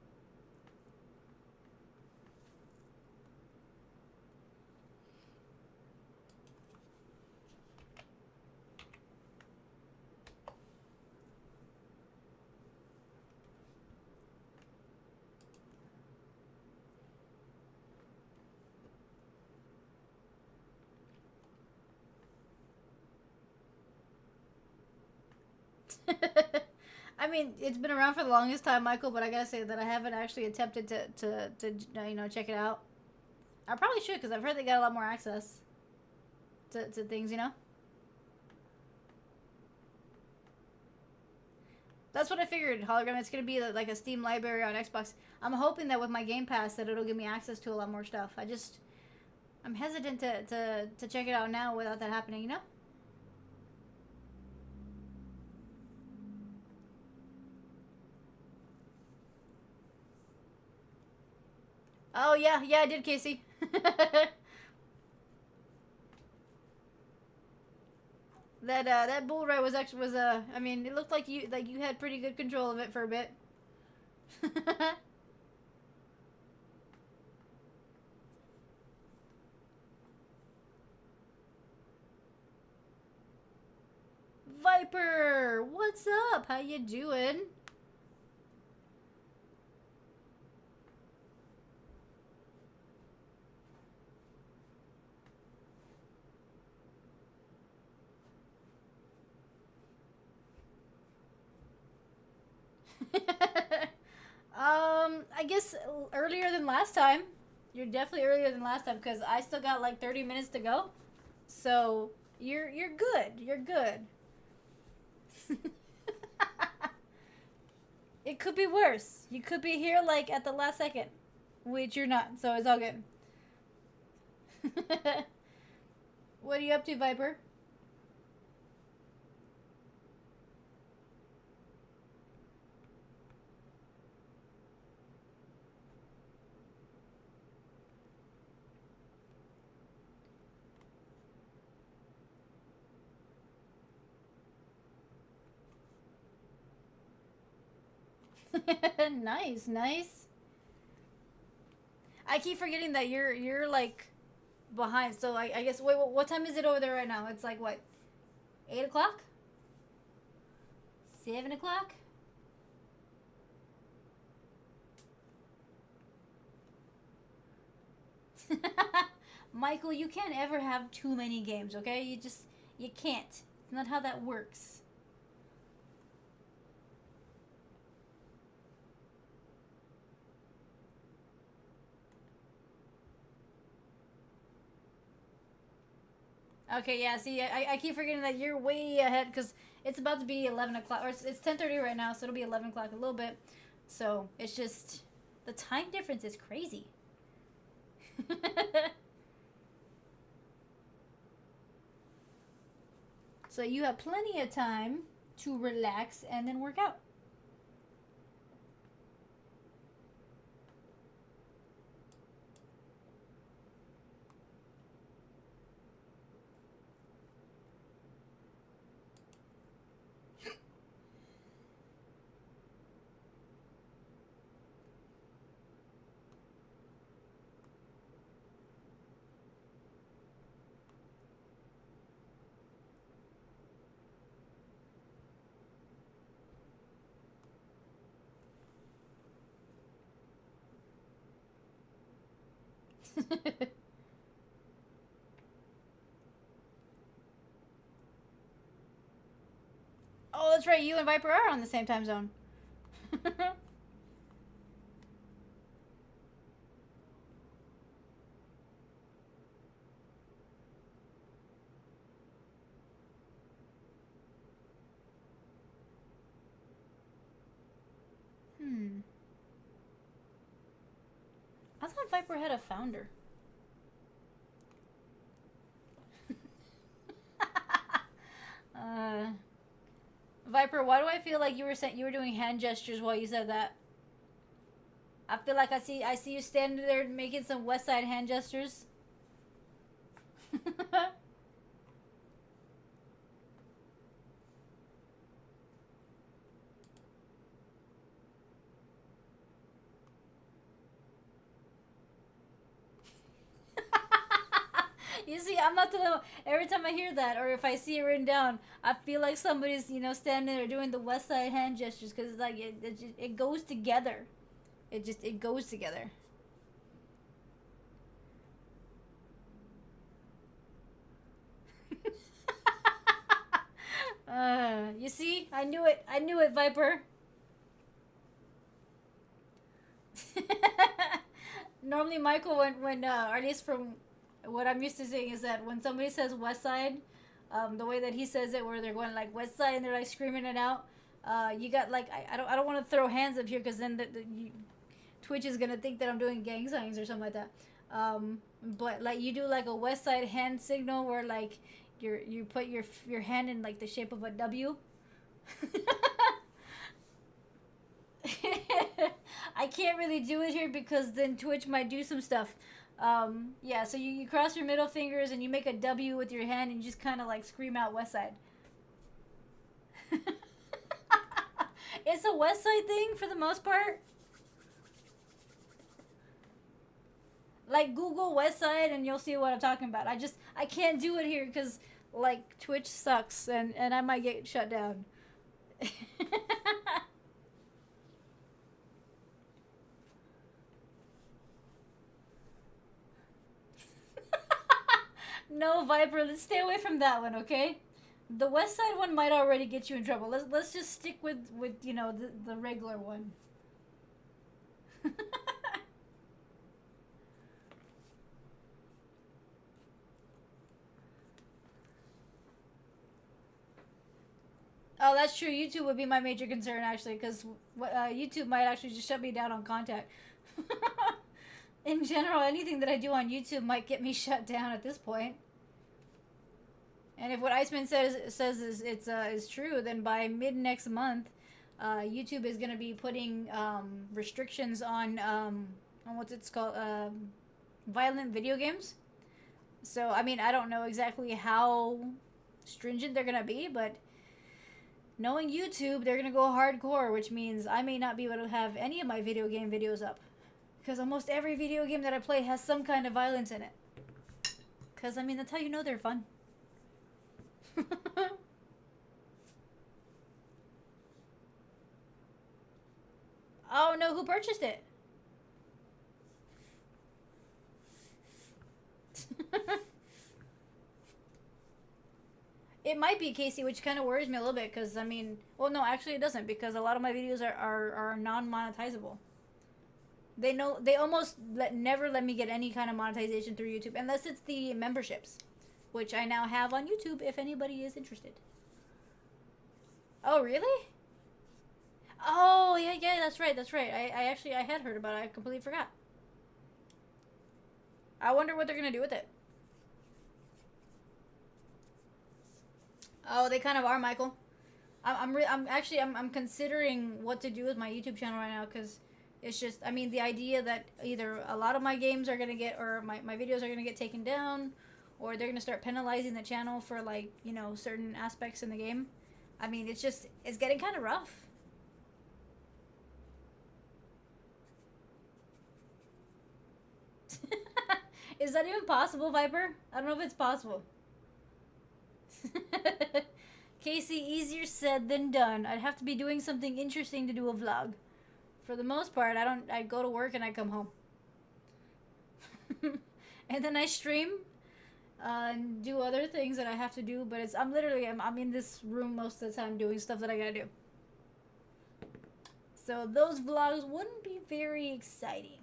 I mean, it's been around for the longest time, Michael, but I gotta say that I haven't actually attempted to you know, check it out. I probably should, because I've heard they got a lot more access to things, you know? That's what I figured, hologram. It's gonna be like a Steam library on Xbox. I'm hoping that with my Game Pass that it'll give me access to a lot more stuff. I'm hesitant to check it out now without that happening, you know? Oh yeah, yeah, I did, Casey. That bull ride was actually I mean, it looked like you had pretty good control of it for a bit. Viper, what's up? How you doing? I guess earlier than last time. You're definitely earlier than last time because I still got like 30 minutes to go. So you're good. You're good. It could be worse. You could be here like at the last second, which you're not. So it's all good. What are you up to, Viper? Nice, nice. I keep forgetting that you're like behind. So I guess wait, what time is it over there right now? It's like what, 8 o'clock, 7 o'clock. Michael, you can't ever have too many games, okay? You can't. It's not how that works. Okay, yeah, see, I keep forgetting that you're way ahead because it's about to be 11 o'clock, or it's 10:30 right now, so it'll be 11 o'clock in a little bit. So it's just, the time difference is crazy. So you have plenty of time to relax and then work out. Oh, that's right. You and Viper are on the same time zone. Hmm. I thought Viper had a founder. uh, Viper, why do I feel like you were doing hand gestures while you said that? I feel like I see you standing there making some West Side hand gestures. You see, I'm not the every time I hear that or if I see it written down, I feel like somebody's, standing there doing the West Side hand gestures because it's like it goes together. It goes together. You see? I knew it. I knew it, Viper. Normally, Michael, when at least from what I'm used to seeing, is that when somebody says West Side, the way that he says it, where they're going like West Side and they're like screaming it out, you got like I don't want to throw hands up here because then Twitch is gonna think that I'm doing gang signs or something like that. But like you do like a West Side hand signal where like you put your hand in like the shape of a W. I can't really do it here because then Twitch might do some stuff. Yeah, so you cross your middle fingers and you make a W with your hand and you just kind of like scream out West Side. It's a West Side thing for the most part. Like Google West Side and you'll see what I'm talking about. I can't do it here because like Twitch sucks and I might get shut down. No, Viper, let's stay away from that one, okay? The West Side one might already get you in trouble. Let's just stick with you know the regular one. Oh, that's true. YouTube would be my major concern actually, because YouTube might actually just shut me down on contact. In general, anything that I do on YouTube might get me shut down at this point. And if what Iceman says is true, then by mid next month, YouTube is going to be putting restrictions on what's it's called, violent video games. So I mean, I don't know exactly how stringent they're going to be, but knowing YouTube, they're going to go hardcore, which means I may not be able to have any of my video game videos up. Because almost every video game that I play has some kind of violence in it. Because, I mean, that's how you know they're fun. Oh, no, who purchased it? It might be Casey, which kind of worries me a little bit, because, I mean... Well, no, actually it doesn't, because a lot of my videos are non-monetizable. They almost never let me get any kind of monetization through YouTube, unless it's the memberships, which I now have on YouTube, if anybody is interested. Oh, really? Oh, yeah, that's right. I had heard about it. I completely forgot. I wonder what they're going to do with it. Oh, they kind of are, Michael. I'm considering what to do with my YouTube channel right now, because it's just, I mean, the idea that either a lot of my games are going to get, or my videos are going to get taken down, or they're going to start penalizing the channel for, like, you know, certain aspects in the game. I mean, it's getting kind of rough. Is that even possible, Viper? I don't know if it's possible. Casey, easier said than done. I'd have to be doing something interesting to do a vlog. For the most part, I go to work and I come home. And then I stream and do other things that I have to do, but I'm in this room most of the time doing stuff that I gotta do. So those vlogs wouldn't be very exciting.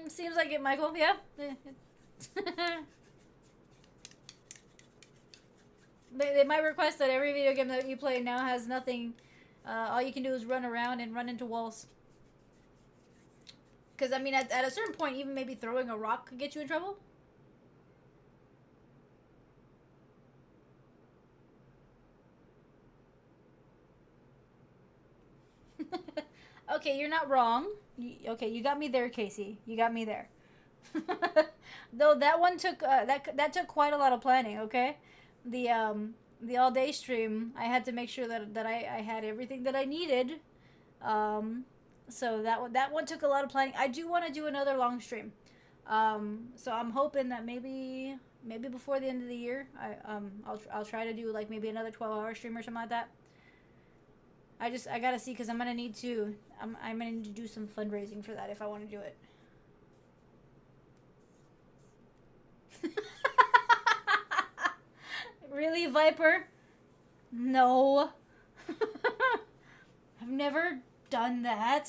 Seems like it, Michael. Yeah. They might request that every video game that you play now has nothing. All you can do is run around and run into walls. Because, I mean, at a certain point, even maybe throwing a rock could get you in trouble. Okay, you're not wrong. Okay, you got me there, Casey. You got me there. Though that one took that took quite a lot of planning. Okay, the all day stream, I had to make sure that I had everything that I needed. So that one took a lot of planning. I do want to do another long stream. So I'm hoping that maybe before the end of the year, I'll try to do like maybe another 12-hour stream or something like that. I gotta see, because I'm gonna need to do some fundraising for that if I want to do it. Really, Viper? No. I've never done that.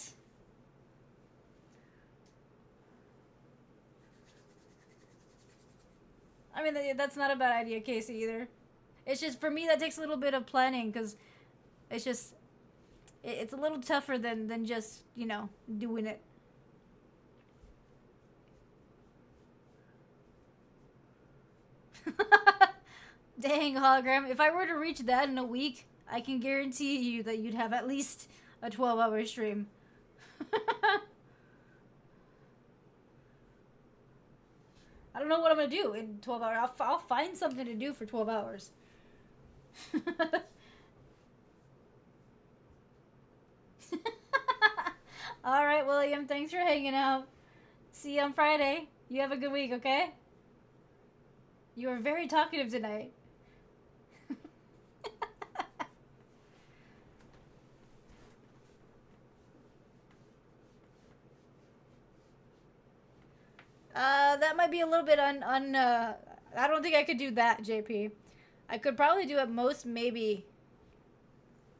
I mean, that's not a bad idea, Casey, either. It's just, for me, that takes a little bit of planning, because it's just... It's a little tougher than just, you know, doing it. Dang, hologram. If I were to reach that in a week, I can guarantee you that you'd have at least a 12-hour stream. I don't know what I'm gonna do in 12 hours. I'll find something to do for 12 hours. All right, William. Thanks for hanging out. See you on Friday. You have a good week, okay? You are very talkative tonight. That might be a little bit I don't think I could do that, JP. I could probably do at most maybe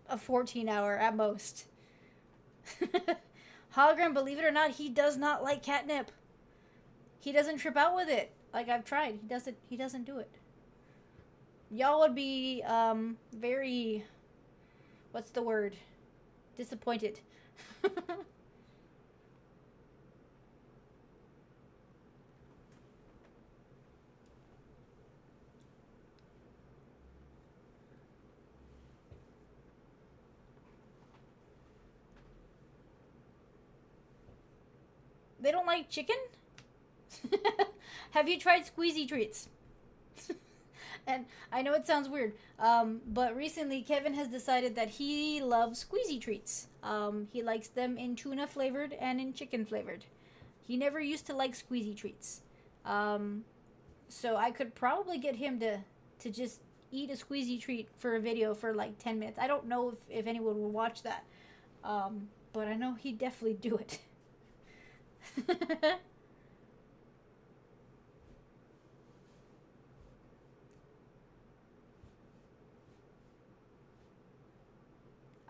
a 14-hour at most. Hologram, believe it or not, he does not like catnip. He doesn't trip out with it. Like, I've tried. He doesn't do it. Y'all would be very, what's the word? Disappointed. They don't like chicken? Have you tried squeezy treats? And I know it sounds weird, but recently Kevin has decided that he loves squeezy treats. He likes them in tuna flavored and in chicken flavored. He never used to like squeezy treats. So I could probably get him to just eat a squeezy treat for a video for like 10 minutes. I don't know if anyone will watch that, but I know he'd definitely do it.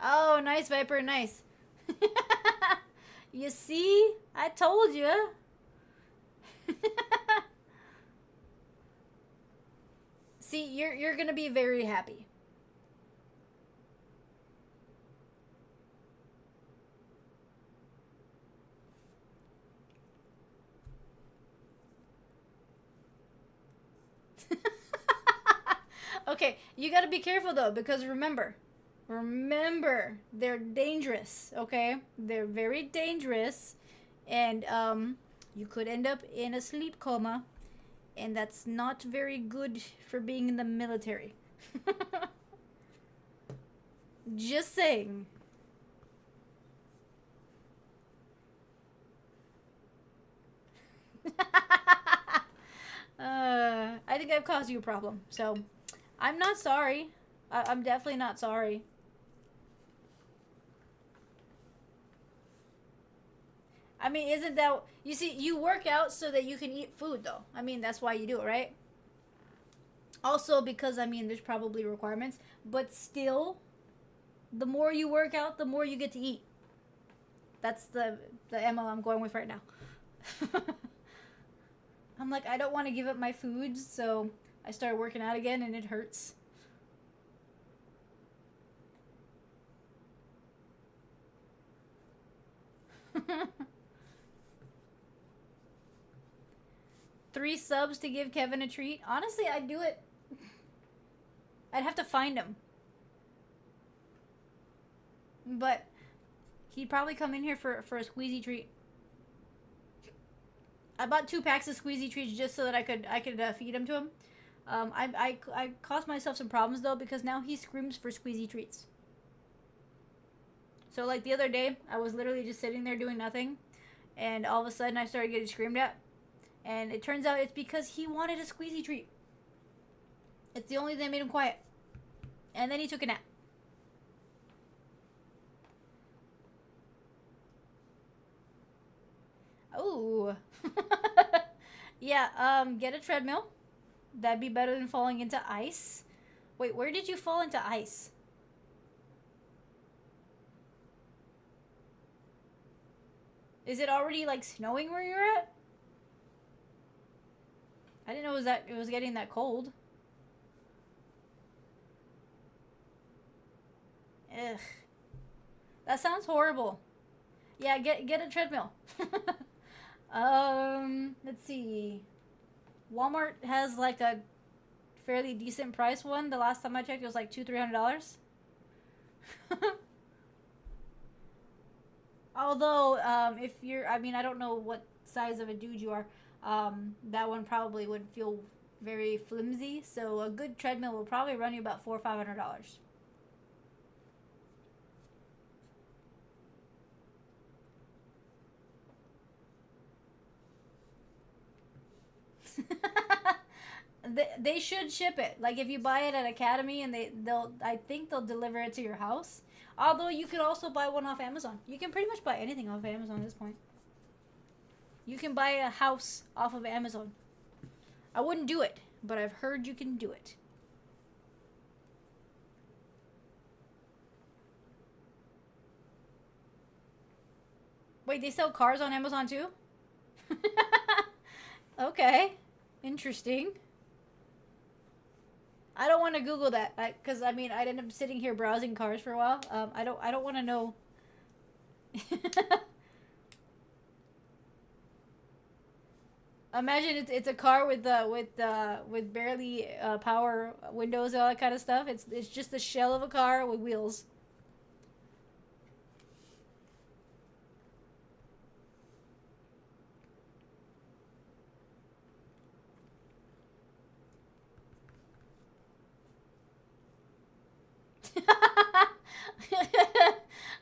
Oh, nice, Viper, nice. You see? I told you. See, you're gonna be very happy. Okay, you gotta be careful though, because remember, they're dangerous, okay? They're very dangerous, and you could end up in a sleep coma, and that's not very good for being in the military. Just saying. I think I've caused you a problem, so I'm not sorry. I'm definitely not sorry. I mean, isn't that... You see, you work out so that you can eat food, though. I mean, that's why you do it, right? Also, because, I mean, there's probably requirements. But still, the more you work out, the more you get to eat. That's the MO I'm going with right now. I'm like, I don't want to give up my food, so I started working out again, and it hurts. Three subs to give Kevin a treat. Honestly, I'd do it. I'd have to find him. But he'd probably come in here for a squeezy treat. I bought 2 packs of squeezy treats just so that I could feed them to him. I caused myself some problems though, because now he screams for squeezy treats. So like the other day, I was literally just sitting there doing nothing, and all of a sudden I started getting screamed at. And it turns out it's because he wanted a squeezy treat. It's the only thing that made him quiet. And then he took a nap. Oh. Yeah, get a treadmill. That'd be better than falling into ice. Wait, where did you fall into ice? Is it already like snowing where you're at? I didn't know it was getting that cold. Ugh. That sounds horrible. Yeah, get a treadmill. Let's see. Walmart has like a fairly decent price one. The last time I checked, it was like $200-300. Although, if you're, I mean, I don't know what size of a dude you are. That one probably would feel very flimsy. So a good treadmill will probably run you about $400 or $500. They should ship it. Like if you buy it at Academy, and they'll I think they'll deliver it to your house. Although you could also buy one off Amazon. You can pretty much buy anything off Amazon at this point. You can buy a house off of Amazon. I wouldn't do it, but I've heard you can do it. Wait, they sell cars on Amazon too? Okay. Interesting. I don't want to Google that because I mean I'd end up sitting here browsing cars for a while. I don't want to know. Imagine it's a car with barely power windows and all that kind of stuff. It's just the shell of a car with wheels.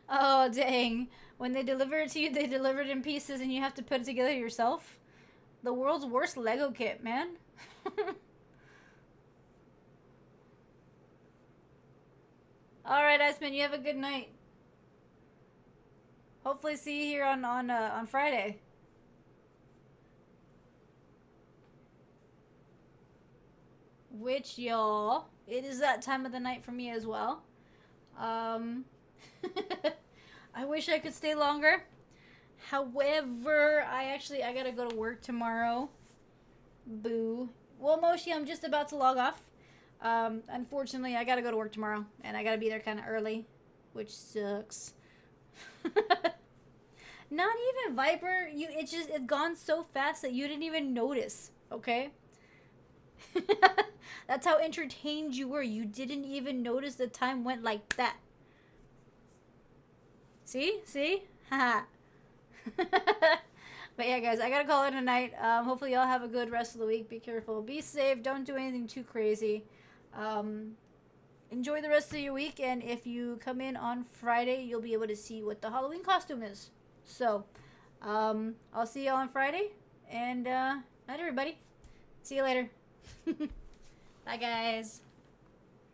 Oh dang! When they deliver it to you, they deliver it in pieces, and you have to put it together yourself. The world's worst Lego kit, man. All right, Iceman, you have a good night. Hopefully, see you here on Friday. Which y'all, it is that time of the night for me as well. Um, I wish I could stay longer. However, I gotta go to work tomorrow. Boo. Well, Moshi, I'm just about to log off. Unfortunately, I gotta go to work tomorrow, and I gotta be there kind of early, which sucks. Not even Viper. It's gone so fast that you didn't even notice. Okay. That's how entertained you were. You didn't even notice the time went like that. See? See? Haha. But yeah, guys, I gotta call it a night. Hopefully y'all have a good rest of the week. Be careful. Be safe. Don't do anything too crazy. Enjoy the rest of your week. And if you come in on Friday, you'll be able to see what the Halloween costume is. So, I'll see y'all on Friday. And, night, everybody. See you later. Bye, guys.